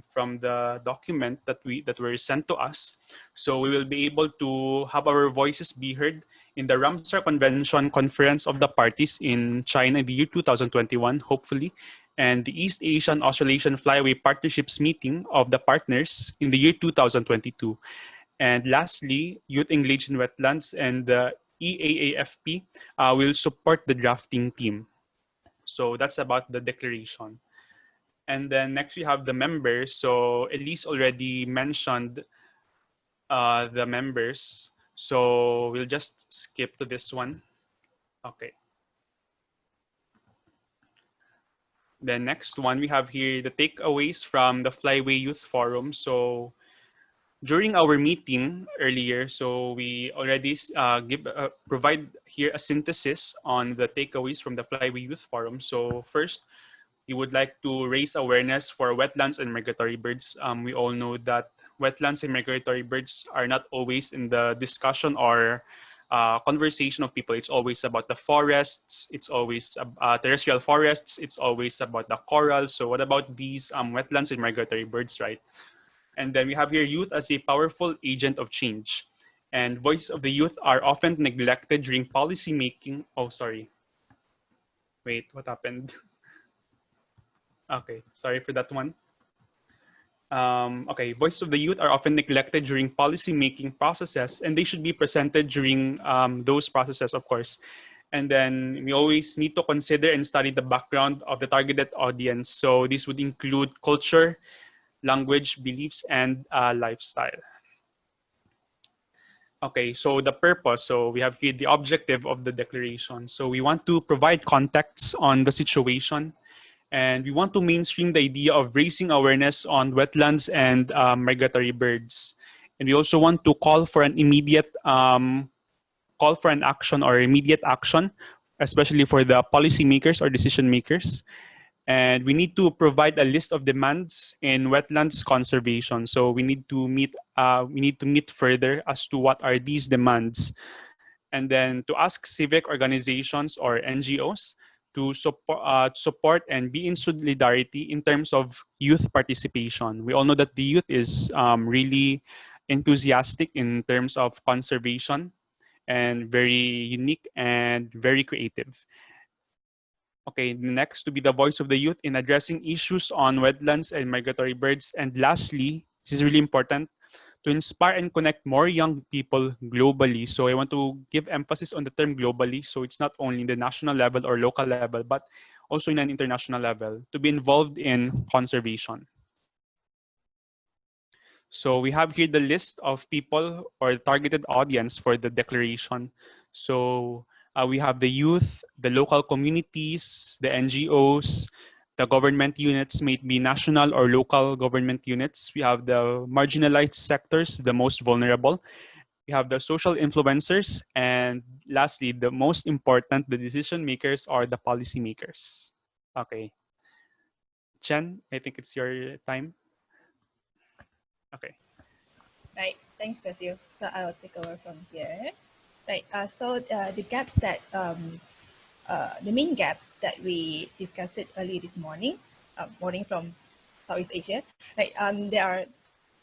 from the document that were sent to us. So we will be able to have our voices be heard in the Ramsar Convention Conference of the Parties in China in the year 2021, hopefully, and the East Asian Australasian Flyway Partnerships meeting of the partners in the year 2022. And lastly, Youth Engaged in Wetlands and the EAAFP will support the drafting team. So that's about the declaration. And then next we have the members. So Elise already mentioned the members. So we'll just skip to this one. Okay. The next one we have here, the takeaways from the Flyway Youth Forum. So during our meeting earlier, so we already provide here a synthesis on the takeaways from the Flyway Youth Forum. So first, we would like to raise awareness for wetlands and migratory birds. We all know that wetlands and migratory birds are not always in the discussion or conversation of people. It's always about the forests. It's always terrestrial forests. It's always about the coral. So what about these wetlands and migratory birds, right? And then we have here youth as a powerful agent of change. And voices of the youth are often neglected during policy making. Oh, sorry. Wait, what happened? Okay, sorry for that one. Okay, voices of the youth are often neglected during policy making processes, and they should be presented during those processes, of course. And then we always need to consider and study the background of the targeted audience. So this would include culture, language, beliefs, and lifestyle. Okay, so the purpose. So we have here the objective of the declaration. So we want to provide context on the situation, and we want to mainstream the idea of raising awareness on wetlands and migratory birds. And we also want to call for an immediate call for an action or immediate action, especially for the policymakers or decision makers. And we need to provide a list of demands in wetlands conservation. So we need to meet further as to what are these demands, and then to ask civic organizations or NGOs to support and be in solidarity in terms of youth participation. We all know that the youth is really enthusiastic in terms of conservation and very unique and very creative. Okay, next to be the voice of the youth in addressing issues on wetlands and migratory birds. And lastly, this is really important, to inspire and connect more young people globally. So I want to give emphasis on the term globally. So it's not only in the national level or local level, but also in an international level, to be involved in conservation. So we have here the list of people or targeted audience for the declaration. So we have the youth, the local communities, the NGOs, the government units, may it be national or local government units. We have the marginalized sectors, the most vulnerable. We have the social influencers. And lastly, the most important, the decision makers or the policy makers. Okay. Chen, I think it's your time. Okay. Right, thanks Matthew. So I'll take over from here. Right, so the gaps that the main gaps that we discussed it early this morning from Southeast Asia, right? There are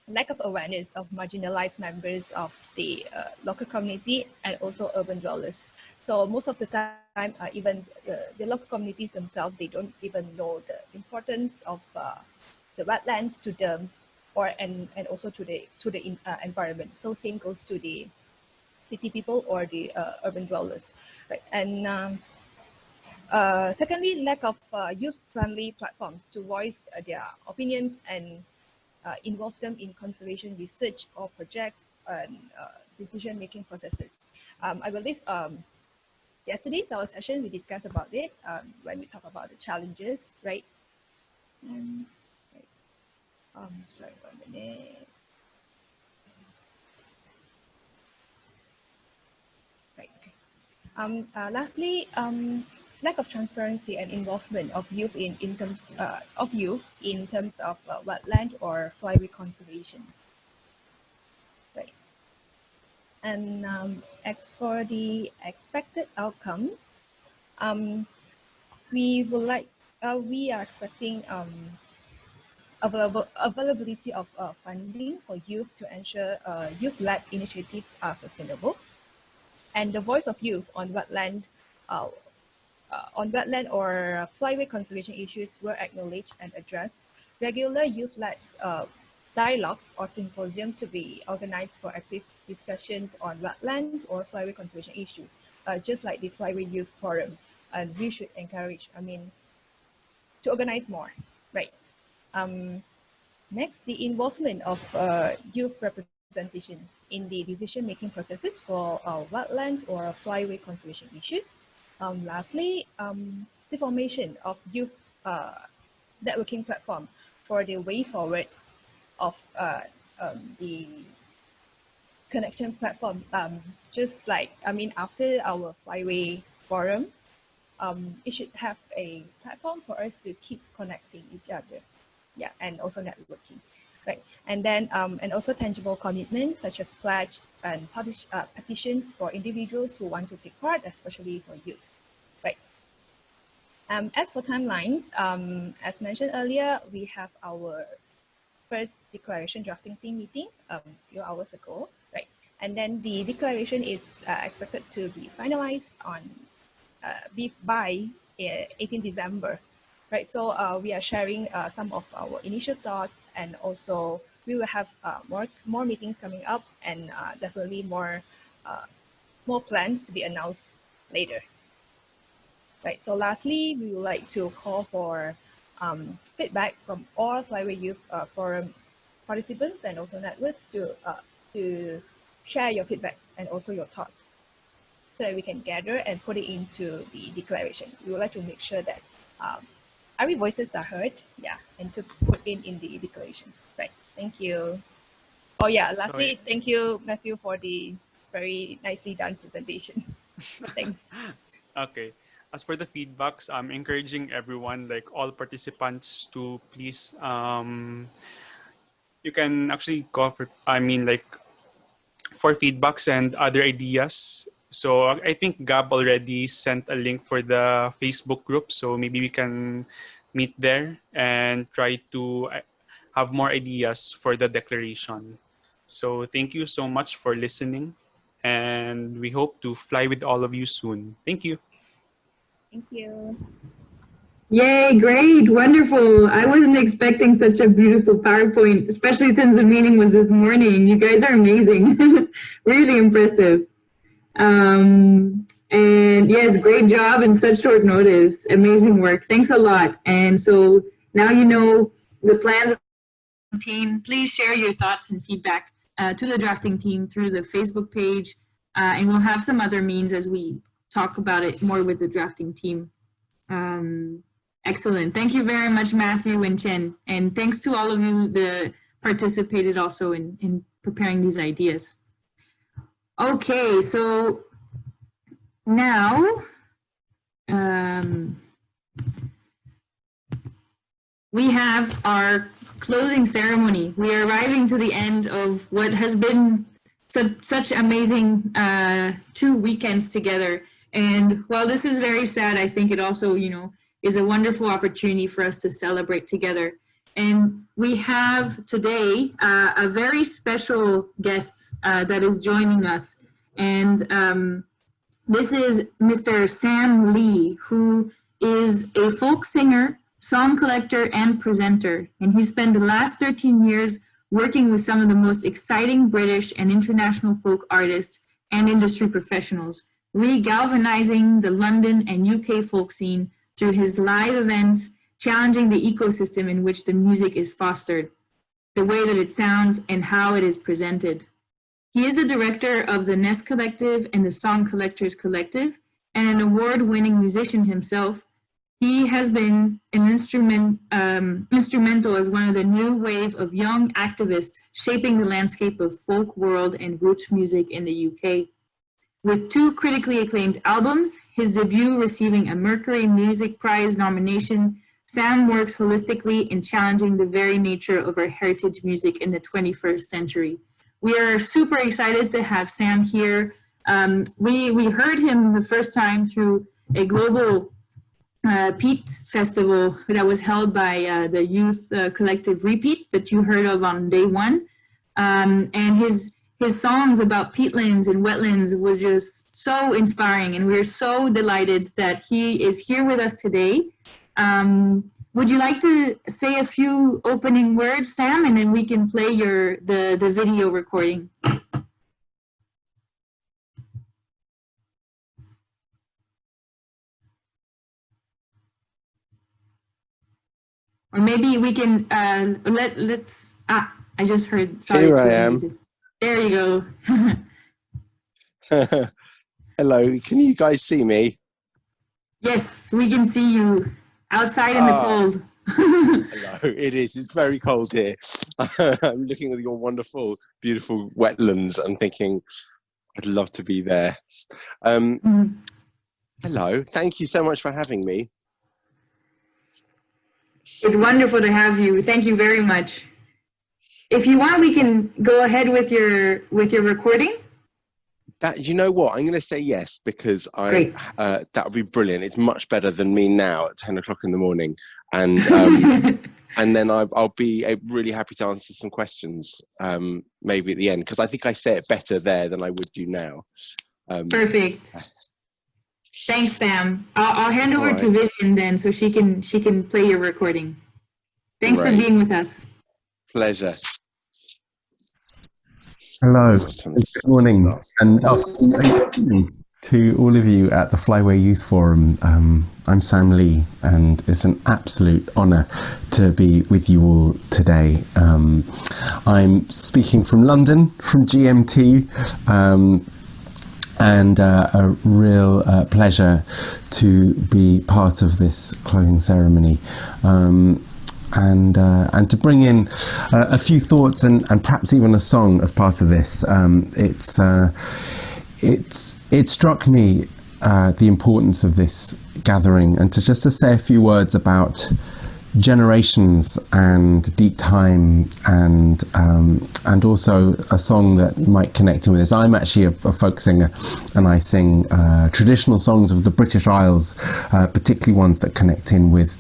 lack of awareness of marginalized members of the local community and also urban dwellers. So most of the time, even the local communities themselves, they don't even know the importance of the wetlands to them, and also to the environment. So same goes to the city people or the urban dwellers, right? And secondly, lack of youth-friendly platforms to voice their opinions and involve them in conservation research or projects and decision-making processes. I believe yesterday's our session we discussed about it when we talk about the challenges, right? Sorry, 1 minute. Right. Okay. Lastly, lack of transparency and involvement of youth in terms of wetland or flyway conservation. Right. And as for the expected outcomes, we are expecting availability of funding for youth to ensure youth-led initiatives are sustainable, and the voice of youth on wetland or flyway conservation issues were acknowledged and addressed. Regular youth-led dialogues or symposium to be organized for active discussions on wetland or flyway conservation issues, just like the Flyway Youth Forum. And we should encourage, to organize more, right? Next, the involvement of youth representation in the decision-making processes for wetland or flyway conservation issues. Lastly, the formation of youth networking platform for the way forward of the connection platform. Just like, after our Flyway Forum, it should have a platform for us to keep connecting each other. Yeah, and also networking, right? And then, and also tangible commitments such as pledge and petitions for individuals who want to take part, especially for youth, right? As for timelines, as mentioned earlier, we have our first declaration drafting team meeting a few hours ago, right? And then the declaration is expected to be finalized on by 18 December, right? So we are sharing some of our initial thoughts, and also we will have more meetings coming up, and definitely more plans to be announced later. Right. So lastly, we would like to call for feedback from all Flyway Youth Forum participants and also networks to share your feedback and also your thoughts, so that we can gather and put it into the declaration. We would like to make sure that every voices are heard, yeah, and to put in the declaration. Right. Thank you. Oh yeah. Lastly, thank you, Matthew, for the very nicely done presentation. Thanks. Okay. As for the feedbacks, I'm encouraging everyone, like all participants, to please, you can actually call for, for feedbacks and other ideas. So I think Gab already sent a link for the Facebook group. So maybe we can meet there and try to have more ideas for the declaration. So thank you so much for listening, and we hope to fly with all of you soon. Thank you. Thank you. Yay, great, wonderful. I wasn't expecting such a beautiful PowerPoint, especially since the meeting was this morning. You guys are amazing, really impressive. And yes, great job in such short notice, amazing work. Thanks a lot. And so now you know the plans of the team. Please share your thoughts and feedback to the drafting team through the Facebook page, and we'll have some other means as we talk about it more with the drafting team. Excellent. Thank you very much, Matthew and Chen. And thanks to all of you that participated also in preparing these ideas. Okay, so now we have our closing ceremony. We are arriving to the end of what has been such amazing 2 weekends together. And while this is very sad, I think it also, is a wonderful opportunity for us to celebrate together. And we have today a very special guest that is joining us. And this is Mr. Sam Lee, who is a folk singer, song collector, and presenter. And he spent the last 13 years working with some of the most exciting British and international folk artists and industry professionals, re-galvanizing the London and UK folk scene through his live events, challenging the ecosystem in which the music is fostered, the way that it sounds, and how it is presented. He is the director of the Nest Collective and the Song Collectors Collective, and an award-winning musician himself. He has been an instrumental as one of the new wave of young activists shaping the landscape of folk world and roots music in the UK. With 2 critically acclaimed albums, his debut receiving a Mercury Music Prize nomination, Sam works holistically in challenging the very nature of our heritage music in the 21st century. We are super excited to have Sam here. We heard him the first time through a global Peat Festival that was held by the Youth Collective Repeat that you heard of on day 1. And his songs about peatlands and wetlands was just so inspiring, and we're so delighted that he is here with us today. Would you like to say a few opening words, Sam, and then we can play the video recording? Or maybe we can let's. I just heard. Sorry, here I am. There you go. Hello, can you guys see me? Yes, we can see you outside in the cold. Hello, it is. It's very cold here. I'm looking at your wonderful, beautiful wetlands and thinking, I'd love to be there. Hello, thank you so much for having me. It's wonderful to have you. Thank you very much. If you want, we can go ahead with your recording. You know what? I'm going to say yes, because that would be brilliant. It's much better than me now at 10 o'clock in the morning. And and then I'll be really happy to answer some questions, maybe at the end, because I think I say it better there than I would do now. Perfect. Thanks, Sam. I'll hand over Right. to Vivian then, so she can play your recording. Thanks for Great. being with us. Pleasure. Hello, good morning, and afternoon to all of you at the Flyway Youth Forum. I'm Sam Lee, and it's an absolute honour to be with you all today. I'm speaking from London, from GMT, and a real pleasure to be part of this closing ceremony. And to bring in a few thoughts and perhaps even a song as part of this. It struck me the importance of this gathering, and to say a few words about generations and deep time, and also a song that might connect in with this. I'm actually a folk singer, and I sing traditional songs of the British Isles, particularly ones that connect in with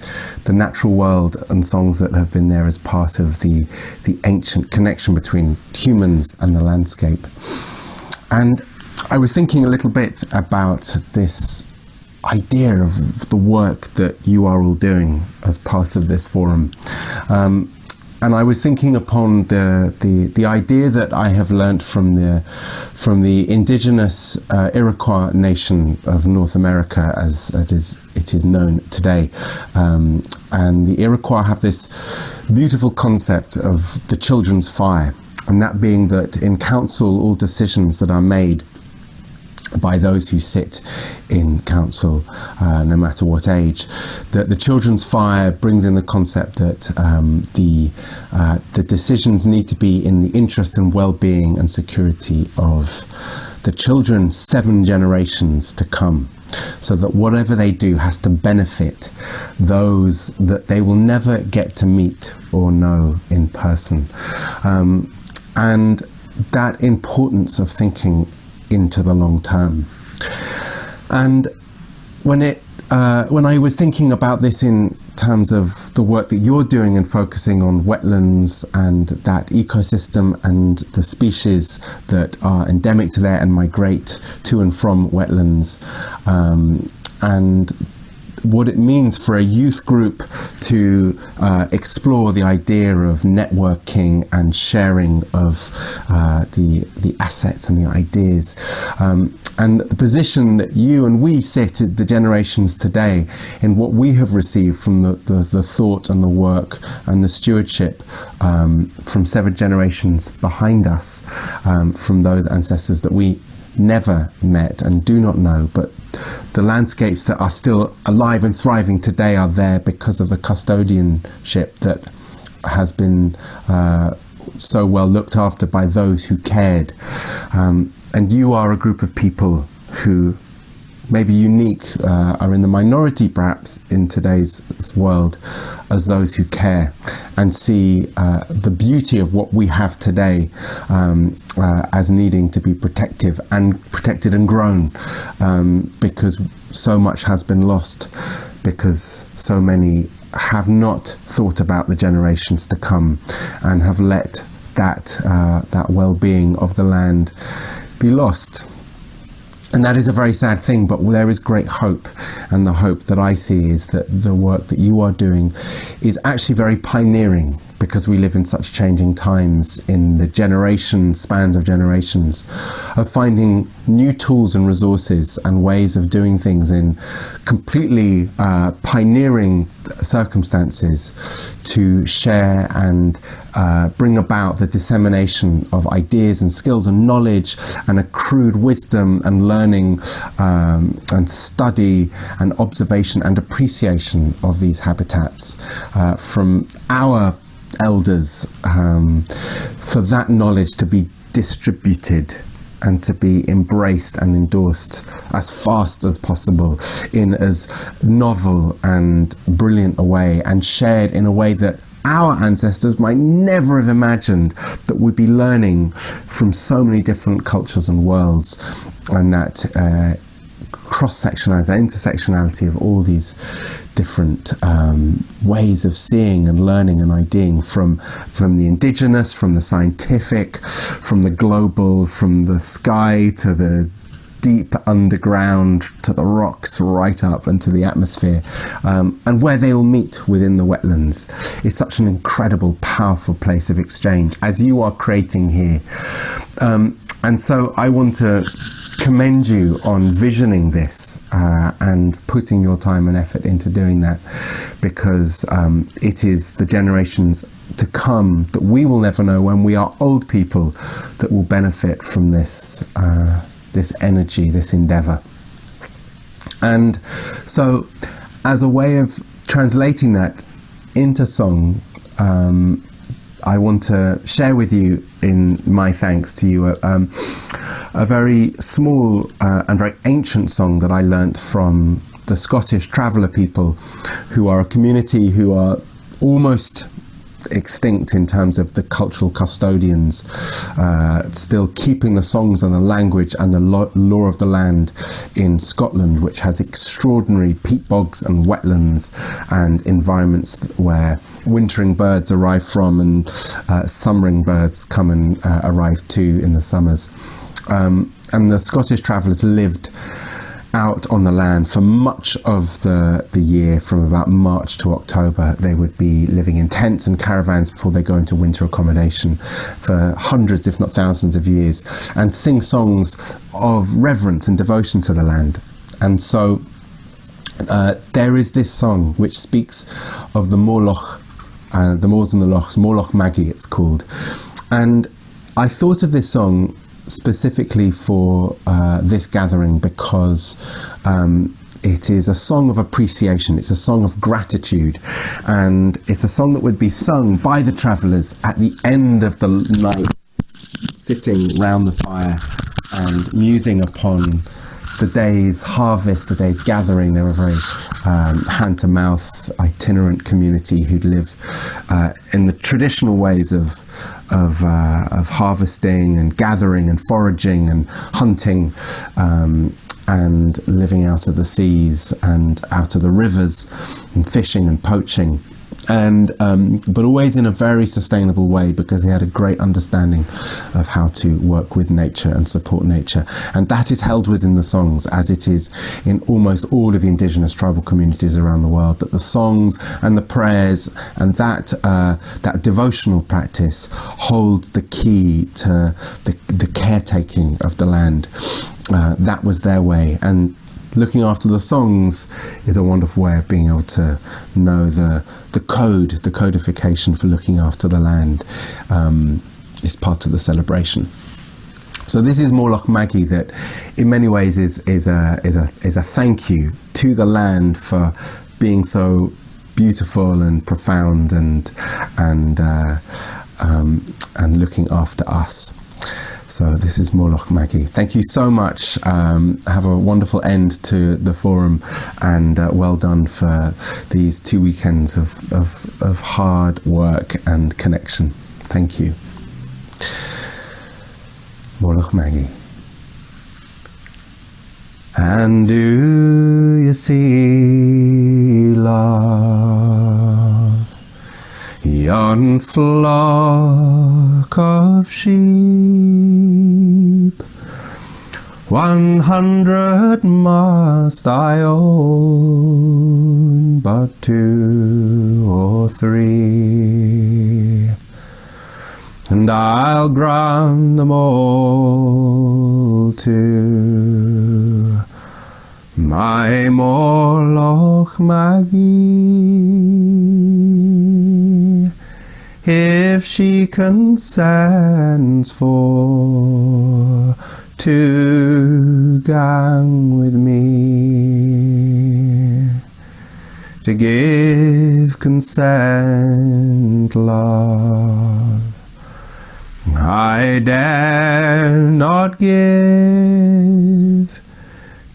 the natural world, and songs that have been there as part of the ancient connection between humans and the landscape. And I was thinking a little bit about this idea of the work that you are all doing as part of this forum, and I was thinking upon the idea that I have learnt from the indigenous Iroquois nation of North America, as it is known today, and the Iroquois have this beautiful concept of the children's fire, and that being that in council all decisions that are made by those who sit in council, no matter what age, that the children's fire brings in the concept that the decisions need to be in the interest and well-being and security of the children 7 generations to come, so that whatever they do has to benefit those that they will never get to meet or know in person. And that importance of thinking into the long term. And when I was thinking about this in terms of the work that you're doing and focusing on wetlands and that ecosystem and the species that are endemic to there and migrate to and from wetlands, and what it means for a youth group to explore the idea of networking and sharing of the assets and the ideas, and the position that you and we sit at the generations today in what we have received from the thought and the work and the stewardship from 7 generations behind us, from those ancestors that we never met and do not know, but the landscapes that are still alive and thriving today are there because of the custodianship that has been so well looked after by those who cared. And you are a group of people who, maybe unique, are in the minority perhaps in today's world, as those who care and see the beauty of what we have today as needing to be protected and grown, because so much has been lost, because so many have not thought about the generations to come and have let that well-being of the land be lost. And that is a very sad thing, but there is great hope. And the hope that I see is that the work that you are doing is actually very pioneering, because we live in such changing times, in the spans of generations, of finding new tools and resources and ways of doing things in completely pioneering circumstances to share and bring about the dissemination of ideas and skills and knowledge and accrued wisdom and learning and study and observation and appreciation of these habitats from our elders, for that knowledge to be distributed and to be embraced and endorsed as fast as possible in as novel and brilliant a way, and shared in a way that our ancestors might never have imagined that we'd be learning from so many different cultures and worlds, and that cross-sectionality, that intersectionality of all these different ways of seeing and learning and IDing, from the indigenous, from the scientific, from the global, from the sky to the deep underground, to the rocks right up and to the atmosphere, and where they all meet within the wetlands is such an incredible, powerful place of exchange, as you are creating here. And so I want to commend you on visioning this and putting your time and effort into doing that, because it is the generations to come that we will never know when we are old people that will benefit from this this energy, this endeavor. And so as a way of translating that into song, I want to share with you, in my thanks to you, a very small and very ancient song that I learnt from the Scottish Traveller people, who are a community who are almost extinct in terms of the cultural custodians, still keeping the songs and the language and the law of the land in Scotland, which has extraordinary peat bogs and wetlands and environments where wintering birds arrive from, and summering birds come and arrive too in the summers. And the Scottish travellers lived out on the land for much of the year. From about March to October, they would be living in tents and caravans before they go into winter accommodation for hundreds, if not thousands of years, and sing songs of reverence and devotion to the land. And so there is this song which speaks of the Morloch, the moors and the lochs, Morloch Maggie it's called. And I thought of this song specifically for this gathering because it is a song of appreciation, it's a song of gratitude, and it's a song that would be sung by the travellers at the end of the night, sitting round the fire and musing upon the day's harvest, the day's gathering. They were a very hand-to-mouth itinerant community who'd live in the traditional ways of harvesting and gathering and foraging and hunting, and living out of the seas and out of the rivers, and fishing and poaching, and but always in a very sustainable way, because they had a great understanding of how to work with nature and support nature. And that is held within the songs, as it is in almost all of the indigenous tribal communities around the world, that the songs and the prayers and that that devotional practice holds the key to the caretaking of the land. That was their way, and looking after the songs is a wonderful way of being able to know the codification for looking after the land is part of the celebration. So this is Morloch Maggie, that in many ways is a thank you to the land for being so beautiful and profound and looking after us. So this is Morloch Maggie. Thank you so much. Have a wonderful end to the forum, and well done for these 2 weekends of hard work and connection. Thank you. Morloch Maggie. And do you see, love, yon flock of sheep? 100 must I own, but 2 or 3, and I'll grant them all to my Morloch Maggie, if she consents for to gang with me, to give consent, love, I dare not give,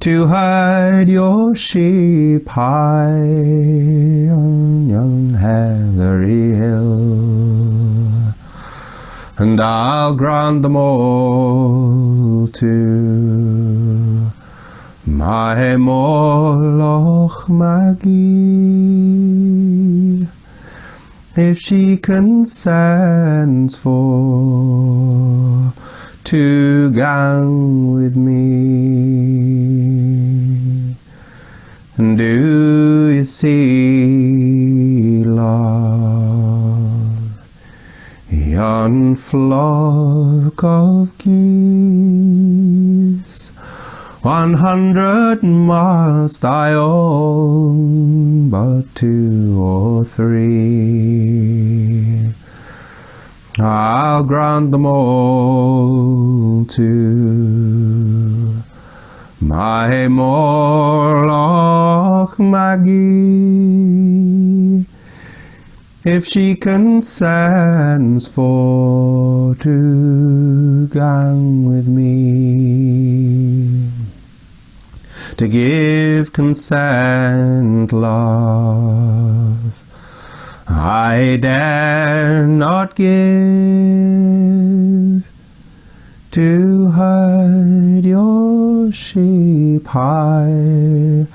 to hide your sheep high on yon heathery hill, and I'll grant them all to My Moloch Magi, if she consents for to gang with me. Do you see, love, yon flock of geese? 100 must I own, but 2 or 3 I'll grant them all to my Moloch Magi, if she consents for to gang with me. To give consent, love, I dare not give, to hide your sheep high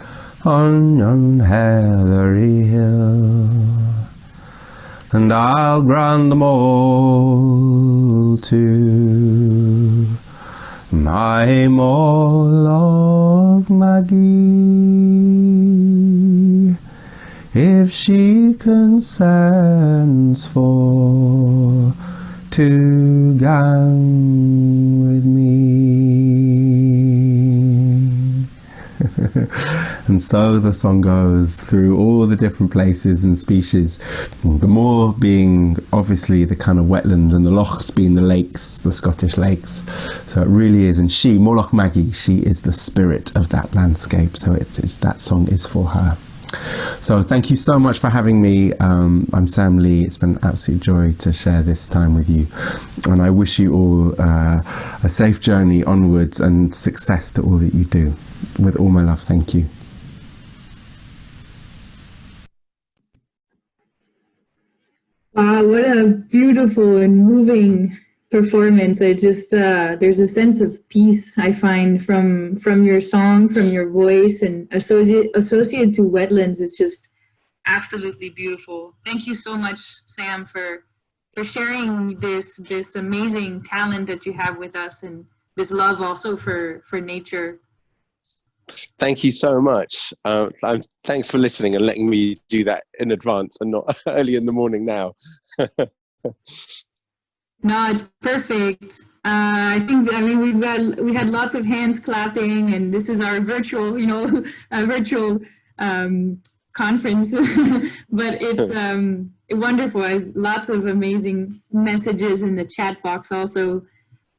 on yon heathery hill, and I'll grant them all to my Moloch Magi, if she consents for to gang with me. And so the song goes through all the different places and species, the moor being obviously the kind of wetlands and the lochs being the lakes, the Scottish lakes. So it really is, and she, Moloch Magi, she is the spirit of that landscape, so it's that song is for her. So thank you so much for having me. I'm Sam Lee. It's been an absolute joy to share this time with you, and I wish you all a safe journey onwards and success to all that you do. With all my love, thank you. Wow, what a beautiful and moving performance. I just there's a sense of peace I find from your song, from your voice, and associated to wetlands. It's just absolutely beautiful. Thank you so much, Sam, for sharing this amazing talent that you have with us, and this love also for nature. Thank you so much. Thanks for listening and letting me do that in advance and not early in the morning now. No, it's perfect. I mean, we had lots of hands clapping, and this is our virtual, virtual conference, but it's wonderful. Lots of amazing messages in the chat box also.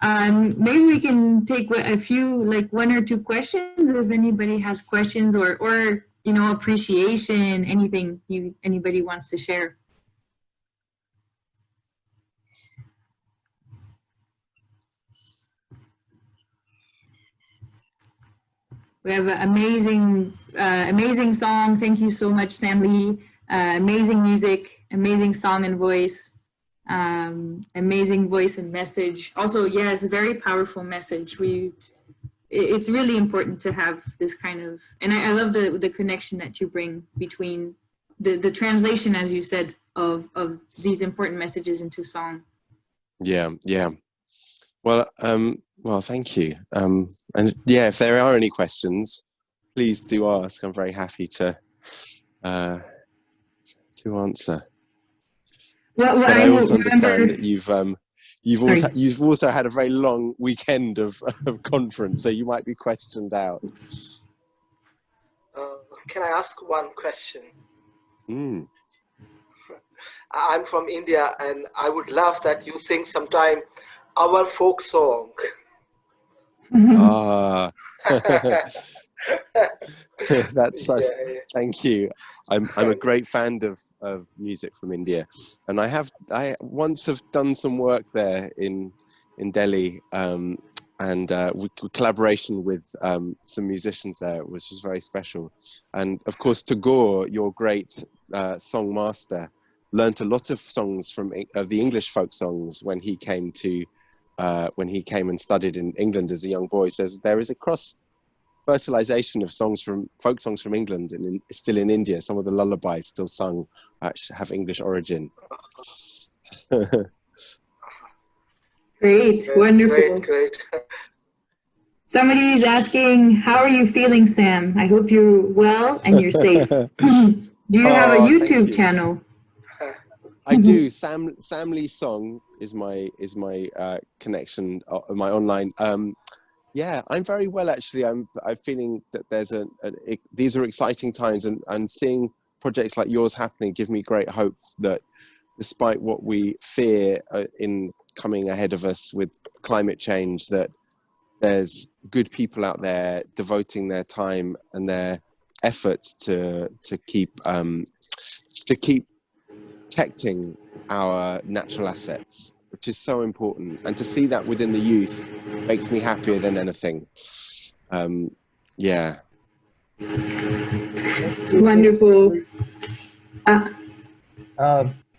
Maybe we can take a few, like 1 or 2 questions if anybody has questions or appreciation, anything anybody wants to share. We have an amazing song. Thank you so much, Sam Lee. Amazing music, amazing song and voice. Amazing voice and message. Also, yes, a very powerful message. It's really important to have this kind of, and I love the connection that you bring between the translation, as you said, of these important messages into song. Yeah. Well, thank you. And yeah, if there are any questions, please do ask. I'm very happy to answer. Well, but I also understand that you've also had a very long weekend of conference, so you might be questioned out. Can I ask one question? I'm from India, and I would love that you sing sometime our folk song. That's such. Thank you. I'm a great fan of music from India, and I once have done some work there in Delhi, and with collaboration with some musicians there, which was very special. And of course, Tagore, your great song master, learnt a lot of songs from the English folk songs when he came and studied in England as a young boy. Says there is a cross fertilization of songs from folk songs from England and still in India. Some of the lullabies still sung actually have English origin. Great, wonderful. Great. Somebody is asking, how are you feeling, Sam? I hope you're well and you're safe. Do you have a YouTube channel? I do. Sam Lee's song is my connection, my online. Yeah, I'm very well actually. I'm feeling that there's these are exciting times, and seeing projects like yours happening give me great hope that despite what we fear in coming ahead of us with climate change, that there's good people out there devoting their time and their efforts to keep protecting our natural assets, which is so important. And to see that within the youth makes me happier than anything. Yeah. Wonderful.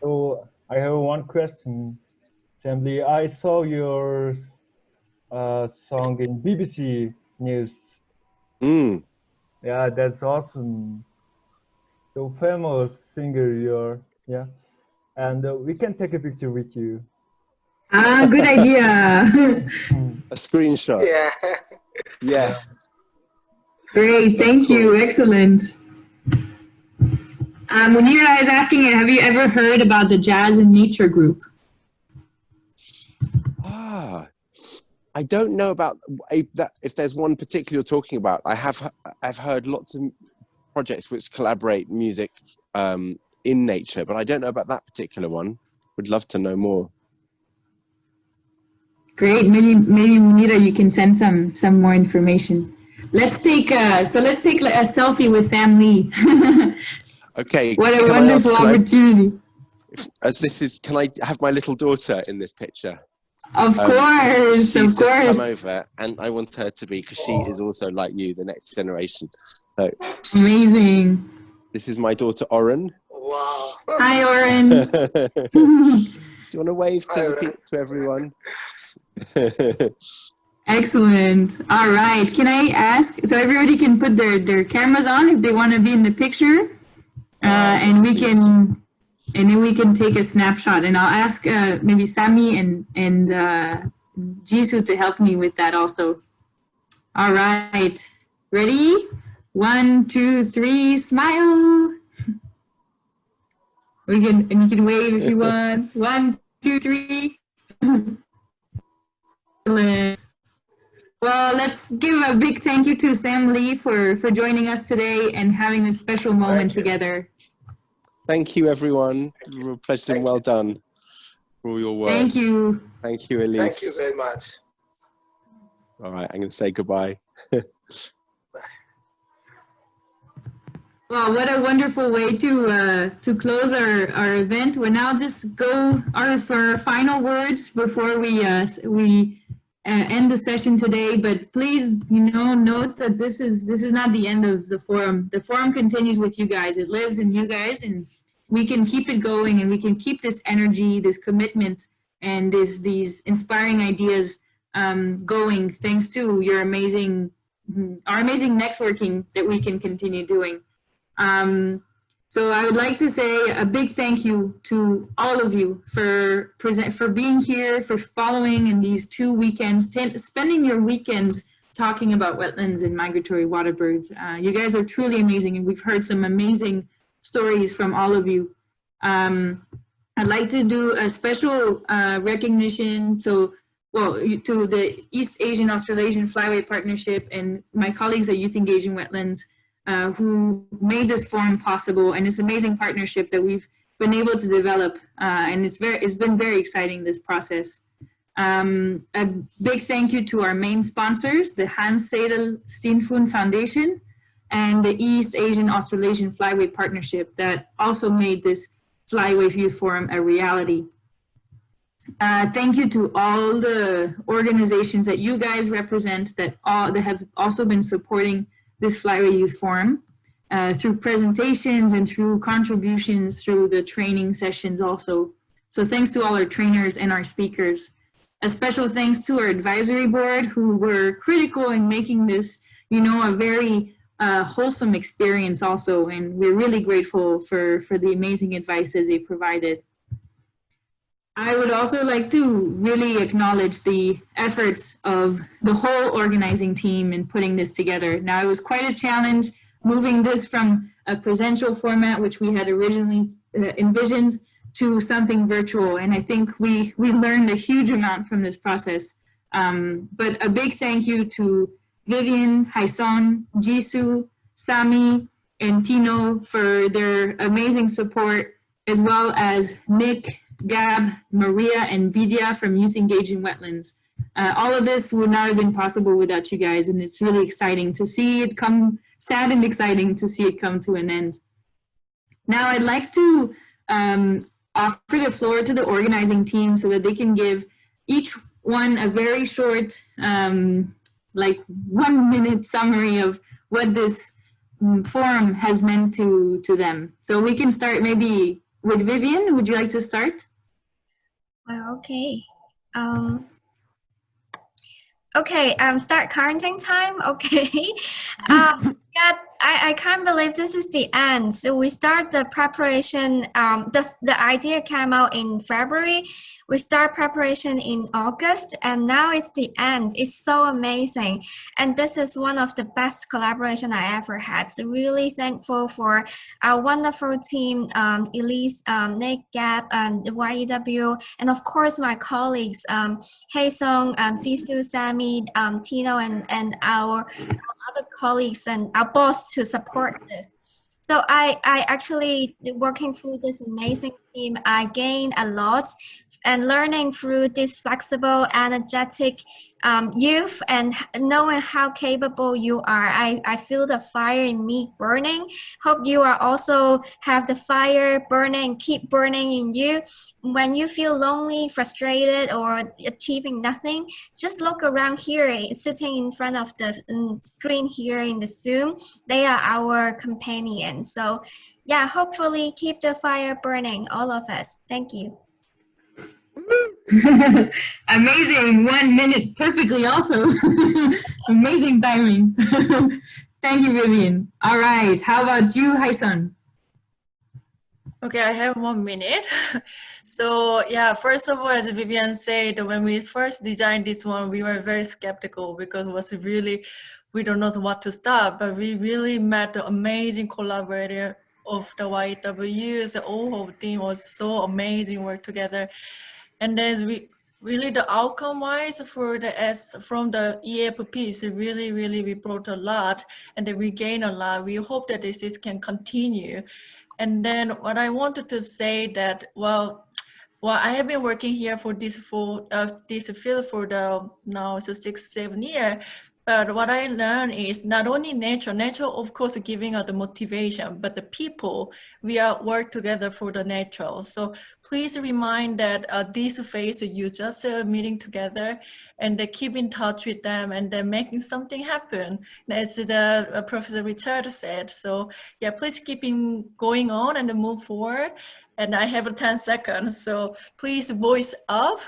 So I have one question, Assembly. I saw your song in BBC News. Yeah, that's awesome. So famous singer you're, yeah. And we can take a picture with you. Good idea. A screenshot. Yeah. Yeah. Great, thank you, excellent. Munira is asking, have you ever heard about the Jazz and Nature group? I don't know about that. If there's one particular you're talking about, I've heard lots of projects which collaborate music in nature, but I don't know about that particular one. Would love to know more. Great, maybe Munira, you can send some more information. Let's take a selfie with Sam Lee. Okay. What a wonderful opportunity. Can I have my little daughter in this picture? Of course, she's of just course. come over, and I want her to be, because she is also like you, the next generation. So amazing. This is my daughter Oren. Wow. Hi, Oren. Do you want to wave to everyone? Excellent. All right. Can I ask? So everybody can put their cameras on if they want to be in the picture, and then we can take a snapshot. And I'll ask maybe Sami and Jisoo to help me with that also. All right. Ready? 1, 2, 3. Smile. You can wave if you want. 1, 2, 3. Well, let's give a big thank you to Sam Lee for joining us today and having a special moment together. Thank you, everyone. Real pleasure and well done for all your work. Thank you. Thank you, Elise. Thank you very much. All right, I'm going to say goodbye. Well, what a wonderful way to close our event. We'll now just go for our final words before we end the session today. But please, note that this is not the end of the forum. The forum continues with you guys. It lives in you guys, and we can keep it going, and we can keep this energy, this commitment, and these inspiring ideas going thanks to our amazing networking that we can continue doing. So I would like to say a big thank you to all of you for being here, for following in these 2 weekends, spending your weekends talking about wetlands and migratory water birds. You guys are truly amazing, and we've heard some amazing stories from all of you. I'd like to do a special recognition to the East Asian Australasian Flyway Partnership and my colleagues at Youth Engaging Wetlands, who made this forum possible, and this amazing partnership that we've been able to develop, and it's been very exciting, this process. A big thank you to our main sponsors, the Hans Seidel Steenfoon Foundation and the East Asian Australasian Flyway Partnership that also made this Flyway Youth Forum a reality. Thank you to all the organizations that you guys represent that have also been supporting this Flyway Youth Forum through presentations and through contributions through the training sessions also. So thanks to all our trainers and our speakers. A special thanks to our advisory board, who were critical in making this a very wholesome experience also, and we're really grateful for the amazing advice that they provided. I would also like to really acknowledge the efforts of the whole organizing team in putting this together. Now, it was quite a challenge moving this from a presential format, which we had originally envisioned, to something virtual. And I think we learned a huge amount from this process. But a big thank you to Vivian, Haison, Jisoo, Sami, and Tino for their amazing support, as well as Nick, Gab, Maria, and Vidya from Youth Engaged in Wetlands. All of this would not have been possible without you guys, and it's really exciting to see it come, sad and exciting to see it come to an end. Now I'd like to offer the floor to the organizing team so that they can give each one a very short, like 1 minute summary of what this forum has meant to them. So we can start maybe with Vivian. Would you like to start? Well, okay. Okay, start counting time. Okay. Yeah, I can't believe this is the end. So we start the preparation. The idea came out in February. We start preparation in August, and now it's the end. It's so amazing, and this is one of the best collaboration I ever had. So really thankful for our wonderful team, Elise, Nick, Gab, and YEW, and of course my colleagues, Haesung, Jisoo, Sammy, Tino, and our other colleagues and our boss to support this. So I actually, working through this amazing team, I gained a lot, and learning through this flexible, energetic youth, and knowing how capable you are. I feel the fire in me burning. Hope you are also have the fire burning, keep burning in you. When you feel lonely, frustrated, or achieving nothing, just look around here, sitting in front of the screen here in the Zoom. They are our companions. So yeah, hopefully keep the fire burning, all of us. Thank you. Amazing, 1 minute perfectly also. Amazing timing. Thank you, Vivian. All right, how about you, Haison? Okay, I have 1 minute. So yeah, first of all, as Vivian said, when we first designed this one, we were very skeptical because it was really, we don't know what to start, but we really met the amazing collaborator of the YEW. The whole team was so amazing, work together. And then we really, the outcome wise for the from the EAPPs, really we brought a lot, and then we gained a lot. We hope that this can continue. And then what I wanted to say that, well, I have been working here for this field for the now 6-7 years. But what I learned is not only nature of course giving us the motivation, but the people, we are work together for the nature. So please remind that this phase you just meeting together and they keep in touch with them and they're making something happen. As the Professor Richard said. So yeah, please keep going on and move forward. And I have 10 seconds, so please voice up.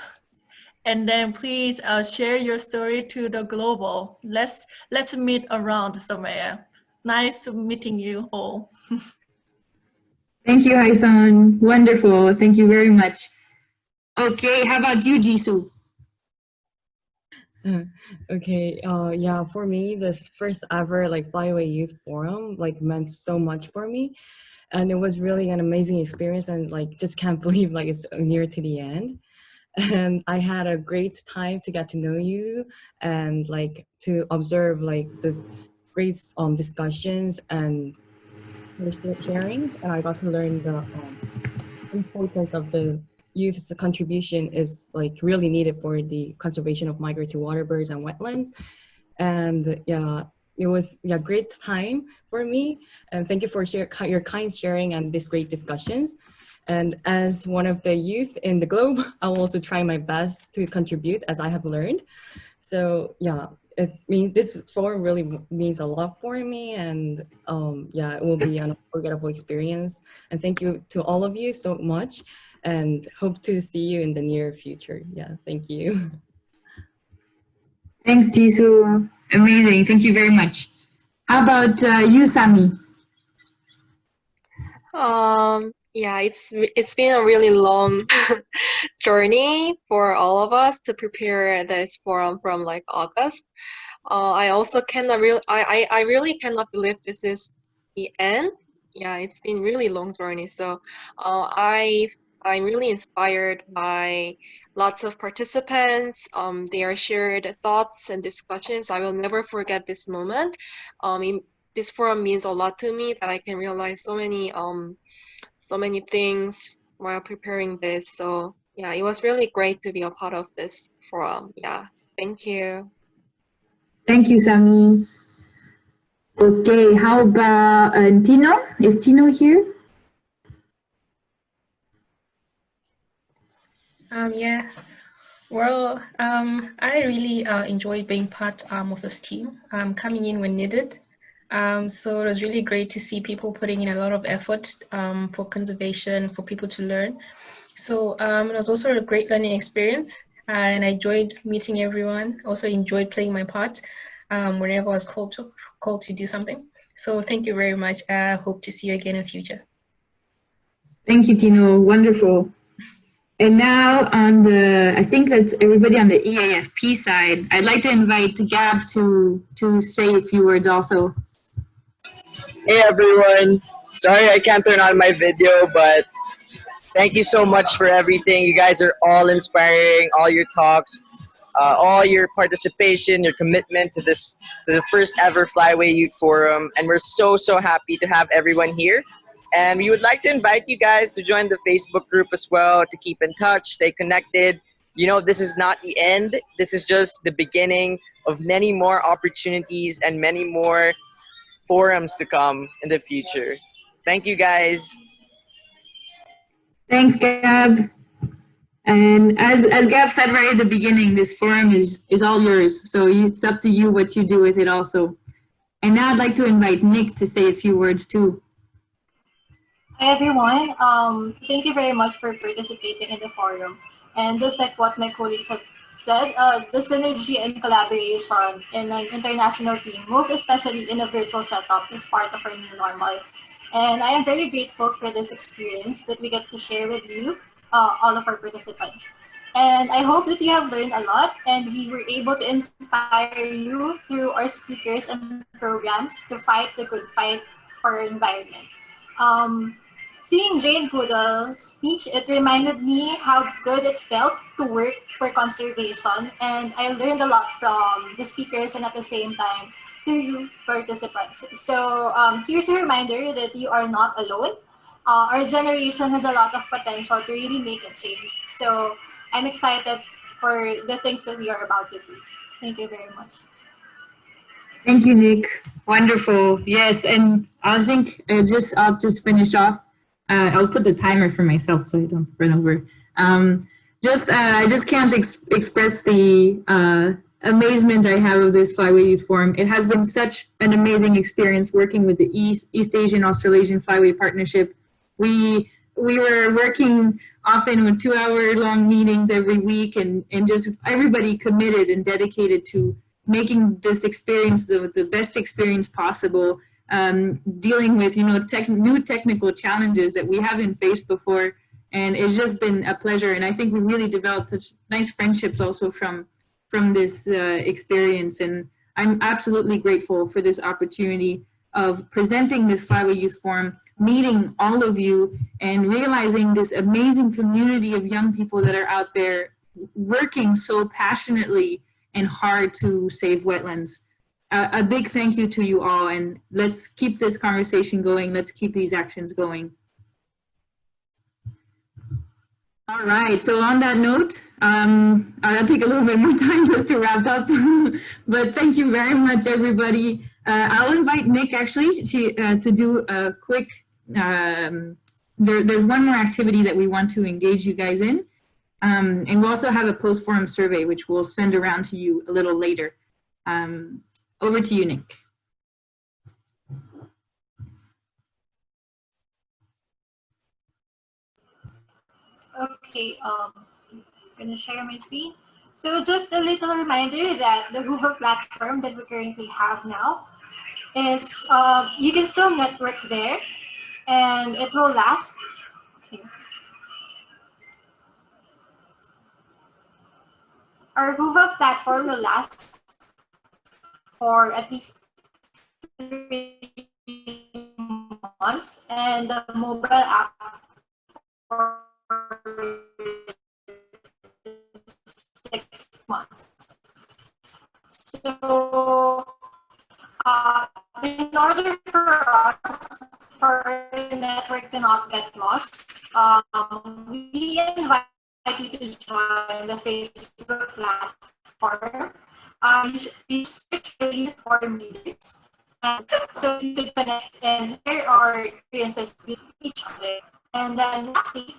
And then please share your story to the global. Let's meet around somewhere. Nice meeting you all. Thank you, Haison. Wonderful. Thank you very much. Okay, how about you, Jisoo? Okay, yeah, for me, this first ever Flyway Youth Forum meant so much for me. And it was really an amazing experience, and just can't believe it's near to the end. And I had a great time to get to know you and to observe the great discussions and sharings, and I got to learn the importance of the youth's contribution is really needed for the conservation of migratory water birds and wetlands. And yeah, it was a great time for me, and thank you for your kind sharing and these great discussions. And as one of the youth in the globe, I will also try my best to contribute as I have learned. So yeah, this forum really means a lot for me, and yeah, it will be an unforgettable experience. And thank you to all of you so much, and hope to see you in the near future. Yeah, thank you. Thanks, Jisoo. Amazing. Thank you very much. How about you, Sami? Yeah, it's been a really long journey for all of us to prepare this forum from like August. I also cannot really I really cannot believe this is the end. Yeah, it's been really long journey. So I'm really inspired by lots of participants. Their shared thoughts and discussions. I will never forget this moment. This forum means a lot to me that I can realize so many things while preparing this. So yeah, it was really great to be a part of this forum. Yeah, thank you. Thank you, Sami. Okay, how about Tino? Is Tino here? Yeah, well, I really enjoyed being part of this team, coming in when needed. So it was really great to see people putting in a lot of effort for conservation, for people to learn. So it was also a great learning experience, and I enjoyed meeting everyone. Also enjoyed playing my part whenever I was called to do something. So thank you very much. I hope to see you again in future. Thank you, Tino. Wonderful. And now on the, I think that's everybody on the EAFP side. I'd like to invite Gab to say a few words also. Hey everyone, sorry I can't turn on my video, but thank you so much for everything. You guys are all inspiring, all your talks, all your participation, your commitment to the first ever Flyway Youth Forum, and we're so happy to have everyone here. And we would like to invite you guys to join the Facebook group as well, to keep in touch, stay connected. You know, this is not the end. This is just the beginning of many more opportunities and many more forums to come in the future. Thank you, guys. Thanks, Gab. And as Gab said right at the beginning, this forum is all yours. So it's up to you what you do with it also. And now I'd like to invite Nick to say a few words too. Hi everyone, thank you very much for participating in the forum. And just like what my colleagues have said, the synergy and collaboration in an international team, most especially in a virtual setup, is part of our new normal. And I am very grateful for this experience that we get to share with you, all of our participants. And I hope that you have learned a lot and we were able to inspire you through our speakers and programs to fight the good fight for our environment. Seeing Jane Goodall's speech, it reminded me how good it felt to work for conservation, and I learned a lot from the speakers and at the same time through you participants. So here's a reminder that you are not alone. Our generation has a lot of potential to really make a change. So I'm excited for the things that we are about to do. Thank you very much. Thank you, Nick. Wonderful. Yes, and I think I'll just finish off. I'll put the timer for myself so I don't run over. I just can't express the amazement I have of this Flyway Youth Forum. It has been such an amazing experience working with the East Asian Australasian Flyway Partnership. We were working often with 2-hour-long meetings every week, and just everybody committed and dedicated to making this experience the best experience possible, dealing with new technical challenges that we haven't faced before, and it's just been a pleasure. And I think we really developed such nice friendships also from this experience, and I'm absolutely grateful for this opportunity of presenting this Flyway Youth Forum, meeting all of you, and realizing this amazing community of young people that are out there working so passionately and hard to save wetlands. A big thank you to you all, and let's keep this conversation going. Let's keep these actions going. All right, so on that note, I'll take a little bit more time just to wrap up, but thank you very much, everybody. I'll invite Nick actually to do a quick, there's one more activity that we want to engage you guys in. And we'll also have a post-forum survey, which we'll send around to you a little later. Over to you, Nick. Okay, I'm gonna share my screen. So just a little reminder that the Hoover platform that we currently have now is you can still network there, and it will last. Okay. Our Hoover platform will last for at least 3 months, and the mobile app for 6 months. So, in order for us, for our network to not get lost, we invite you to join the Facebook platform. You search for Youth Forum leaders, so you can connect and share our experiences with each other. And then lastly,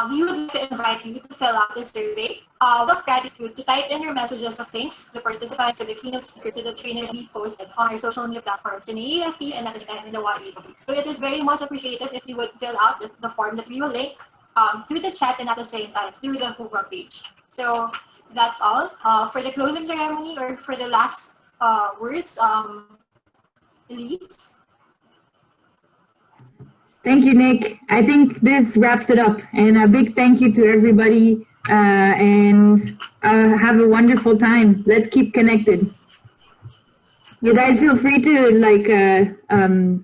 we would like to invite you to fill out the survey of gratitude, to type in your messages of thanks to participants, to the keynote speaker, to the trainer we posted on our social media platforms in the AFP and at the time in the YEW. So it is very much appreciated if you would fill out the form that we will link through the chat and at the same time through the Hoover page. So that's all. For the closing ceremony or for the last words, Elise? Thank you, Nick. I think this wraps it up. And a big thank you to everybody, and have a wonderful time. Let's keep connected. You guys feel free to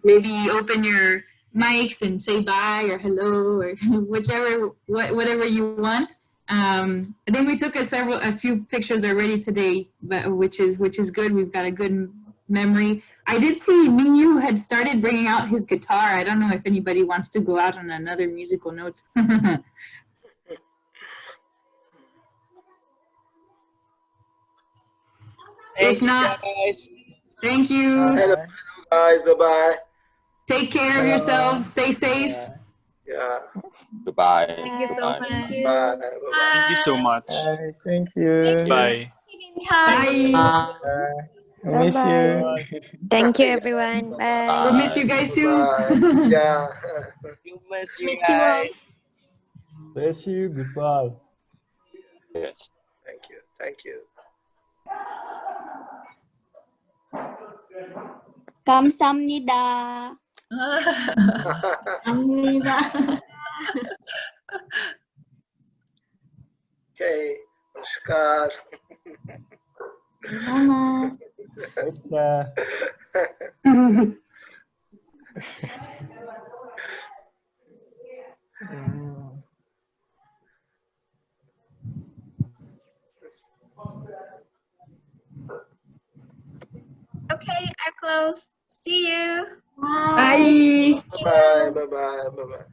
maybe open your mics and say bye or hello or whatever you want. I think we took a few pictures already today, but which is good. We've got a good memory. I did see Mingyu had started bringing out his guitar. I don't know if anybody wants to go out on another musical note. If not, guys. Thank you. Hello, guys. Bye-bye. Take care of yourselves. Stay safe. Yeah. Goodbye. Thank you so much. Bye. Thank you so much. Thank you. Bye. Bye. I miss you. Thank you, everyone. Bye. We'll miss you guys too. Yeah. You miss you Miss you all. guys. Bless you. Goodbye. Yes. Thank you. Thank you. 감사합니다. 감사합니다. Okay. Namaskar. Okay, I close. See you. Bye. Bye-bye. Bye-bye. Bye-bye.